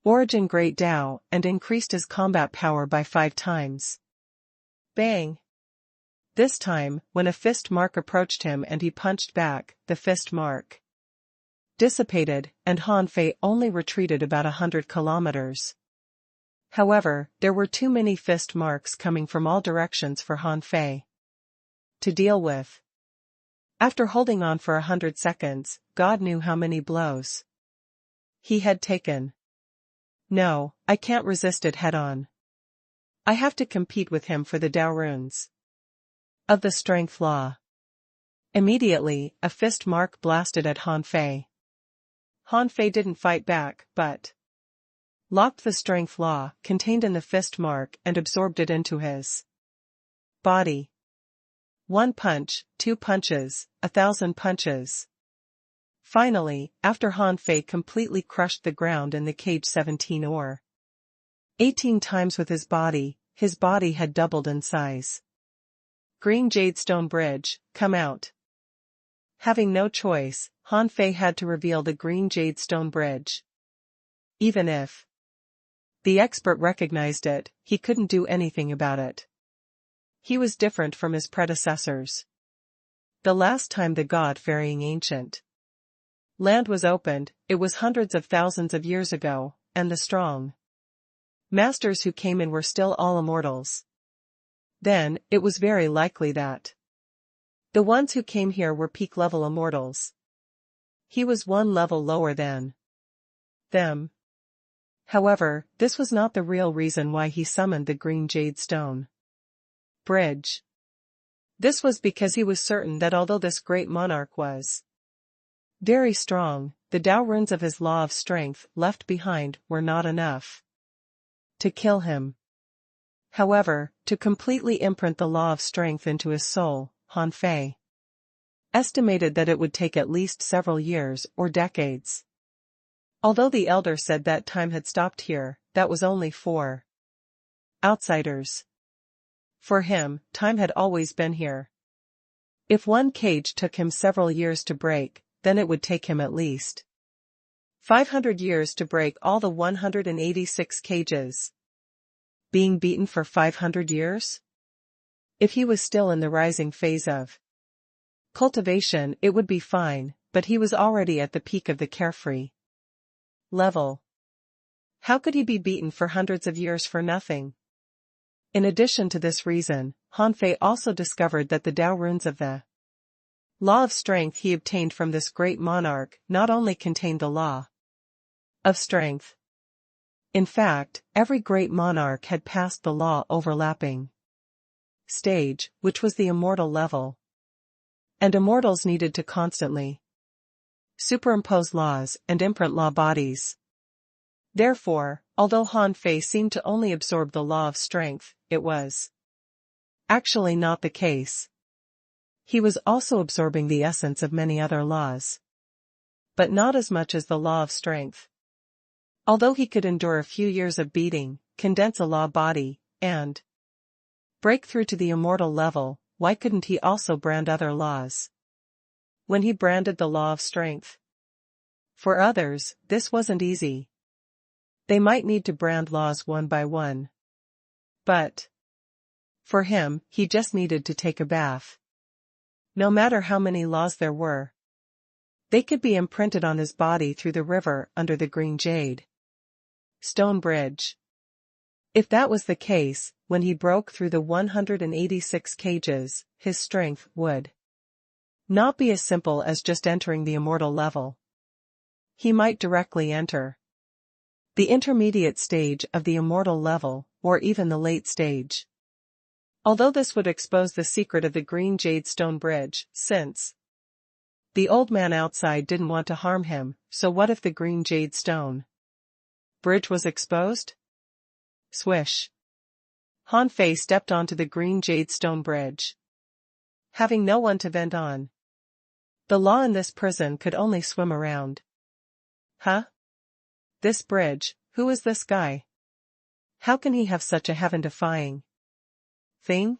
A: Origin Great Dao and increased his combat power by 5 times. Bang! This time, when a fist mark approached him and he punched back, the fist mark dissipated, and Han Fei only retreated about 100 kilometers. However, there were too many fist marks coming from all directions for Han Fei to deal with. After holding on for 100 seconds, God knew how many blows he had taken. No, I can't resist it head-on. I have to compete with him for the Dao runes of the strength law. Immediately, a fist mark blasted at Han Fei. Han Fei didn't fight back, but locked the strength law contained in the fist mark and absorbed it into his body. 1 punch, 2 punches, 1,000 punches. Finally, after Han Fei completely crushed the ground in the cage 17 or 18 times with his body had doubled in size. Green Jade Stone Bridge, come out. Having no choice, Han Fei had to reveal the Green Jade Stone Bridge. Even if the expert recognized it, he couldn't do anything about it. He was different from his predecessors. The last time the God-fearing ancient land was opened, it was hundreds of thousands of years ago, and the strong masters who came in were still all immortals. Then, it was very likely that the ones who came here were peak-level immortals. He was one level lower than them. However, this was not the real reason why he summoned the Green Jade Stone Bridge. This was because he was certain that although this great monarch was very strong, the Tao runes of his law of strength left behind were not enough to kill him. However, to completely imprint the law of strength into his soul, Han Fei estimated that it would take at least several years or decades. Although the elder said that time had stopped here, that was only for outsiders. For him, time had always been here. If one cage took him several years to break, then it would take him at least 500 years to break all the 186 cages. Being beaten for 500 years? If he was still in the rising phase of cultivation, it would be fine, but he was already at the peak of the carefree level. How could he be beaten for hundreds of years for nothing? In addition to this reason, Han Fei also discovered that the Tao runes of the law of strength he obtained from this great monarch not only contained the law of strength. In fact, every great monarch had passed the law overlapping stage, which was the immortal level. And immortals needed to constantly superimpose laws and imprint law bodies. Therefore, although Han Fei seemed to only absorb the law of strength, it was actually not the case. He was also absorbing the essence of many other laws, but not as much as the law of strength. Although he could endure a few years of beating, condense a law body, and break through to the immortal level, why couldn't he also brand other laws? When he branded the law of strength for others, this wasn't easy. They might need to brand laws one by one. But for him, he just needed to take a bath. No matter how many laws there were, they could be imprinted on his body through the river under the green jade stone bridge. If that was the case, when he broke through the 186 cages, his strength would not be as simple as just entering the immortal level. He might directly enter the intermediate stage of the immortal level, or even the late stage. Although this would expose the secret of the green jade stone bridge, since the old man outside didn't want to harm him, so what if the green jade stone bridge was exposed? Swish. Han Fei stepped onto the green jade stone bridge. Having no one to vent on the law in this prison could only swim around. Huh? This bridge, who is this guy? How can he have such a heaven-defying thing?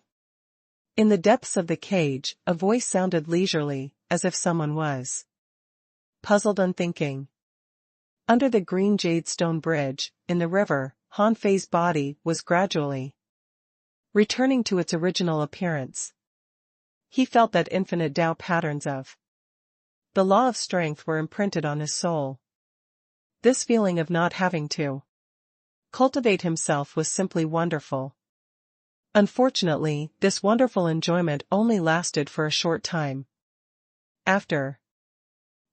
A: In the depths of the cage, a voice sounded leisurely, as if someone was puzzled and thinking. Under the green jade stone bridge, in the river, Han Fei's body was gradually returning to its original appearance. He felt that infinite Tao patterns of the law of strength were imprinted on his soul. This feeling of not having to cultivate himself was simply wonderful. Unfortunately, this wonderful enjoyment only lasted for a short time. After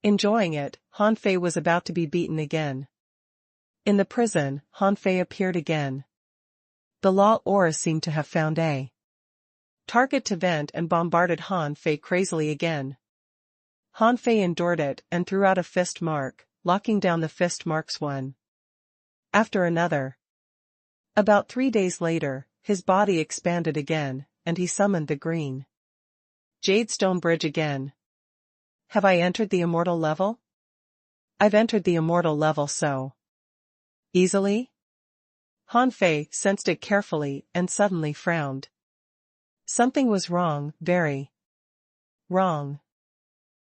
A: enjoying it, Han Fei was about to be beaten again. In the prison, Han Fei appeared again. The law aura seemed to have found a target to vent and bombarded Han Fei crazily again. Han Fei endured it and threw out a fist mark, locking down the fist marks one after another. About 3 days later, his body expanded again, and he summoned the green jade stone bridge again. Have I entered the immortal level? I've entered the immortal level so easily? Han Fei sensed it carefully and suddenly frowned. Something was wrong, very wrong.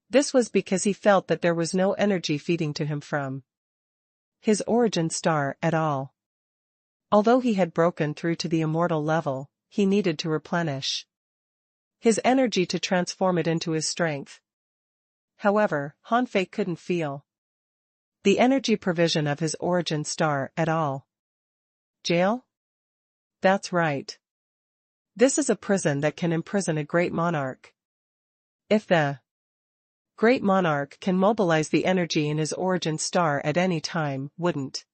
A: This was because he felt that there was no energy feeding to him from his origin star at all. Although he had broken through to the immortal level, he needed to replenish his energy to transform it into his strength. However, Han Fei couldn't feel the energy provision of his origin star at all. Jail? That's right. This is a prison that can imprison a great monarch. If the great monarch can mobilize the energy in his origin star at any time, wouldn't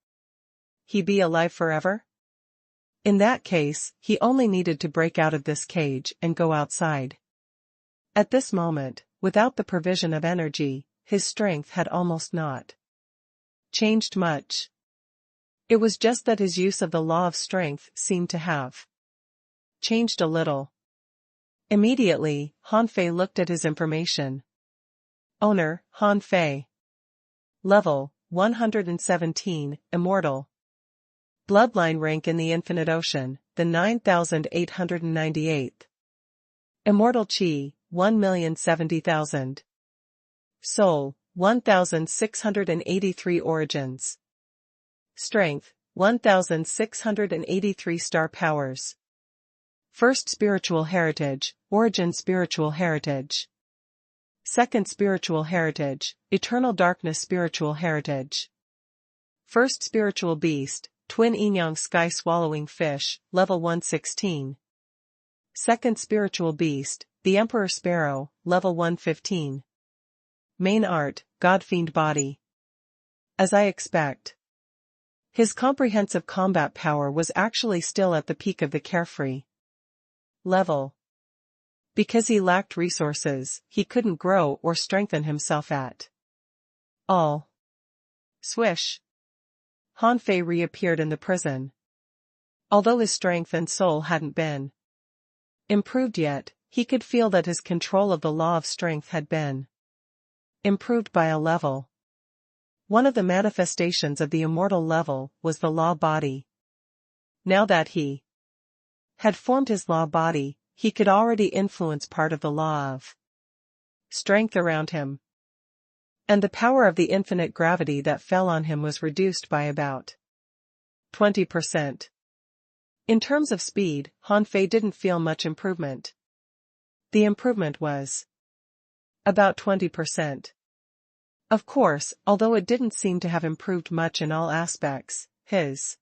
A: he be alive forever? In that case, he only needed to break out of this cage and go outside. At this moment, without the provision of energy, his strength had almost not changed much. It was just that his use of the law of strength seemed to have changed a little. Immediately, Han Fei looked at his information. Owner, Han Fei. Level, 117, Immortal. Bloodline rank in the Infinite Ocean, the 9898th. Immortal Chi, 1,070,000. Soul, 1,683 Origins. Strength, 1,683 Star Powers. First Spiritual Heritage, Origin Spiritual Heritage. Second Spiritual Heritage, Eternal Darkness Spiritual Heritage. First Spiritual Beast, Twin Yin-Yang Sky Swallowing Fish, Level 116. Second Spiritual Beast, the Emperor Sparrow, Level 115. Main Art, God Fiend Body. As I expect. His comprehensive combat power was actually still at the peak of the carefree level. Because he lacked resources, he couldn't grow or strengthen himself at all. Swish. Han Fei reappeared in the prison. Although his strength and soul hadn't been improved yet, he could feel that his control of the law of strength had been improved by a level. One of the manifestations of the immortal level was the law body. Now that he had formed his law body, he could already influence part of the law of strength around him. And the power of the infinite gravity that fell on him was reduced by about 20%. In terms of speed, Han Fei didn't feel much improvement. The improvement was about 20%. Of course, although it didn't seem to have improved much in all aspects, his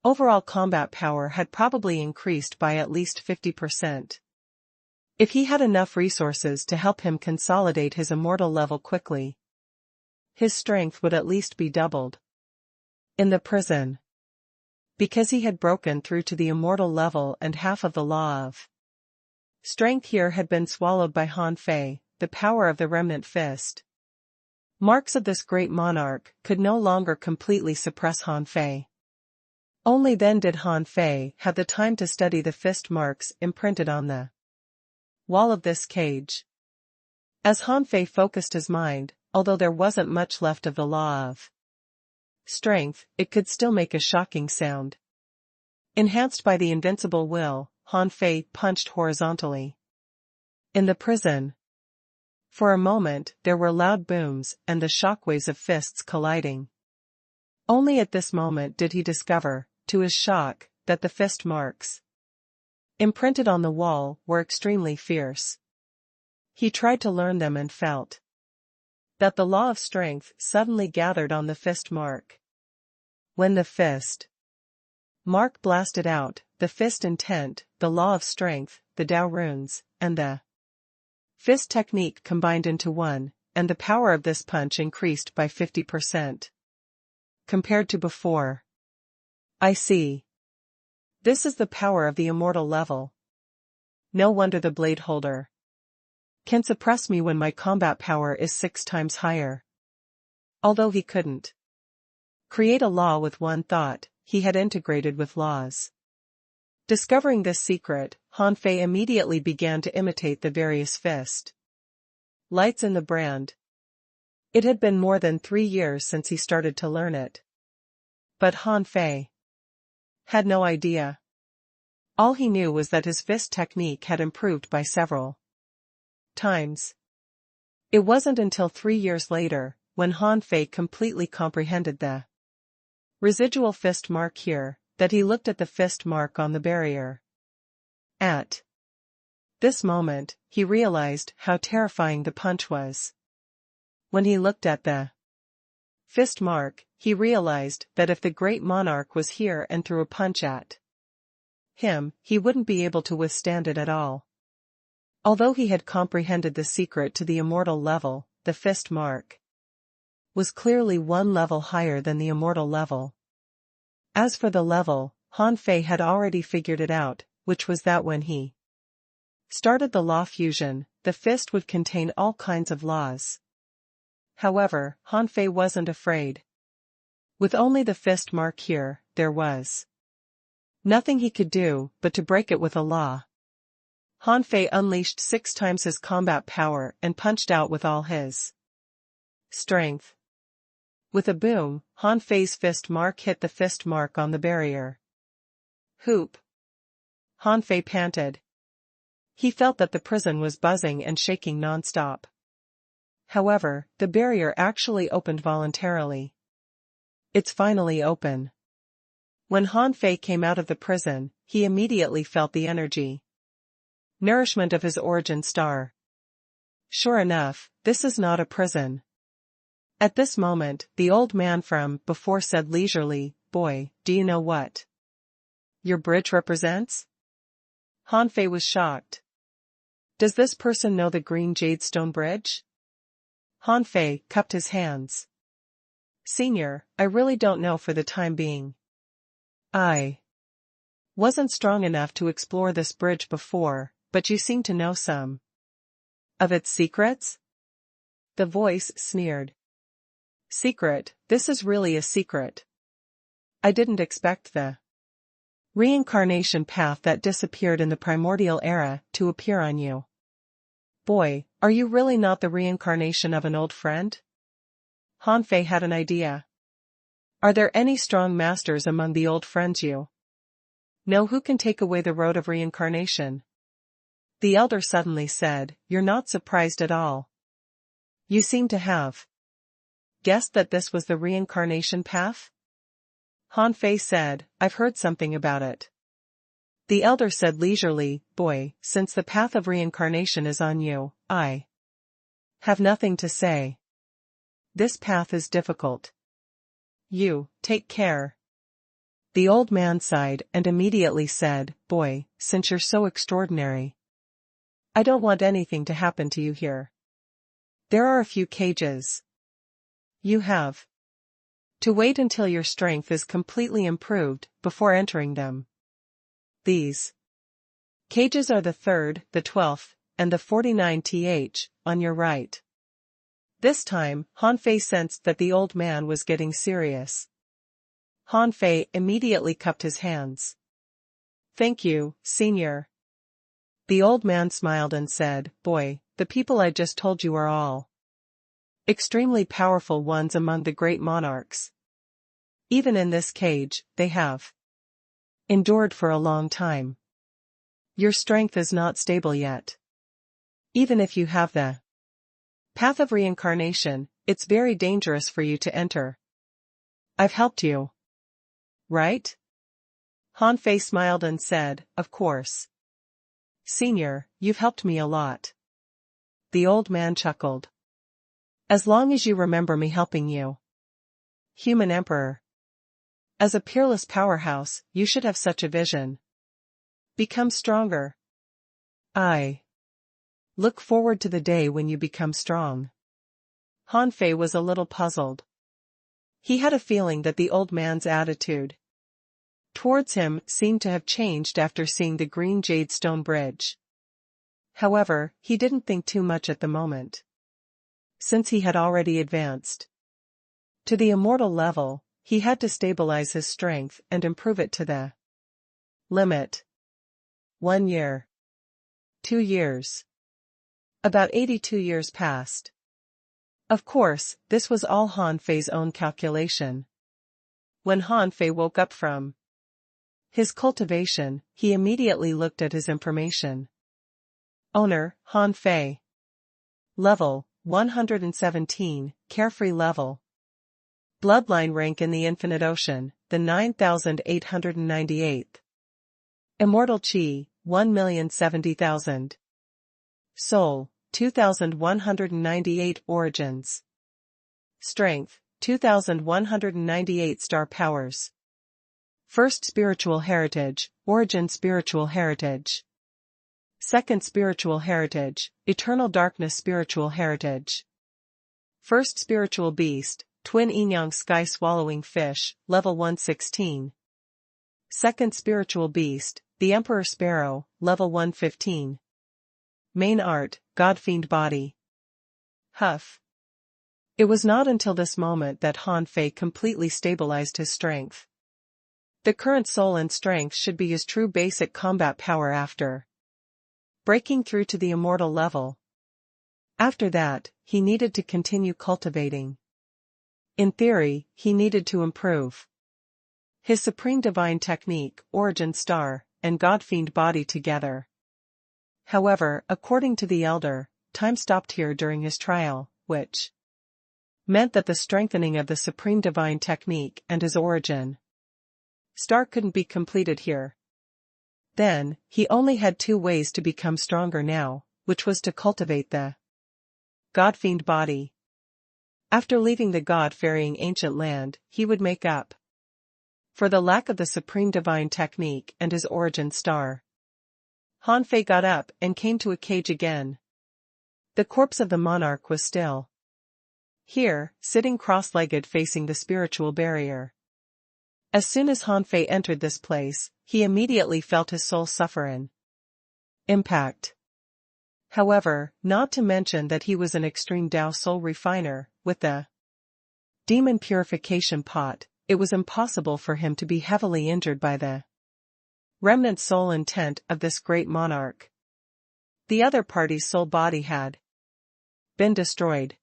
A: overall combat power had probably increased by at least 50%. If he had enough resources to help him consolidate his immortal level quickly, his strength would at least be doubled. In the prison. Because he had broken through to the immortal level and half of the law of strength here had been swallowed by Han Fei, the power of the remnant fist. Marks of this great monarch could no longer completely suppress Han Fei. Only then did Han Fei have the time to study the fist marks imprinted on the wall of this cage. As Han Fei focused his mind, although there wasn't much left of the law of strength, it could still make a shocking sound. Enhanced by the invincible will, Han Fei punched horizontally in the prison. For a moment, there were loud booms and the shockwaves of fists colliding. Only at this moment did he discover, to his shock, that the fist marks imprinted on the wall were extremely fierce. He tried to learn them and felt that the law of strength suddenly gathered on the fist mark. When the fist mark blasted out, the fist intent, the law of strength, the Tao runes, and the fist technique combined into one, and the power of this punch increased by 50%. Compared to before. I see. This is the power of the immortal level. No wonder the blade holder can suppress me when my combat power is 6 times higher. Although he couldn't create a law with one thought, he had integrated with laws. Discovering this secret, Han Fei immediately began to imitate the various fist lights in the brand. It had been more than 3 years since he started to learn it. But Han Fei had no idea. All he knew was that his fist technique had improved by several times. It wasn't until 3 years later, when Han Fei completely comprehended the residual fist mark here, that he looked at the fist mark on the barrier. At this moment, he realized how terrifying the punch was. When he looked at the fist mark, he realized that if the great monarch was here and threw a punch at him, he wouldn't be able to withstand it at all. Although he had comprehended the secret to the immortal level, the fist mark was clearly one level higher than the immortal level. As for the level, Han Fei had already figured it out, which was that when he started the law fusion, the fist would contain all kinds of laws. However, Han Fei wasn't afraid. With only the fist mark here, there was nothing he could do but to break it with a law. Han Fei unleashed 6 times his combat power and punched out with all his strength. With a boom, Han Fei's fist mark hit the fist mark on the barrier. Hoop! Han Fei panted. He felt that the prison was buzzing and shaking non-stop. However, the barrier actually opened voluntarily. It's finally open. When Han Fei came out of the prison, he immediately felt the energy. Nourishment of his origin star. Sure enough, this is not a prison. At this moment, the old man from before said leisurely, "Boy, do you know what your bridge represents?" Han Fei was shocked. Does this person know the green jadestone bridge? Han Fei cupped his hands. Senior, I really don't know for the time being. I wasn't strong enough to explore this bridge before, but you seem to know some of its secrets? The voice sneered. Secret, this is really a secret. I didn't expect the reincarnation path that disappeared in the primordial era to appear on you. Boy, are you really not the reincarnation of an old friend? Han Fei had an idea. Are there any strong masters among the old friends you know who can take away the road of reincarnation? The elder suddenly said, You're not surprised at all. You seem to have guessed that this was the reincarnation path? Han Fei said, I've heard something about it. The elder said leisurely, Boy, since the path of reincarnation is on you, I have nothing to say. This path is difficult. You, take care. The old man sighed and immediately said, Boy, since you're so extraordinary, I don't want anything to happen to you here. There are a few cages. You have to wait until your strength is completely improved before entering them. These cages are the 3rd, the 12th, and the 49th on your right. This time, Han Fei sensed that the old man was getting serious. Han Fei immediately cupped his hands. Thank you, Senior. The old man smiled and said, Boy, the people I just told you are all extremely powerful ones among the great monarchs. Even in this cage, they have endured for a long time. Your strength is not stable yet. Even if you have the path of reincarnation, it's very dangerous for you to enter. I've helped you. Right? Han Fei smiled and said, Of course. Senior, you've helped me a lot. The old man chuckled. As long as you remember me helping you. Human Emperor. As a peerless powerhouse, you should have such a vision. Become stronger. I look forward to the day when you become strong. Han Fei was a little puzzled. He had a feeling that the old man's attitude towards him seemed to have changed after seeing the green jadestone bridge. However, he didn't think too much at the moment, since he had already advanced to the immortal level. He had to stabilize his strength and improve it to the limit. 1 year. 2 years. About 82 years passed. Of course, this was all Han Fei's own calculation. When Han Fei woke up from his cultivation, he immediately looked at his information. Owner, Han Fei. Level, 117, carefree level. Bloodline rank in the infinite ocean, the 9898th. Immortal Chi, 1,070,000. Soul, 2,198 origins. Strength, 2,198 star powers. First spiritual heritage, origin spiritual heritage. Second spiritual heritage, eternal darkness spiritual heritage. First spiritual beast, twin yin-yang sky-swallowing fish, level 116. Second spiritual beast, the Emperor Sparrow, level 115. main art, God-fiend body. Huff. It was not until this moment that Han Fei completely stabilized his strength. The current soul and strength should be his true basic combat power after breaking through to the immortal level. After that, he needed to continue cultivating. In theory, he needed to improve his supreme divine technique, origin star, and God-fiend body together. However, according to the elder, time stopped here during his trial, which meant that the strengthening of the supreme divine technique and his origin star couldn't be completed here. Then, he only had two ways to become stronger now, which was to cultivate the God-fiend body. After leaving the God-fearing ancient land, he would make up for the lack of the supreme divine technique and his origin star. Han Fei got up and came to a cage again. The corpse of the monarch was still here, sitting cross-legged facing the spiritual barrier. As soon as Han Fei entered this place, he immediately felt his soul suffer an impact. However, not to mention that he was an extreme Tao soul refiner, with the demon purification pot, it was impossible for him to be heavily injured by the remnant soul intent of this great monarch. The other party's soul body had been destroyed.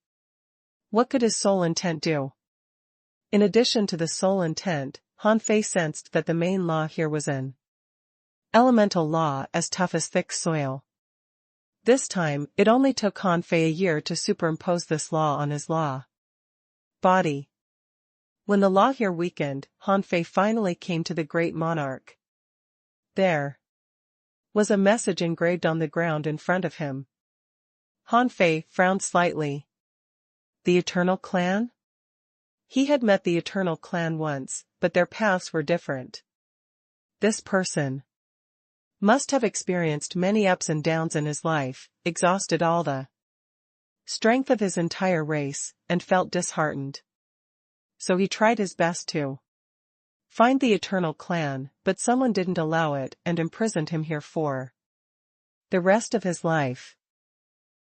A: What could his soul intent do? In addition to the soul intent, Han Fei sensed that the main law here was an elemental law as tough as thick soil. This time, it only took Han Fei a year to superimpose this law on his law body. When the law here weakened, Han Fei finally came to the great monarch. There was a message engraved on the ground in front of him. Han Fei frowned slightly. The Eternal Clan? He had met the Eternal Clan once, but their paths were different. This person must have experienced many ups and downs in his life, exhausted all the strength of his entire race, and felt disheartened. So he tried his best to find the Eternal Clan, but someone didn't allow it and imprisoned him here for the rest of his life.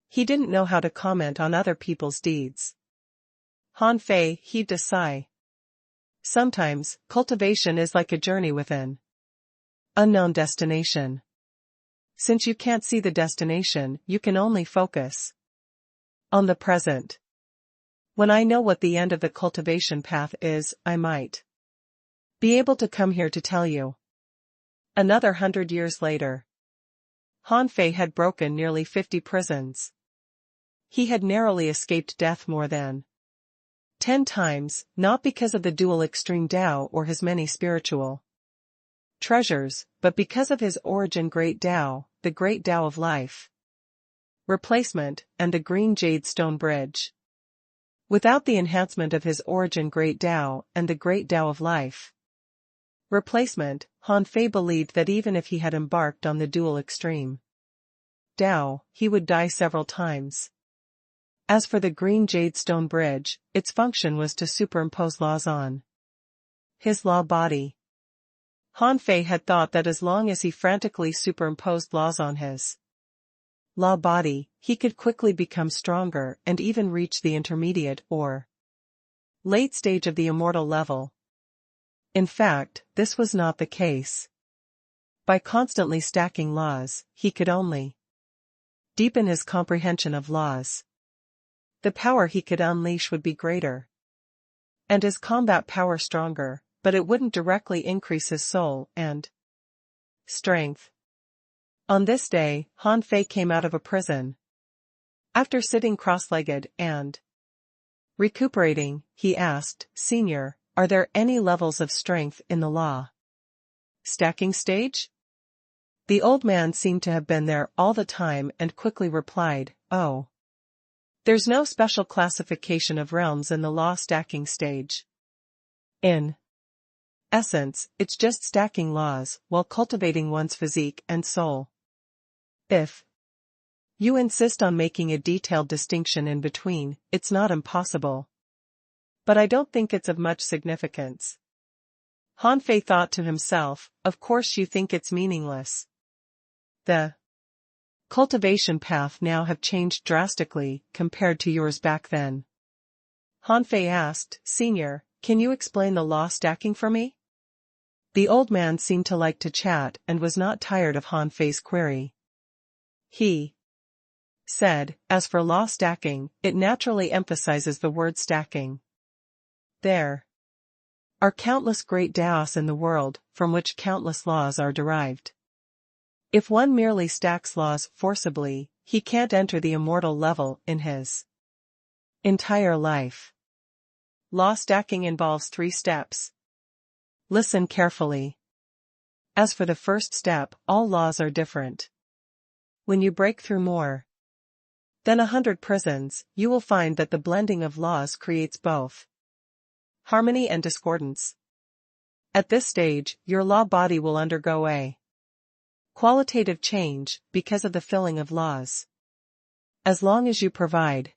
A: He didn't know how to comment on other people's deeds. Han Fei heaved a sigh. Sometimes, cultivation is like a journey with an unknown destination. Since you can't see the destination, you can only focus on the present. When I know what the end of the cultivation path is, I might be able to come here to tell you. Another 100 years later, Han Fei had broken nearly 50 prisons. He had narrowly escaped death more than 10 times, not because of the dual extreme Tao or his many spiritual treasures, but because of his origin great Tao, the great Tao of life, replacement, and the green jade stone bridge. Without the enhancement of his origin great Tao and the great Tao of life replacement, Han Fei believed that even if he had embarked on the dual extreme Tao, he would die several times. As for the green jade stone bridge, its function was to superimpose laws on his law body. Han Fei had thought that as long as he frantically superimposed laws on his law body, he could quickly become stronger and even reach the intermediate or late stage of the immortal level. In fact, this was not the case. By constantly stacking laws, he could only deepen his comprehension of laws. The power he could unleash would be greater, and his combat power stronger, but it wouldn't directly increase his soul and strength. On this day, Han Fei came out of a prison. After sitting cross-legged and recuperating, he asked, "Senior, are there any levels of strength in the law stacking stage?" The old man seemed to have been there all the time and quickly replied, "Oh. There's no special classification of realms in the law stacking stage. In essence, it's just stacking laws while cultivating one's physique and soul. If you insist on making a detailed distinction in between, it's not impossible. But I don't think it's of much significance." Han Fei thought to himself, "Of course you think it's meaningless. The cultivation path now have changed drastically compared to yours back then. Han Fei asked, Senior, can you explain the law stacking for me? The old man seemed to like to chat and was not tired of Han Fei's query. He said, as for law stacking, it naturally emphasizes the word stacking. There are countless great daos in the world, from which countless laws are derived. If one merely stacks laws forcibly, he can't enter the immortal level in his entire life. Law stacking involves 3 steps. Listen carefully. As for the first step, all laws are different. When you break through more than 100 prisons, you will find that the blending of laws creates both harmony and discordance. At this stage, your law body will undergo a qualitative change because of the filling of laws. As long as you provide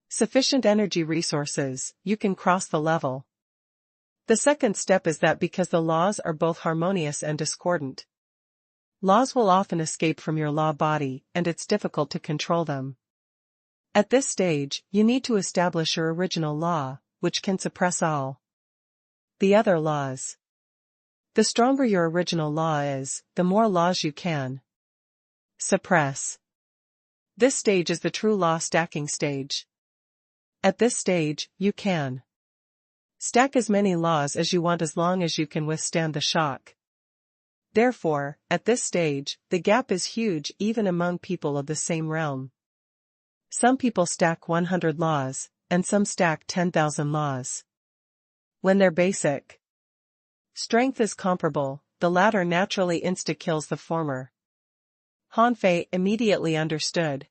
A: sufficient energy resources, you can cross the level. The second step is that because the laws are both harmonious and discordant, laws will often escape from your law body and it's difficult to control them. At this stage, you need to establish your original law, which can suppress all the other laws. The stronger your original law is, the more laws you can suppress. This stage is the true law stacking stage. At this stage, you can stack as many laws as you want as long as you can withstand the shock. Therefore, at this stage, the gap is huge even among people of the same realm. Some people stack 100 laws, and some stack 10,000 laws. When their basic strength is comparable, the latter naturally insta-kills the former. Han Fei immediately understood.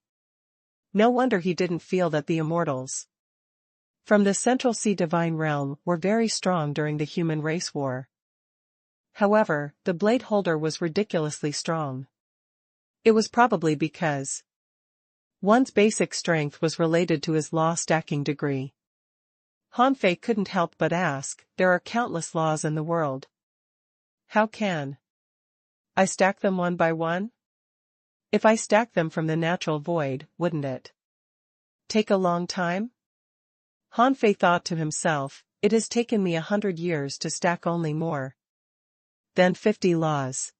A: No wonder he didn't feel that the immortals from the Central Sea divine realm were very strong during the human race war. However, the blade holder was ridiculously strong. It was probably because one's basic strength was related to his law stacking degree. Han Fei couldn't help but ask, there are countless laws in the world. How can I stack them one by one? If I stack them from the natural void, wouldn't it take a long time? Han Fei thought to himself, it has taken me 100 years to stack only more than 50 laws.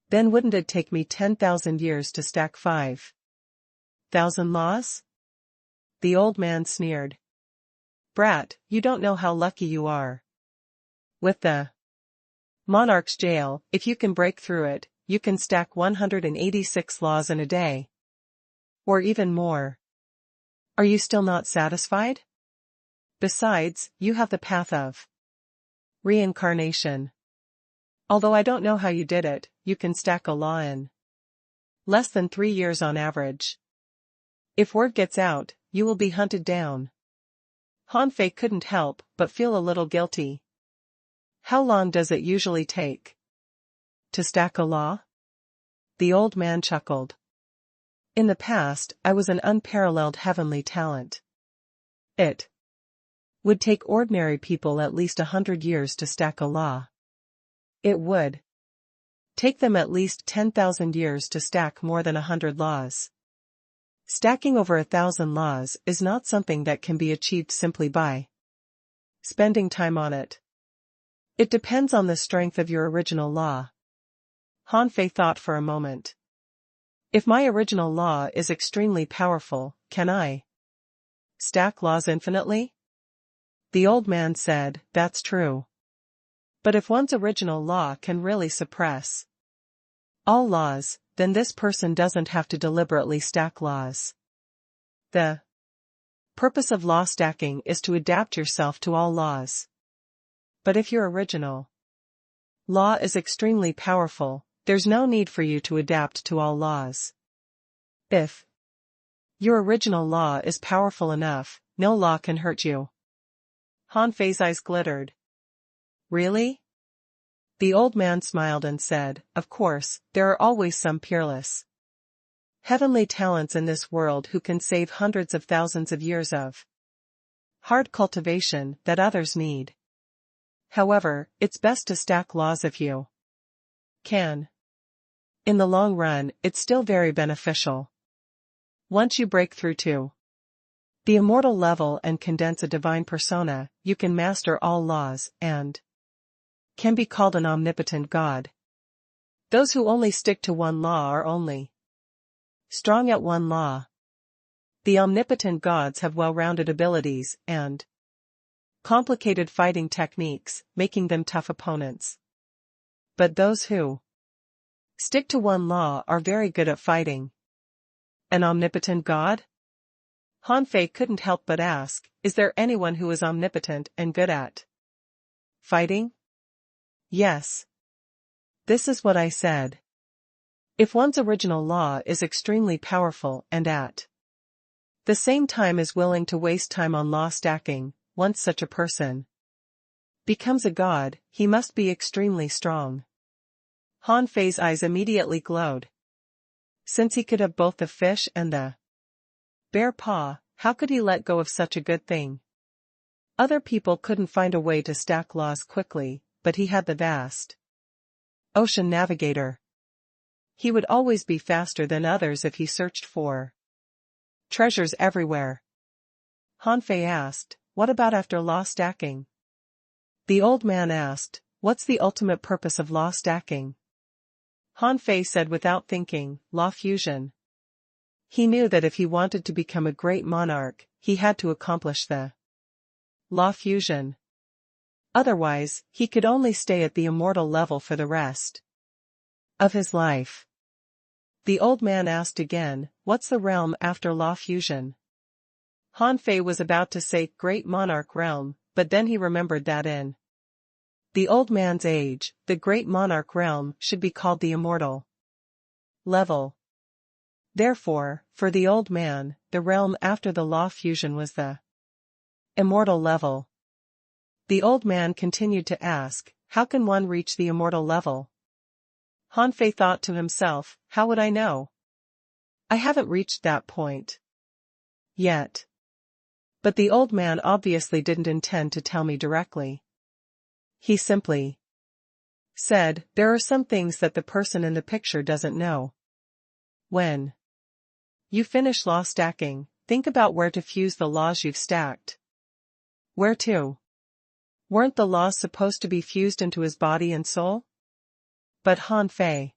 A: Then wouldn't it take me 10,000 years to stack 5,000 laws? The old man sneered. Brat, you don't know how lucky you are. With the monarch's jail, if you can break through it, you can stack 186 laws in a day. Or even more. Are you still not satisfied? Besides, you have the path of reincarnation. Although I don't know how you did it, you can stack a law in less than 3 years on average. If word gets out, you will be hunted down. Han Fei couldn't help but feel a little guilty. How long does it usually take to stack a law? The old man chuckled. In the past, I was an unparalleled heavenly talent. It would take ordinary people at least 100 years to stack a law. It would take them at least 10,000 years to stack more than 100 laws. Stacking over 1,000 laws is not something that can be achieved simply by spending time on it. It depends on the strength of your original law. Han Fei thought for a moment. If my original law is extremely powerful, can I stack laws infinitely? The old man said, that's true. But if one's original law can really suppress all laws, then this person doesn't have to deliberately stack laws. The purpose of law stacking is to adapt yourself to all laws. But if your original law is extremely powerful, there's no need for you to adapt to all laws. If your original law is powerful enough, no law can hurt you. Han Fei's eyes glittered. Really? The old man smiled and said, of course, there are always some peerless heavenly talents in this world who can save hundreds of thousands of years of hard cultivation that others need. However, it's best to stack laws if you can. In the long run, it's still very beneficial. Once you break through to the immortal level and condense a divine persona, you can master all laws and can be called an omnipotent God. Those who only stick to one law are only strong at one law. The omnipotent gods have well-rounded abilities and complicated fighting techniques, making them tough opponents. But those who stick to one law are very good at fighting. An omnipotent God? Han Fei couldn't help but ask, is there anyone who is omnipotent and good at fighting? Yes. This is what I said. If one's original law is extremely powerful and at the same time is willing to waste time on law stacking, once such a person becomes a god, he must be extremely strong. Han Fei's eyes immediately glowed. Since he could have both the fish and the bear paw, how could he let go of such a good thing? Other people couldn't find a way to stack laws quickly, but he had the vast ocean navigator. He would always be faster than others if he searched for treasures everywhere. Han Fei asked, what about after law stacking? The old man asked, what's the ultimate purpose of law stacking? Han Fei said without thinking, law fusion. He knew that if he wanted to become a great monarch, he had to accomplish the law fusion. Otherwise, he could only stay at the immortal level for the rest of his life. The old man asked again, what's the realm after law fusion? Han Fei was about to say great monarch realm, but then he remembered that in the old man's age, the great monarch realm should be called the immortal level. Therefore, for the old man, the realm after the law fusion was the immortal level. The old man continued to ask, how can one reach the immortal level? Han Fei thought to himself, how would I know? I haven't reached that point yet. But the old man obviously didn't intend to tell me directly. He simply said, there are some things that the person in the picture doesn't know. When you finish law stacking, think about where to fuse the laws you've stacked. Where to? Weren't the laws supposed to be fused into his body and soul? But Han Fei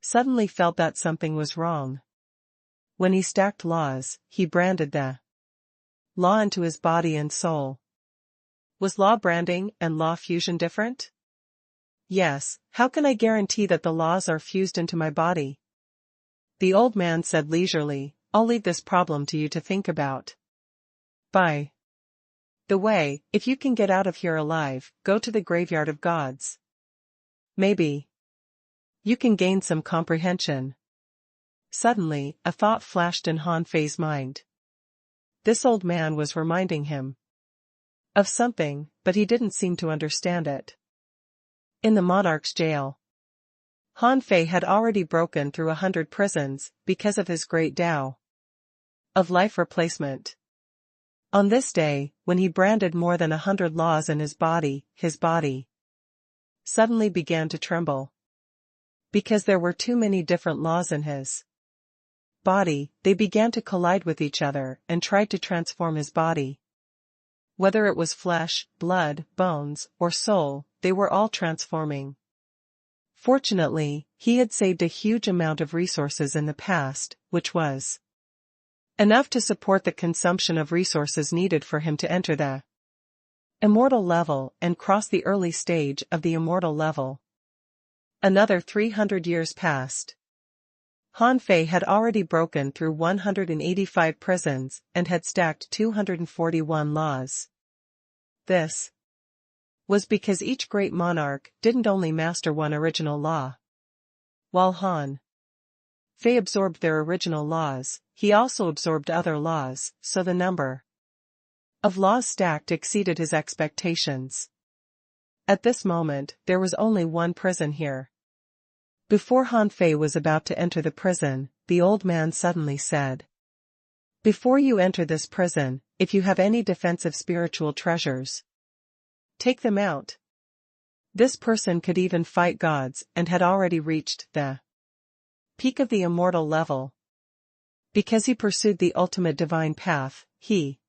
A: suddenly felt that something was wrong. When he stacked laws, he branded the law into his body and soul. Was law branding and law fusion different? Yes, how can I guarantee that the laws are fused into my body? The old man said leisurely, I'll leave this problem to you to think about. By the way, if you can get out of here alive, go to the graveyard of gods. Maybe you can gain some comprehension. Suddenly, a thought flashed in Han Fei's mind. This old man was reminding him of something, but he didn't seem to understand it. In the monarch's jail, Han Fei had already broken through 100 prisons, because of his great Tao of life replacement. On this day, when he branded more than 100 laws in his body suddenly began to tremble. Because there were too many different laws in his body, they began to collide with each other and tried to transform his body. Whether it was flesh, blood, bones, or soul, they were all transforming. Fortunately, he had saved a huge amount of resources in the past, which was enough to support the consumption of resources needed for him to enter the immortal level and cross the early stage of the immortal level. Another 300 years passed. Han Fei had already broken through 185 prisons and had stacked 241 laws. This was because each great monarch didn't only master one original law. While Han Fei absorbed their original laws, he also absorbed other laws, so the number of laws stacked exceeded his expectations. At this moment, there was only one prison here. Before Han Fei was about to enter the prison, the old man suddenly said, before you enter this prison, if you have any defensive spiritual treasures, take them out. This person could even fight gods and had already reached the peak of the immortal level. Because he pursued the ultimate divine path, he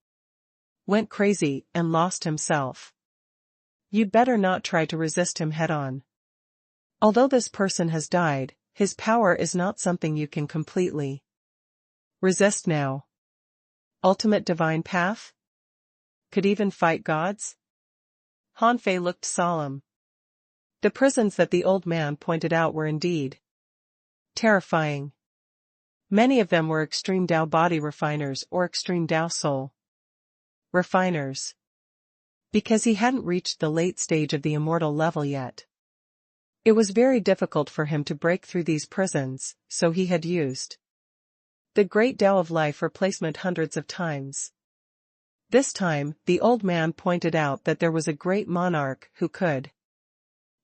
A: went crazy and lost himself. You'd better not try to resist him head-on. Although this person has died, his power is not something you can completely resist now. Ultimate divine path? Could even fight gods? Han Fei looked solemn. The prisons that the old man pointed out were indeed terrifying. Many of them were extreme Tao body refiners or extreme Tao soul refiners. Because he hadn't reached the late stage of the immortal level yet, it was very difficult for him to break through these prisons, so he had used the great Tao of life replacement hundreds of times. This time, the old man pointed out that there was a great monarch who could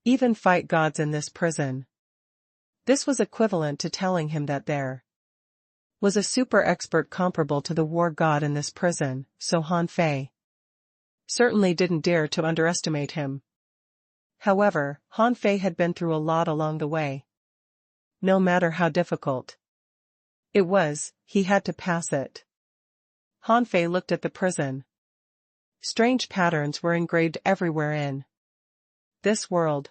A: even fight gods in this prison. This was equivalent to telling him that there was a super expert comparable to the war god in this prison, so Han Fei certainly didn't dare to underestimate him. However, Han Fei had been through a lot along the way. No matter how difficult it was, he had to pass it. Han Fei looked at the prison. Strange patterns were engraved everywhere in this world.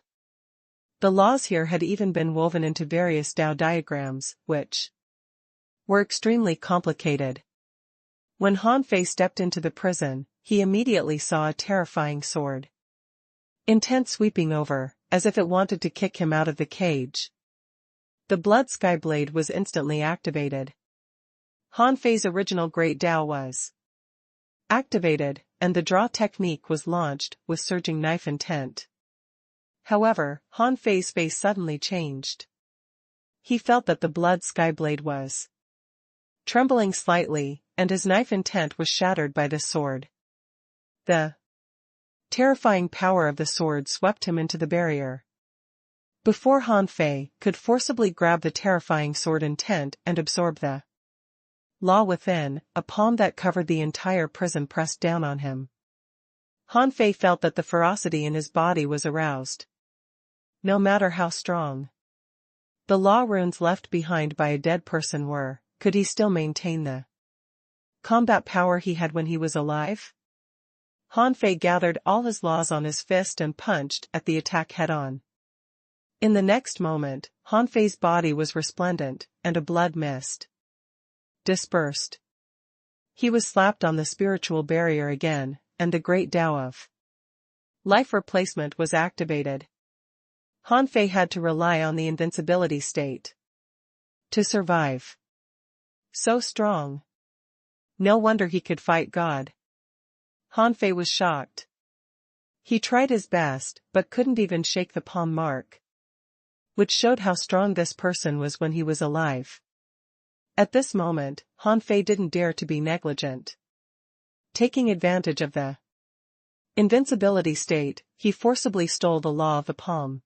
A: The laws here had even been woven into various Tao diagrams, which were extremely complicated. When Han Fei stepped into the prison, he immediately saw a terrifying sword intent sweeping over, as if it wanted to kick him out of the cage. The blood sky blade was instantly activated. Han Fei's original Great Tao was activated, and the draw technique was launched with surging knife intent. However, Han Fei's face suddenly changed. He felt that the blood sky blade was trembling slightly, and his knife intent was shattered by the sword. The terrifying power of the sword swept him into the barrier. Before Han Fei could forcibly grab the terrifying sword intent and absorb the law within, a palm that covered the entire prison pressed down on him. Han Fei felt that the ferocity in his body was aroused. No matter how strong the law runes left behind by a dead person were, could he still maintain the combat power he had when he was alive? Han Fei gathered all his laws on his fist and punched at the attack head-on. In the next moment, Han Fei's body was resplendent, and a blood mist dispersed. He was slapped on the spiritual barrier again, and the great Tao of life replacement was activated. Han Fei had to rely on the invincibility state to survive. So strong. No wonder he could fight God. Han Fei was shocked. He tried his best, but couldn't even shake the palm mark, which showed how strong this person was when he was alive. At this moment, Han Fei didn't dare to be negligent. Taking advantage of the invincibility state, he forcibly stole the law of the palm.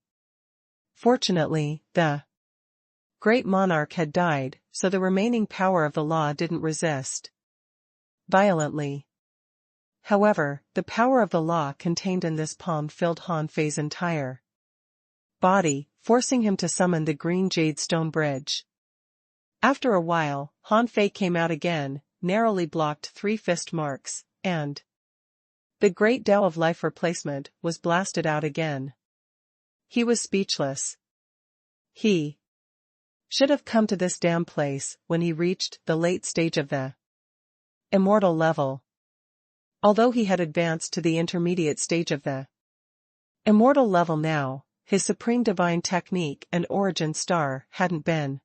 A: Fortunately, the great monarch had died, so the remaining power of the law didn't resist violently. However, the power of the law contained in this palm filled Han Fei's entire body, forcing him to summon the green jade stone bridge. After a while, Han Fei came out again, narrowly blocked 3 fist marks, and the great Tao of life replacement was blasted out again. He was speechless. He should have come to this damn place when he reached the late stage of the immortal level. Although he had advanced to the intermediate stage of the immortal level now, his supreme divine technique and origin star hadn't been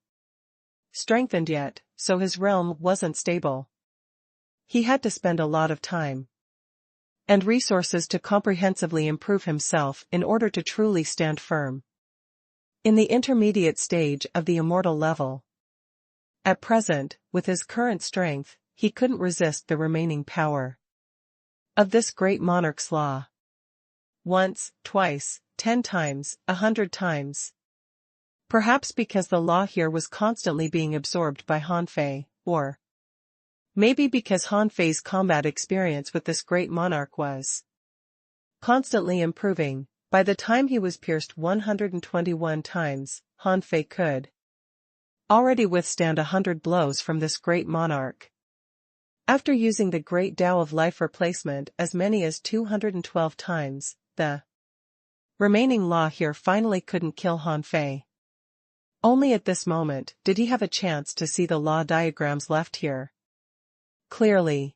A: strengthened yet, so his realm wasn't stable. He had to spend a lot of time and resources to comprehensively improve himself in order to truly stand firm in the intermediate stage of the immortal level. At present, with his current strength, he couldn't resist the remaining power of this great monarch's law. Once, twice, 10 times, 100 times. Perhaps because the law here was constantly being absorbed by Han Fei, or maybe because Han Fei's combat experience with this great monarch was constantly improving. By the time he was pierced 121 times, Han Fei could already withstand 100 blows from this great monarch. After using the Great Tao of Life replacement as many as 212 times, the remaining law here finally couldn't kill Han Fei. Only at this moment did he have a chance to see the law diagrams left here. Clearly.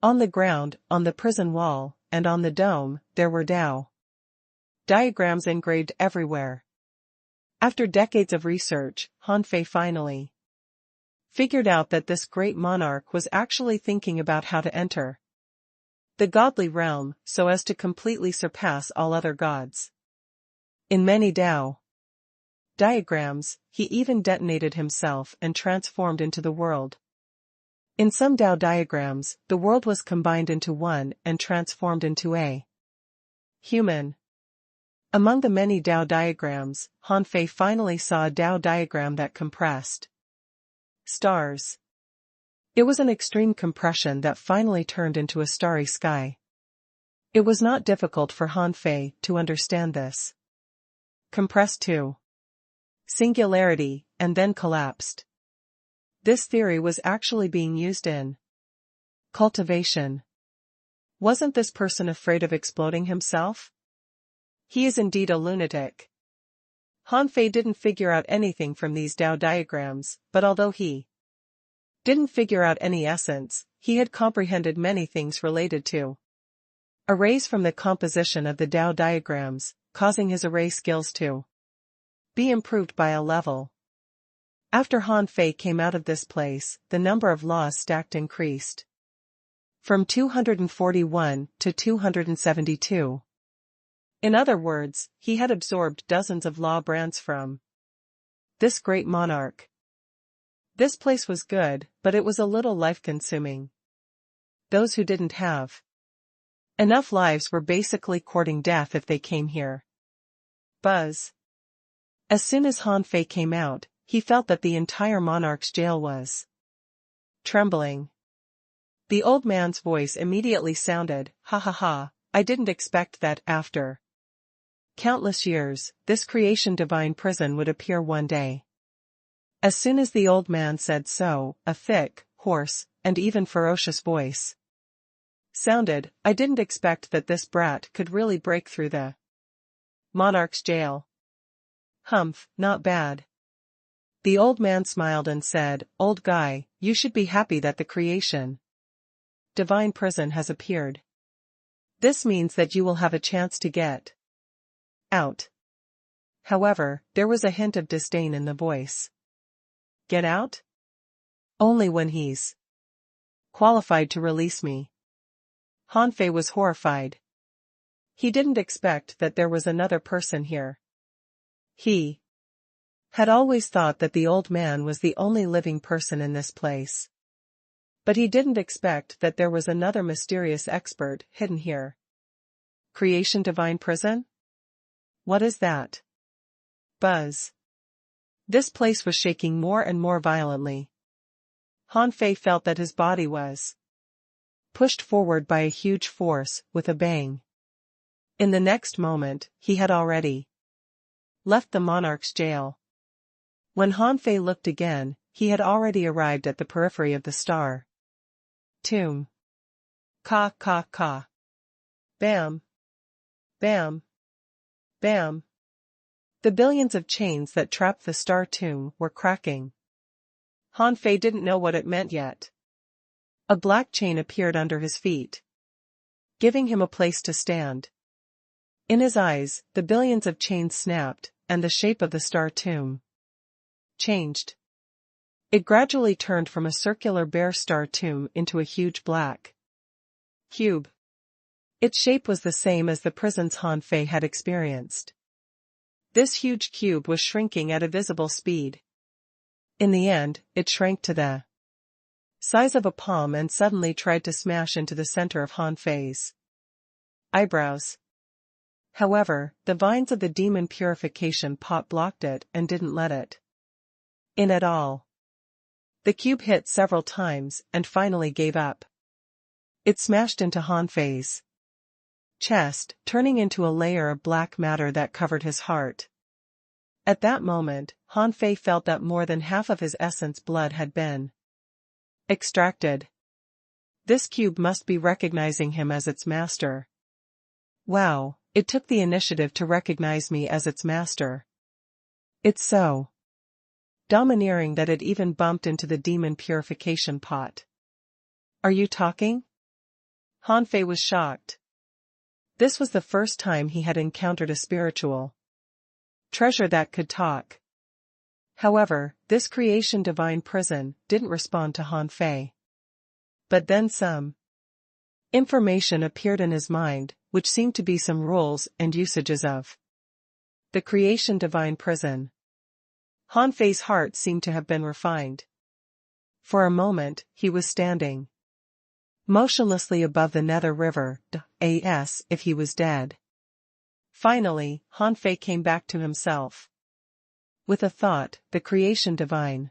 A: On the ground, on the prison wall, and on the dome, there were Tao diagrams engraved everywhere. After decades of research, Han Fei finally figured out that this great monarch was actually thinking about how to enter the godly realm so as to completely surpass all other gods. In many Tao diagrams, he even detonated himself and transformed into the world. In some Tao diagrams, the world was combined into one and transformed into a human. Among the many Tao diagrams, Han Fei finally saw a Tao diagram that compressed stars. It was an extreme compression that finally turned into a starry sky. It was not difficult for Han Fei to understand this. Compressed to singularity, and then collapsed. This theory was actually being used in cultivation. Wasn't this person afraid of exploding himself? He is indeed a lunatic. Han Fei didn't figure out anything from these Tao diagrams, but although he didn't figure out any essence, he had comprehended many things related to arrays from the composition of the Tao diagrams, causing his array skills to be improved by a level. After Han Fei came out of this place, the number of laws stacked increased from 241 to 272. In other words, he had absorbed dozens of law brands from this great monarch. This place was good, but it was a little life-consuming. Those who didn't have enough lives were basically courting death if they came here. Buzz. As soon as Han Fei came out, he felt that the entire monarch's jail was trembling. The old man's voice immediately sounded, "Ha ha ha, I didn't expect that after countless years, this creation divine prison would appear one day." As soon as the old man said so, a thick, hoarse, and even ferocious voice sounded, "I didn't expect that this brat could really break through the monarch's jail. Humph, not bad." The old man smiled and said, "Old guy, you should be happy that the creation divine prison has appeared. This means that you will have a chance to get out." However, there was a hint of disdain in the voice. "Get out? Only when he's qualified to release me." Han Fei was horrified. He didn't expect that there was another person here. He had always thought that the old man was the only living person in this place. But he didn't expect that there was another mysterious expert hidden here. Creation divine prison? What is that? Buzz. This place was shaking more and more violently. Han Fei felt that his body was pushed forward by a huge force, with a bang. In the next moment, he had already left the monarch's jail. When Han Fei looked again, he had already arrived at the periphery of the star tomb. Ka ka ka. Bam. Bam. Bam. The billions of chains that trapped the star tomb were cracking. Han Fei didn't know what it meant yet. A black chain appeared under his feet, giving him a place to stand. In his eyes, the billions of chains snapped, and the shape of the star tomb changed. It gradually turned from a circular bare star tomb into a huge black cube. Its shape was the same as the prisons Han Fei had experienced. This huge cube was shrinking at a visible speed. In the end, it shrank to the size of a palm and suddenly tried to smash into the center of Han Fei's eyebrows. However, the vines of the demon purification pot blocked it and didn't let it in at all. The cube hit several times and finally gave up. It smashed into Han Fei's chest, turning into a layer of black matter that covered his heart. At that moment, Han Fei felt that more than half of his essence blood had been extracted. This cube must be recognizing him as its master. Wow, it took the initiative to recognize me as its master. It's so domineering that it even bumped into the demon purification pot. Are you talking? Han Fei was shocked. This was the first time he had encountered a spiritual treasure that could talk. However, this creation divine prison didn't respond to Han Fei. But then some information appeared in his mind, which seemed to be some rules and usages of the creation divine prison. Han Fei's heart seemed to have been refined. For a moment, he was standing motionlessly above the nether river, as if he was dead. Finally, Han Fei came back to himself. With a thought, the creation divine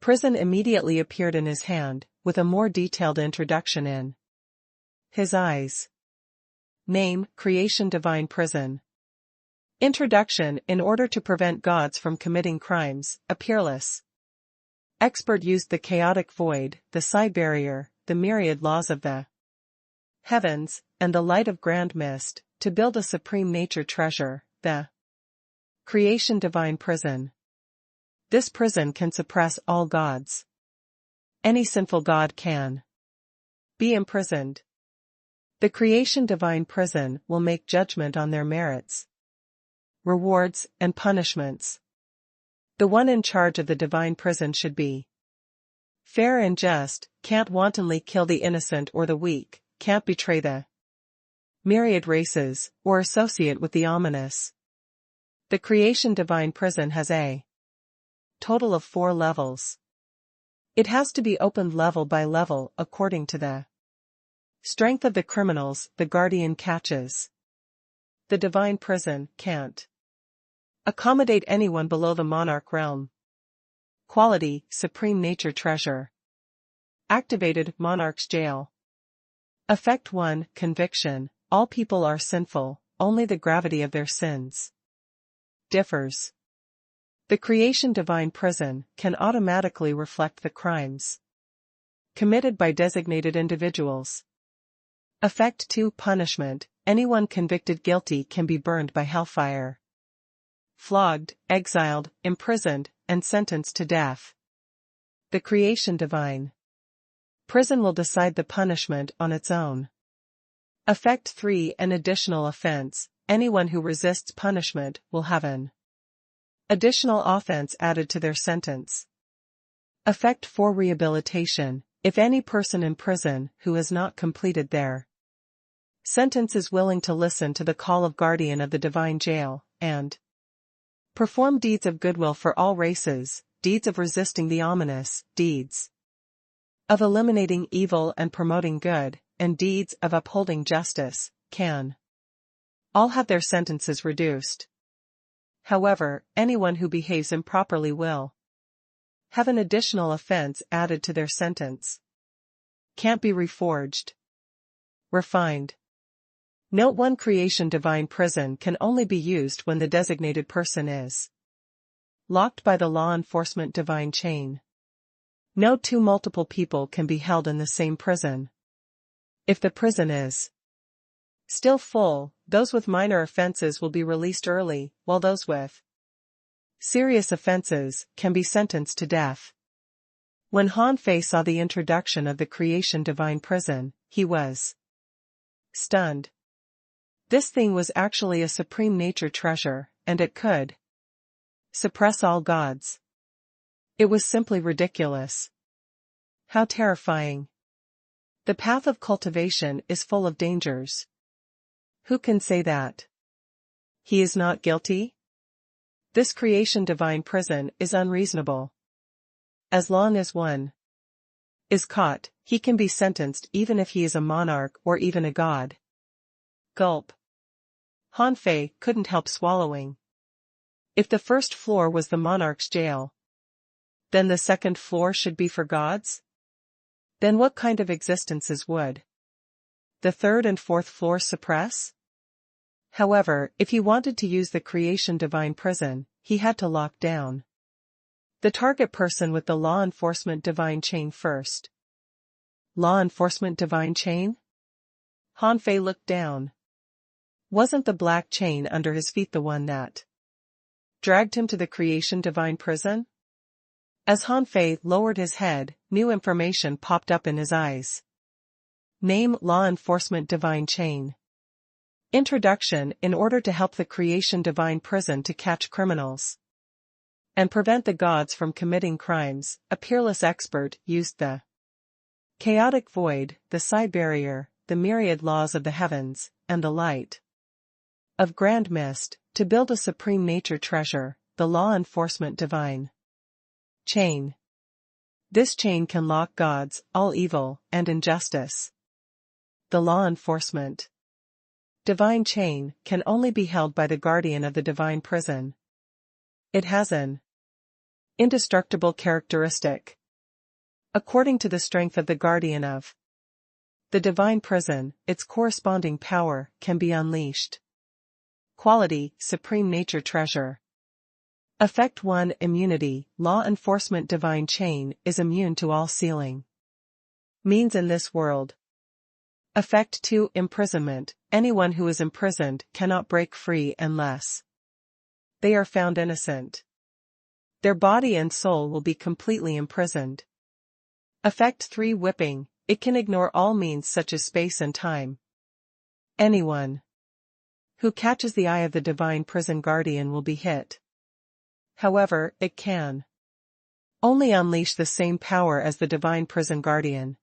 A: prison immediately appeared in his hand, with a more detailed introduction in his eyes. Name, Creation Divine Prison. Introduction: in order to prevent gods from committing crimes, a peerless expert used the chaotic void, the side barrier, the myriad laws of the heavens, and the light of grand mist, to build a supreme nature treasure, the creation divine prison. This prison can suppress all gods. Any sinful god can be imprisoned. The creation divine prison will make judgment on their merits, rewards, and punishments. The one in charge of the divine prison should be fair and just, can't wantonly kill the innocent or the weak, can't betray the myriad races, or associate with the ominous. The creation divine prison has a total of 4 levels. It has to be opened level by level according to the strength of the criminals the guardian catches. The divine prison can't accommodate anyone below the monarch realm. Quality: supreme nature treasure. Activated: monarch's jail. Effect 1: conviction. All people are sinful, only the gravity of their sins differs. The creation divine prison can automatically reflect the crimes committed by designated individuals. Effect 2: punishment. Anyone convicted guilty can be burned by hellfire, flogged, exiled, imprisoned, and sentenced to death. The creation divine prison will decide the punishment on its own. Effect 3: an additional offense. Anyone who resists punishment will have an additional offense added to their sentence. Effect 4: rehabilitation. If any person in prison who has not completed their sentence is willing to listen to the call of guardian of the divine jail, and perform deeds of goodwill for all races, deeds of resisting the ominous, deeds of eliminating evil and promoting good, and deeds of upholding justice, can all have their sentences reduced. However, anyone who behaves improperly will have an additional offense added to their sentence. Can't be reforged. Refined. Note: 1: creation divine prison can only be used when the designated person is locked by the law enforcement divine chain. Note: 2: multiple people can be held in the same prison. If the prison is still full, those with minor offenses will be released early, while those with serious offenses can be sentenced to death. When Han Fei saw the introduction of the creation divine prison, he was stunned. This thing was actually a supreme nature treasure, and it could suppress all gods. It was simply ridiculous. How terrifying. The path of cultivation is full of dangers. Who can say that he is not guilty? This creation divine prison is unreasonable. As long as one is caught, he can be sentenced even if he is a monarch or even a god. Gulp. Han Fei couldn't help swallowing. If the first floor was the monarch's jail, then the second floor should be for gods? Then what kind of existences would the third and fourth floors suppress? However, if he wanted to use the creation divine prison, he had to lock down the target person with the law enforcement divine chain first. Law enforcement divine chain? Han Fei looked down. Wasn't the black chain under his feet the one that dragged him to the creation divine prison? As Han Fei lowered his head, new information popped up in his eyes. Name: Law Enforcement Divine Chain. Introduction: in order to help the creation divine prison to catch criminals and prevent the gods from committing crimes, a peerless expert used the chaotic void, the psi barrier, the myriad laws of the heavens, and the light of grand mist, to build a supreme nature treasure, the law enforcement divine chain. This chain can lock gods, all evil, and injustice. The law enforcement divine chain can only be held by the guardian of the divine prison. It has an indestructible characteristic. According to the strength of the guardian of the divine prison, its corresponding power can be unleashed. Quality: Supreme Nature Treasure. Effect 1: Immunity. Law enforcement divine chain is immune to all sealing means in this world. Effect 2: Imprisonment. Anyone who is imprisoned cannot break free unless they are found innocent. Their body and soul will be completely imprisoned. Effect 3: Whipping. It can ignore all means such as space and time. Anyone who catches the eye of the divine prison guardian will be hit. However, it can only unleash the same power as the divine prison guardian.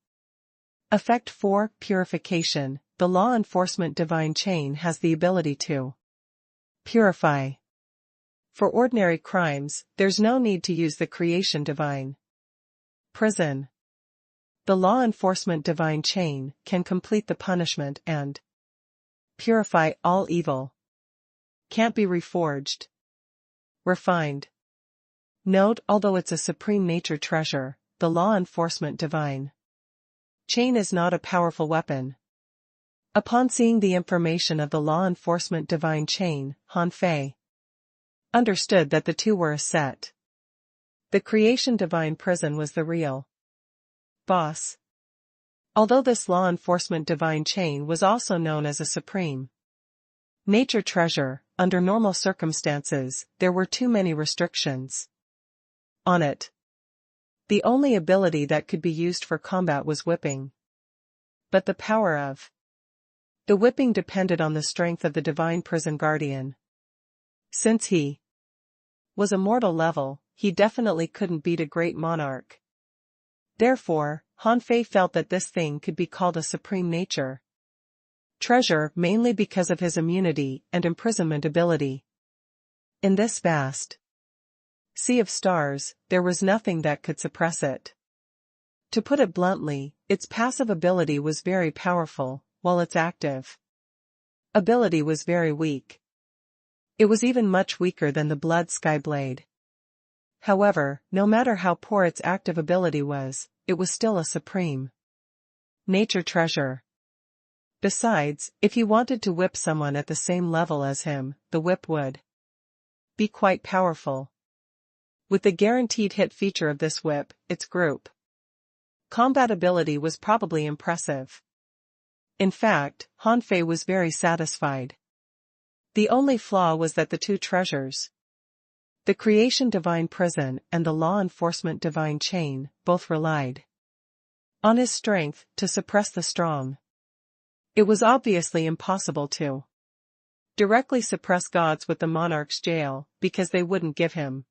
A: Effect 4: Purification. The law enforcement divine chain has the ability to purify. For ordinary crimes, there's no need to use the creation divine prison. The law enforcement divine chain can complete the punishment and purify all evil. Can't be reforged. Refined. Note: although it's a supreme nature treasure, the law enforcement divine chain is not a powerful weapon. Upon seeing the information of the law enforcement divine chain, Han Fei understood that the two were a set. The creation divine prison was the real boss. Although this law enforcement divine chain was also known as a supreme nature treasure, under normal circumstances, there were too many restrictions on it. The only ability that could be used for combat was whipping. But the power of the whipping depended on the strength of the divine prison guardian. Since he was a mortal level, he definitely couldn't beat a great monarch. Therefore, Han Fei felt that this thing could be called a supreme nature treasure mainly because of his immunity and imprisonment ability. In this vast sea of stars, there was nothing that could suppress it. To put it bluntly, its passive ability was very powerful, while its active ability was very weak. It was even much weaker than the Blood Sky Blade. However, no matter how poor its active ability was, it was still a supreme nature treasure. Besides, if he wanted to whip someone at the same level as him, the whip would be quite powerful. With the guaranteed hit feature of this whip, its group combat ability was probably impressive. In fact, Han Fei was very satisfied. The only flaw was that the two treasures, the creation divine prison and the law enforcement divine chain, both relied on his strength to suppress the strong. It was obviously impossible to directly suppress gods with the monarch's jail, because they wouldn't give him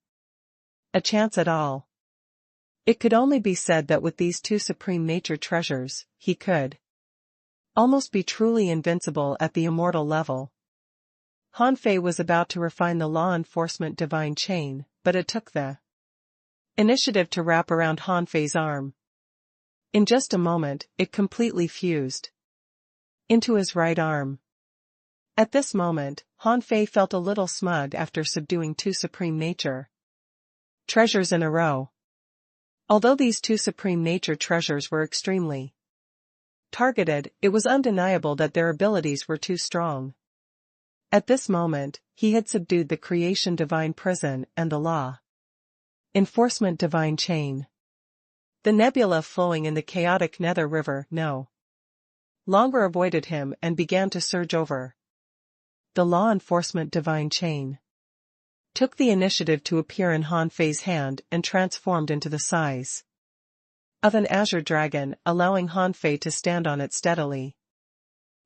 A: a chance at all. It could only be said that with these two supreme nature treasures, he could almost be truly invincible at the immortal level. Han Fei was about to refine the law enforcement divine chain, but it took the initiative to wrap around Han Fei's arm. In just a moment, it completely fused into his right arm. At this moment, Han Fei felt a little smug after subduing two supreme nature treasures in a row. Although these two supreme nature treasures were extremely targeted, it was undeniable that their abilities were too strong. At this moment, he had subdued the creation divine prison and the law enforcement divine chain. The nebula flowing in the chaotic nether river no longer avoided him and began to surge over. The law enforcement divine chain took the initiative to appear in Han Fei's hand and transformed into the size of an azure dragon, allowing Han Fei to stand on it steadily.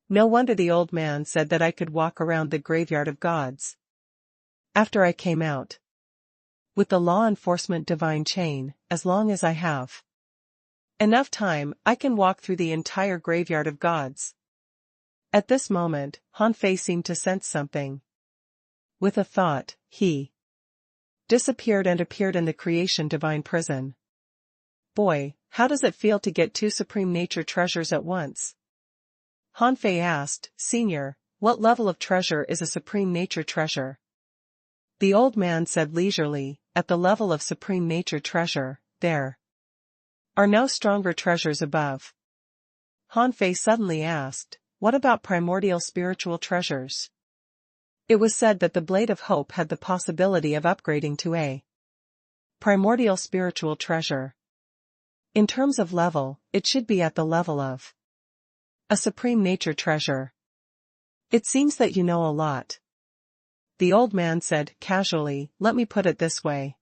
A: No wonder the old man said that I could walk around the graveyard of gods. After I came out with the law enforcement divine chain, as long as I have enough time, I can walk through the entire graveyard of gods. At this moment, Han Fei seemed to sense something. With a thought, he disappeared and appeared in the creation divine prison. Boy, how does it feel to get two supreme nature treasures at once? Han Fei asked, Senior, what level of treasure is a supreme nature treasure? The old man said leisurely, at the level of supreme nature treasure, there are no stronger treasures above. Han Fei suddenly asked, what about primordial spiritual treasures? It was said that the Blade of Hope had the possibility of upgrading to a primordial spiritual treasure. In terms of level, it should be at the level of a supreme nature treasure. It seems that you know a lot. The old man said casually, let me put it this way.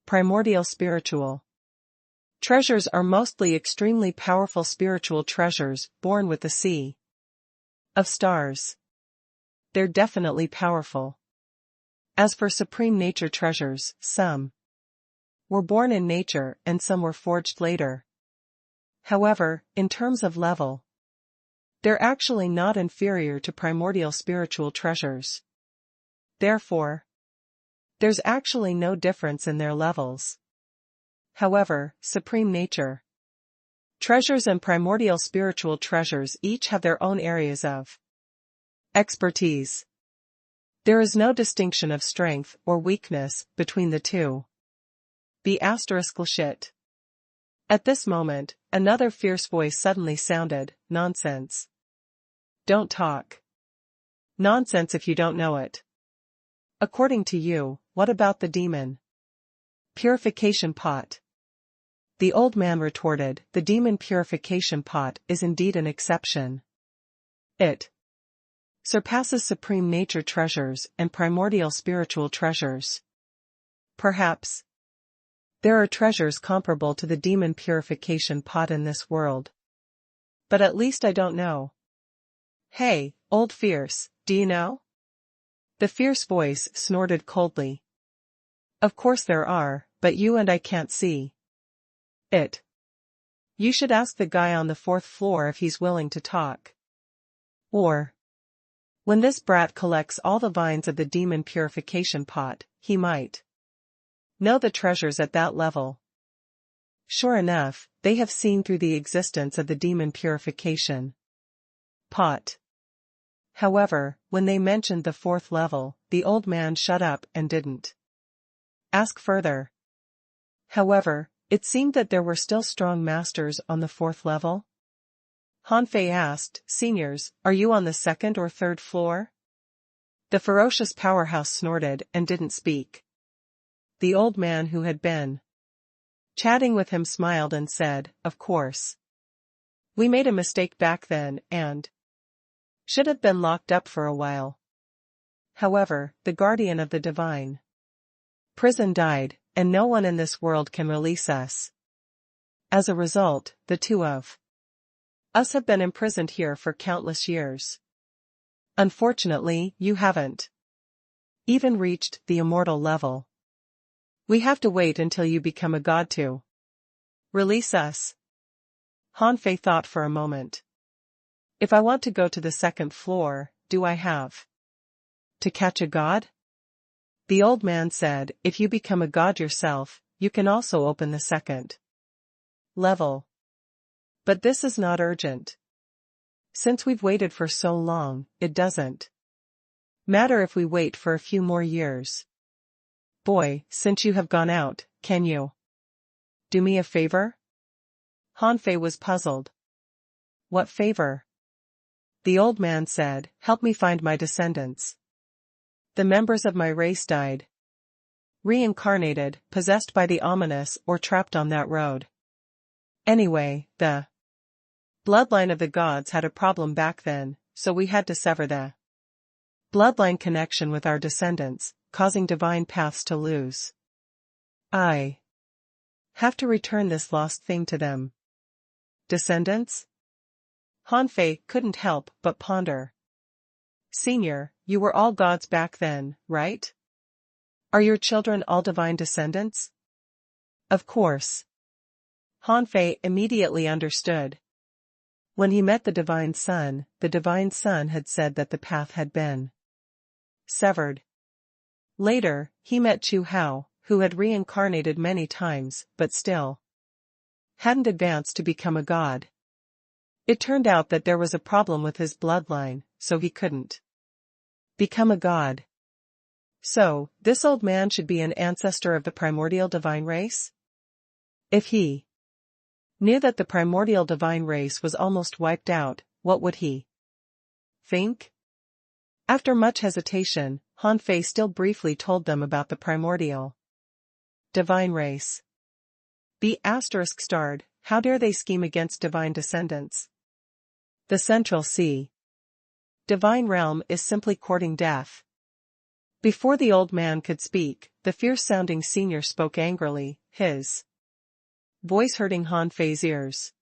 A: Primordial spiritual treasures are mostly extremely powerful spiritual treasures born with the sea of stars. They're definitely powerful. As for supreme nature treasures, some were born in nature and some were forged later. However, in terms of level, they're actually not inferior to primordial spiritual treasures. Therefore, there's actually no difference in their levels. However, supreme nature treasures and primordial spiritual treasures each have their own areas of expertise. There is no distinction of strength or weakness between the two. The asterisk shit. At this moment, another fierce voice suddenly sounded, nonsense. Don't talk. Nonsense if you don't know it. According to you, what about the demon purification pot? The old man retorted, the demon purification pot is indeed an exception. It surpasses supreme nature treasures and primordial spiritual treasures. Perhaps there are treasures comparable to the demon purification pot in this world. But at least I don't know. Hey, old fierce, do you know? The fierce voice snorted coldly. Of course there are, but you and I can't see it. You should ask the guy on the 4th floor if he's willing to talk. Or, when this brat collects all the vines of the demon purification pot, he might know the treasures at that level. Sure enough, they have seen through the existence of the demon purification pot. However, when they mentioned the 4th level, the old man shut up and didn't ask further. However, it seemed that there were still strong masters on the 4th level. Han Fei asked, Seniors, are you on the 2nd or 3rd floor? The ferocious powerhouse snorted and didn't speak. The old man who had been chatting with him smiled and said, of course. We made a mistake back then and should have been locked up for a while. However, the guardian of the divine prison died, and no one in this world can release us. As a result, the two of us have been imprisoned here for countless years. Unfortunately, you haven't even reached the immortal level. We have to wait until you become a god to release us. Han Fei thought for a moment. If I want to go to the 2nd floor, do I have to catch a god? The old man said, if you become a god yourself, you can also open the 2nd level. But this is not urgent. Since we've waited for so long, it doesn't matter if we wait for a few more years. Boy, since you have gone out, can you do me a favor? Han Fei was puzzled. What favor? the old man said, help me find my descendants. The members of my race died. Reincarnated, possessed by the ominous, or trapped on that road. Anyway, the bloodline of the gods had a problem back then, so we had to sever the bloodline connection with our descendants, causing divine paths to lose. I have to return this lost thing to them. Descendants? Hanfei couldn't help but ponder. Senior, you were all gods back then, right? Are your children all divine descendants? Of course. Hanfei immediately understood. When he met the Divine Son had said that the path had been severed. Later, he met Chu Hao, who had reincarnated many times, but still hadn't advanced to become a god. It turned out that there was a problem with his bloodline, so he couldn't become a god. So, this old man should be an ancestor of the primordial divine race? If he knew that the primordial divine race was almost wiped out, what would he think? After much hesitation, Hanfei still briefly told them about the primordial divine race. B****, how dare they scheme against divine descendants? The Central Sea divine realm is simply courting death. Before the old man could speak, the fierce-sounding senior spoke angrily, his voice hurting Hanfei's ears.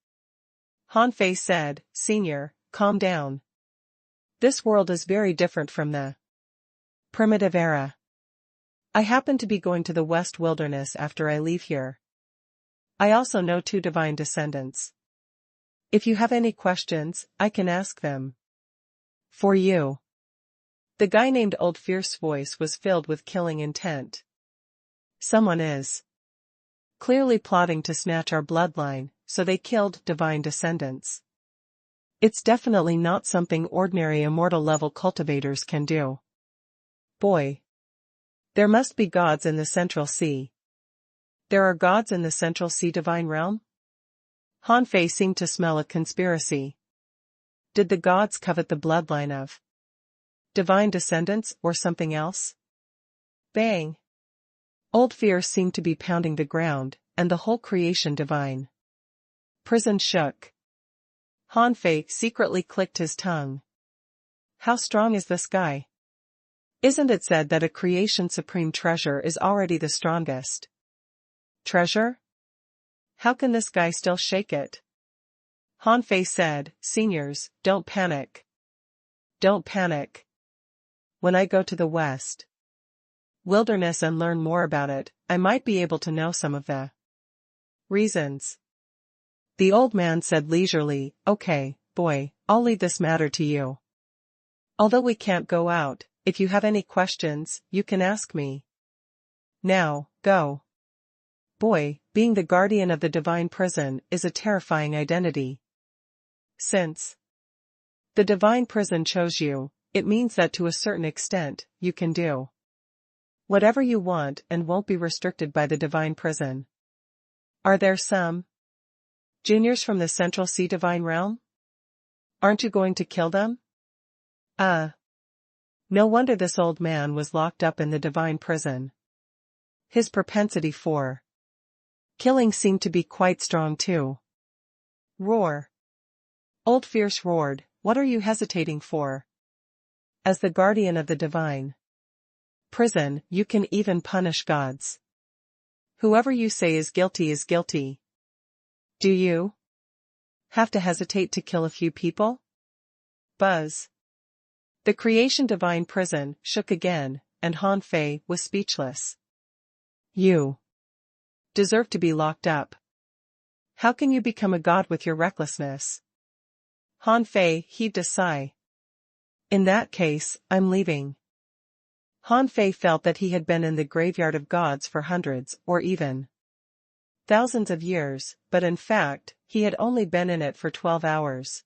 A: Hanfei said, Senior, calm down. This world is very different from the primitive era. I happen to be going to the West Wilderness after I leave here. I also know 2 divine descendants. If you have any questions, I can ask them. For you. The guy named Old Fierce voice was filled with killing intent. Someone is clearly plotting to snatch our bloodline, so they killed divine descendants. It's definitely not something ordinary immortal level cultivators can do. Boy. There must be gods in the Central Sea. There are gods in the Central Sea divine realm? Hanfei seemed to smell a conspiracy. Did the gods covet the bloodline of divine descendants or something else? Bang! Old Fear seemed to be pounding the ground, and the whole creation divine prison shook. Hanfei secretly clicked his tongue. How strong is this guy? Isn't it said that a creation supreme treasure is already the strongest treasure? How can this guy still shake it? Hanfei said, Seniors, don't panic. Don't panic. When I go to the West Wilderness and learn more about it, I might be able to know some of the reasons. The old man said leisurely, Okay, boy, I'll leave this matter to you. Although we can't go out, if you have any questions, you can ask me. Now, go. Boy, being the guardian of the divine prison is a terrifying identity. Since the divine prison chose you, it means that to a certain extent, you can do whatever you want and won't be restricted by the divine prison. Are there some juniors from the Central Sea divine realm? Aren't you going to kill them? No wonder this old man was locked up in the divine prison. His propensity for killing seemed to be quite strong too. Roar. Old Fierce roared, What are you hesitating for? As the guardian of the divine prison, you can even punish gods. Whoever you say is guilty is guilty. Do you have to hesitate to kill a few people? Buzz. The creation divine prison shook again, and Hanfei was speechless. You deserve to be locked up. How can you become a god with your recklessness? Hanfei heaved a sigh. In that case, I'm leaving. Hanfei felt that he had been in the graveyard of gods for hundreds, or even thousands of years, but in fact, he had only been in it for 12 hours.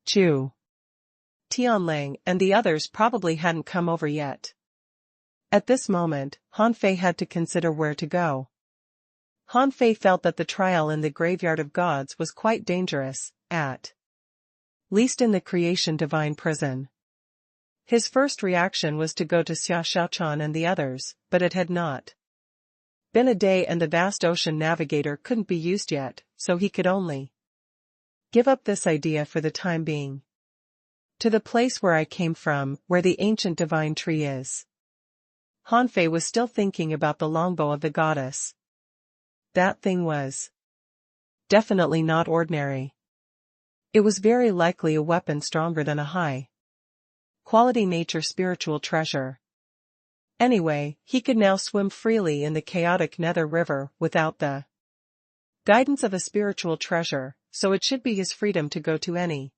A: Chu Tianlang and the others probably hadn't come over yet. At this moment, Hanfei had to consider where to go. Hanfei felt that the trial in the graveyard of gods was quite dangerous, at least in the creation divine prison. His first reaction was to go to Xia Xiaochan and the others, but it had not been a day and the vast ocean navigator couldn't be used yet, so he could only give up this idea for the time being. To the place where I came from, where the ancient divine tree is. Han Fei was still thinking about the longbow of the goddess. That thing was definitely not ordinary. It was very likely a weapon stronger than a high-quality nature spiritual treasure. Anyway, he could now swim freely in the chaotic Nether River without the guidance of a spiritual treasure, so it should be his freedom to go to any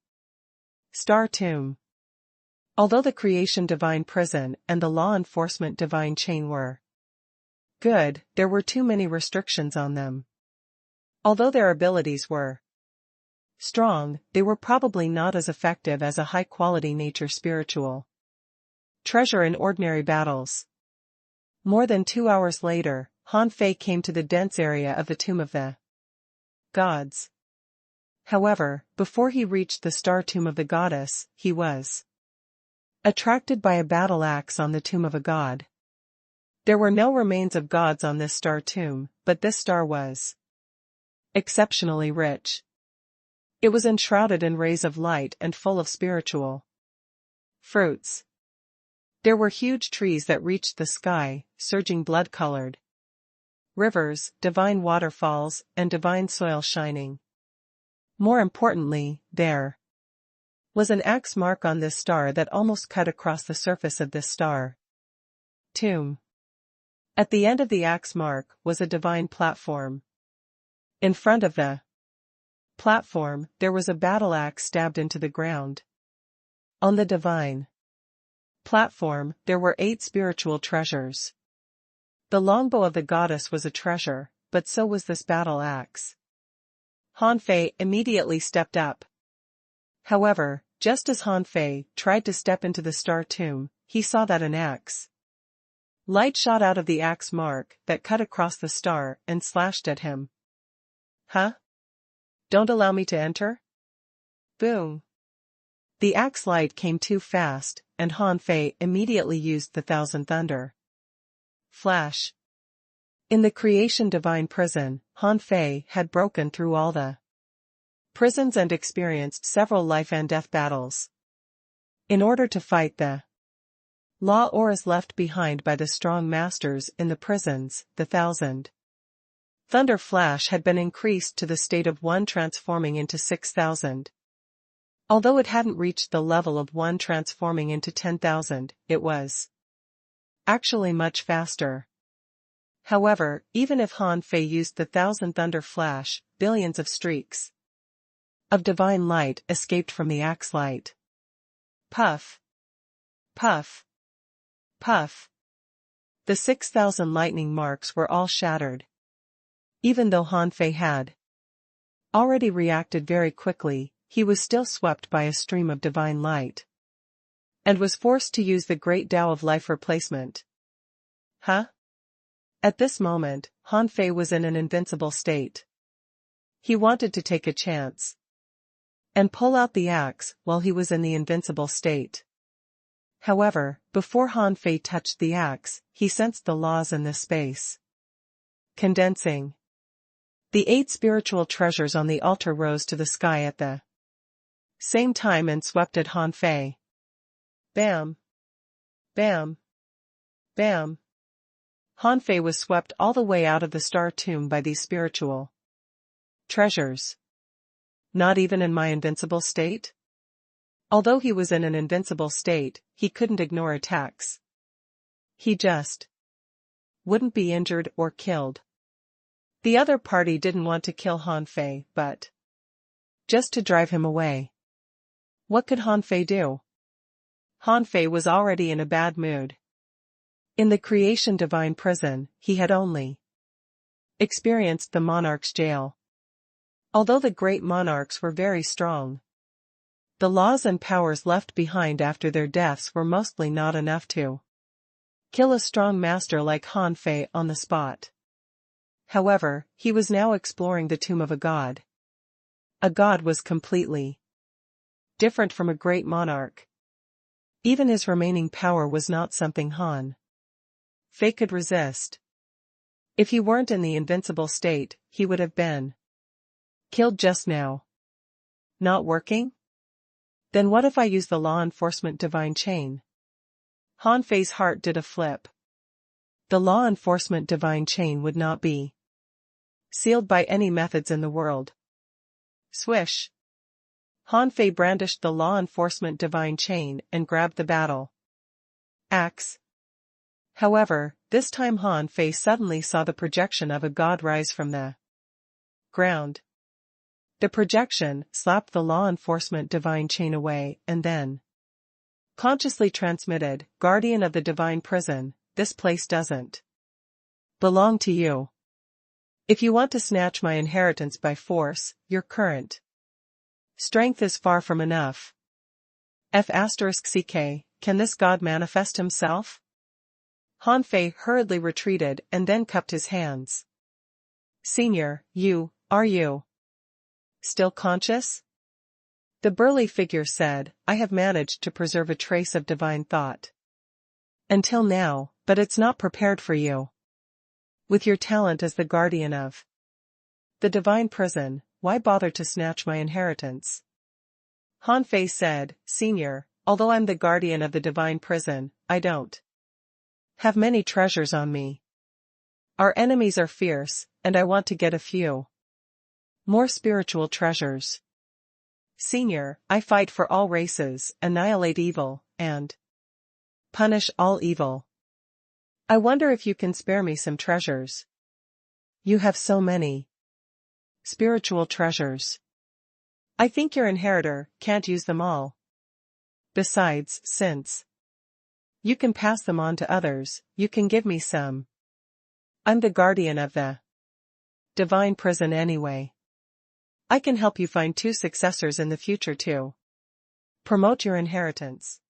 A: star tomb. Although the creation divine prison and the law enforcement divine chain were good, there were too many restrictions on them. Although their abilities were strong, they were probably not as effective as a high-quality nature spiritual treasure in ordinary battles. More than 2 hours later, Han Fei came to the dense area of the Tomb of the Gods. However, before he reached the star tomb of the goddess, he was attracted by a battle axe on the tomb of a god. There were no remains of gods on this star tomb, but this star was exceptionally rich. It was enshrouded in rays of light and full of spiritual fruits. There were huge trees that reached the sky, surging blood-colored rivers, divine waterfalls, and divine soil shining. More importantly, there was an axe mark on this star that almost cut across the surface of this star tomb. At the end of the axe mark was a divine platform. In front of the platform, there was a battle axe stabbed into the ground. On the divine platform, there were 8 spiritual treasures. The longbow of the goddess was a treasure, but so was this battle axe. Han Fei immediately stepped up. However, just as Han Fei tried to step into the star tomb, he saw that an axe light shot out of the axe mark that cut across the star and slashed at him. Huh? Don't allow me to enter? Boom. The axe light came too fast, and Han Fei immediately used the Thousand Thunder Flash. In the creation divine prison, Han Fei had broken through all the prisons and experienced several life and death battles. In order to fight the law auras left behind by the strong masters in the prisons, the Thousand Thunder Flash had been increased to the state of 1 transforming into 6,000. Although it hadn't reached the level of 1 transforming into 10,000, it was actually much faster. However, even if Han Fei used the Thousand Thunder Flash, billions of streaks of divine light escaped from the axe light. Puff. Puff. Puff. The 6,000 lightning marks were all shattered. Even though Han Fei had already reacted very quickly, he was still swept by a stream of divine light, and was forced to use the great Tao of life replacement. Huh? At this moment, Han Fei was in an invincible state. He wanted to take a chance and pull out the axe while he was in the invincible state. However, before Han Fei touched the axe, he sensed the laws in this space condensing. The 8 spiritual treasures on the altar rose to the sky at the same time and swept at Han Fei. Bam! Bam! Bam! Han Fei was swept all the way out of the star tomb by these spiritual treasures. Not even in my invincible state? Although he was in an invincible state, he couldn't ignore attacks. He just wouldn't be injured or killed. The other party didn't want to kill Han Fei, but just to drive him away. What could Han Fei do? Han Fei was already in a bad mood. In the creation divine prison, he had only experienced the monarch's jail. Although the great monarchs were very strong, the laws and powers left behind after their deaths were mostly not enough to kill a strong master like Han Fei on the spot. However, he was now exploring the tomb of a god. A god was completely different from a great monarch. Even his remaining power was not something Han Fei could resist. If he weren't in the invincible state, he would have been killed just now. Not working? Then what if I use the law enforcement divine chain? Han Fei's heart did a flip. The law enforcement divine chain would not be sealed by any methods in the world. Swish. Han Fei brandished the law enforcement divine chain and grabbed the battle axe. However, this time Han Fei suddenly saw the projection of a god rise from the ground. The projection slapped the law enforcement divine chain away and then consciously transmitted, "Guardian of the divine prison, this place doesn't belong to you. If you want to snatch my inheritance by force, your current strength is far from enough. F*ck, can this god manifest himself?" Han Fei hurriedly retreated and then cupped his hands. "Senior, are you still conscious?" The burly figure said, "I have managed to preserve a trace of divine thought until now, but it's not prepared for you. With your talent as the guardian of the divine prison, why bother to snatch my inheritance?" Han Fei said, "Senior, although I'm the guardian of the divine prison, I don't have many treasures on me. Our enemies are fierce, and I want to get a few more spiritual treasures. Senior, I fight for all races, annihilate evil, and punish all evil. I wonder if you can spare me some treasures. You have so many spiritual treasures. I think your inheritor can't use them all. Besides, since you can pass them on to others, you can give me some. I'm the guardian of the divine prison anyway. I can help you find 2 successors in the future to promote your inheritance."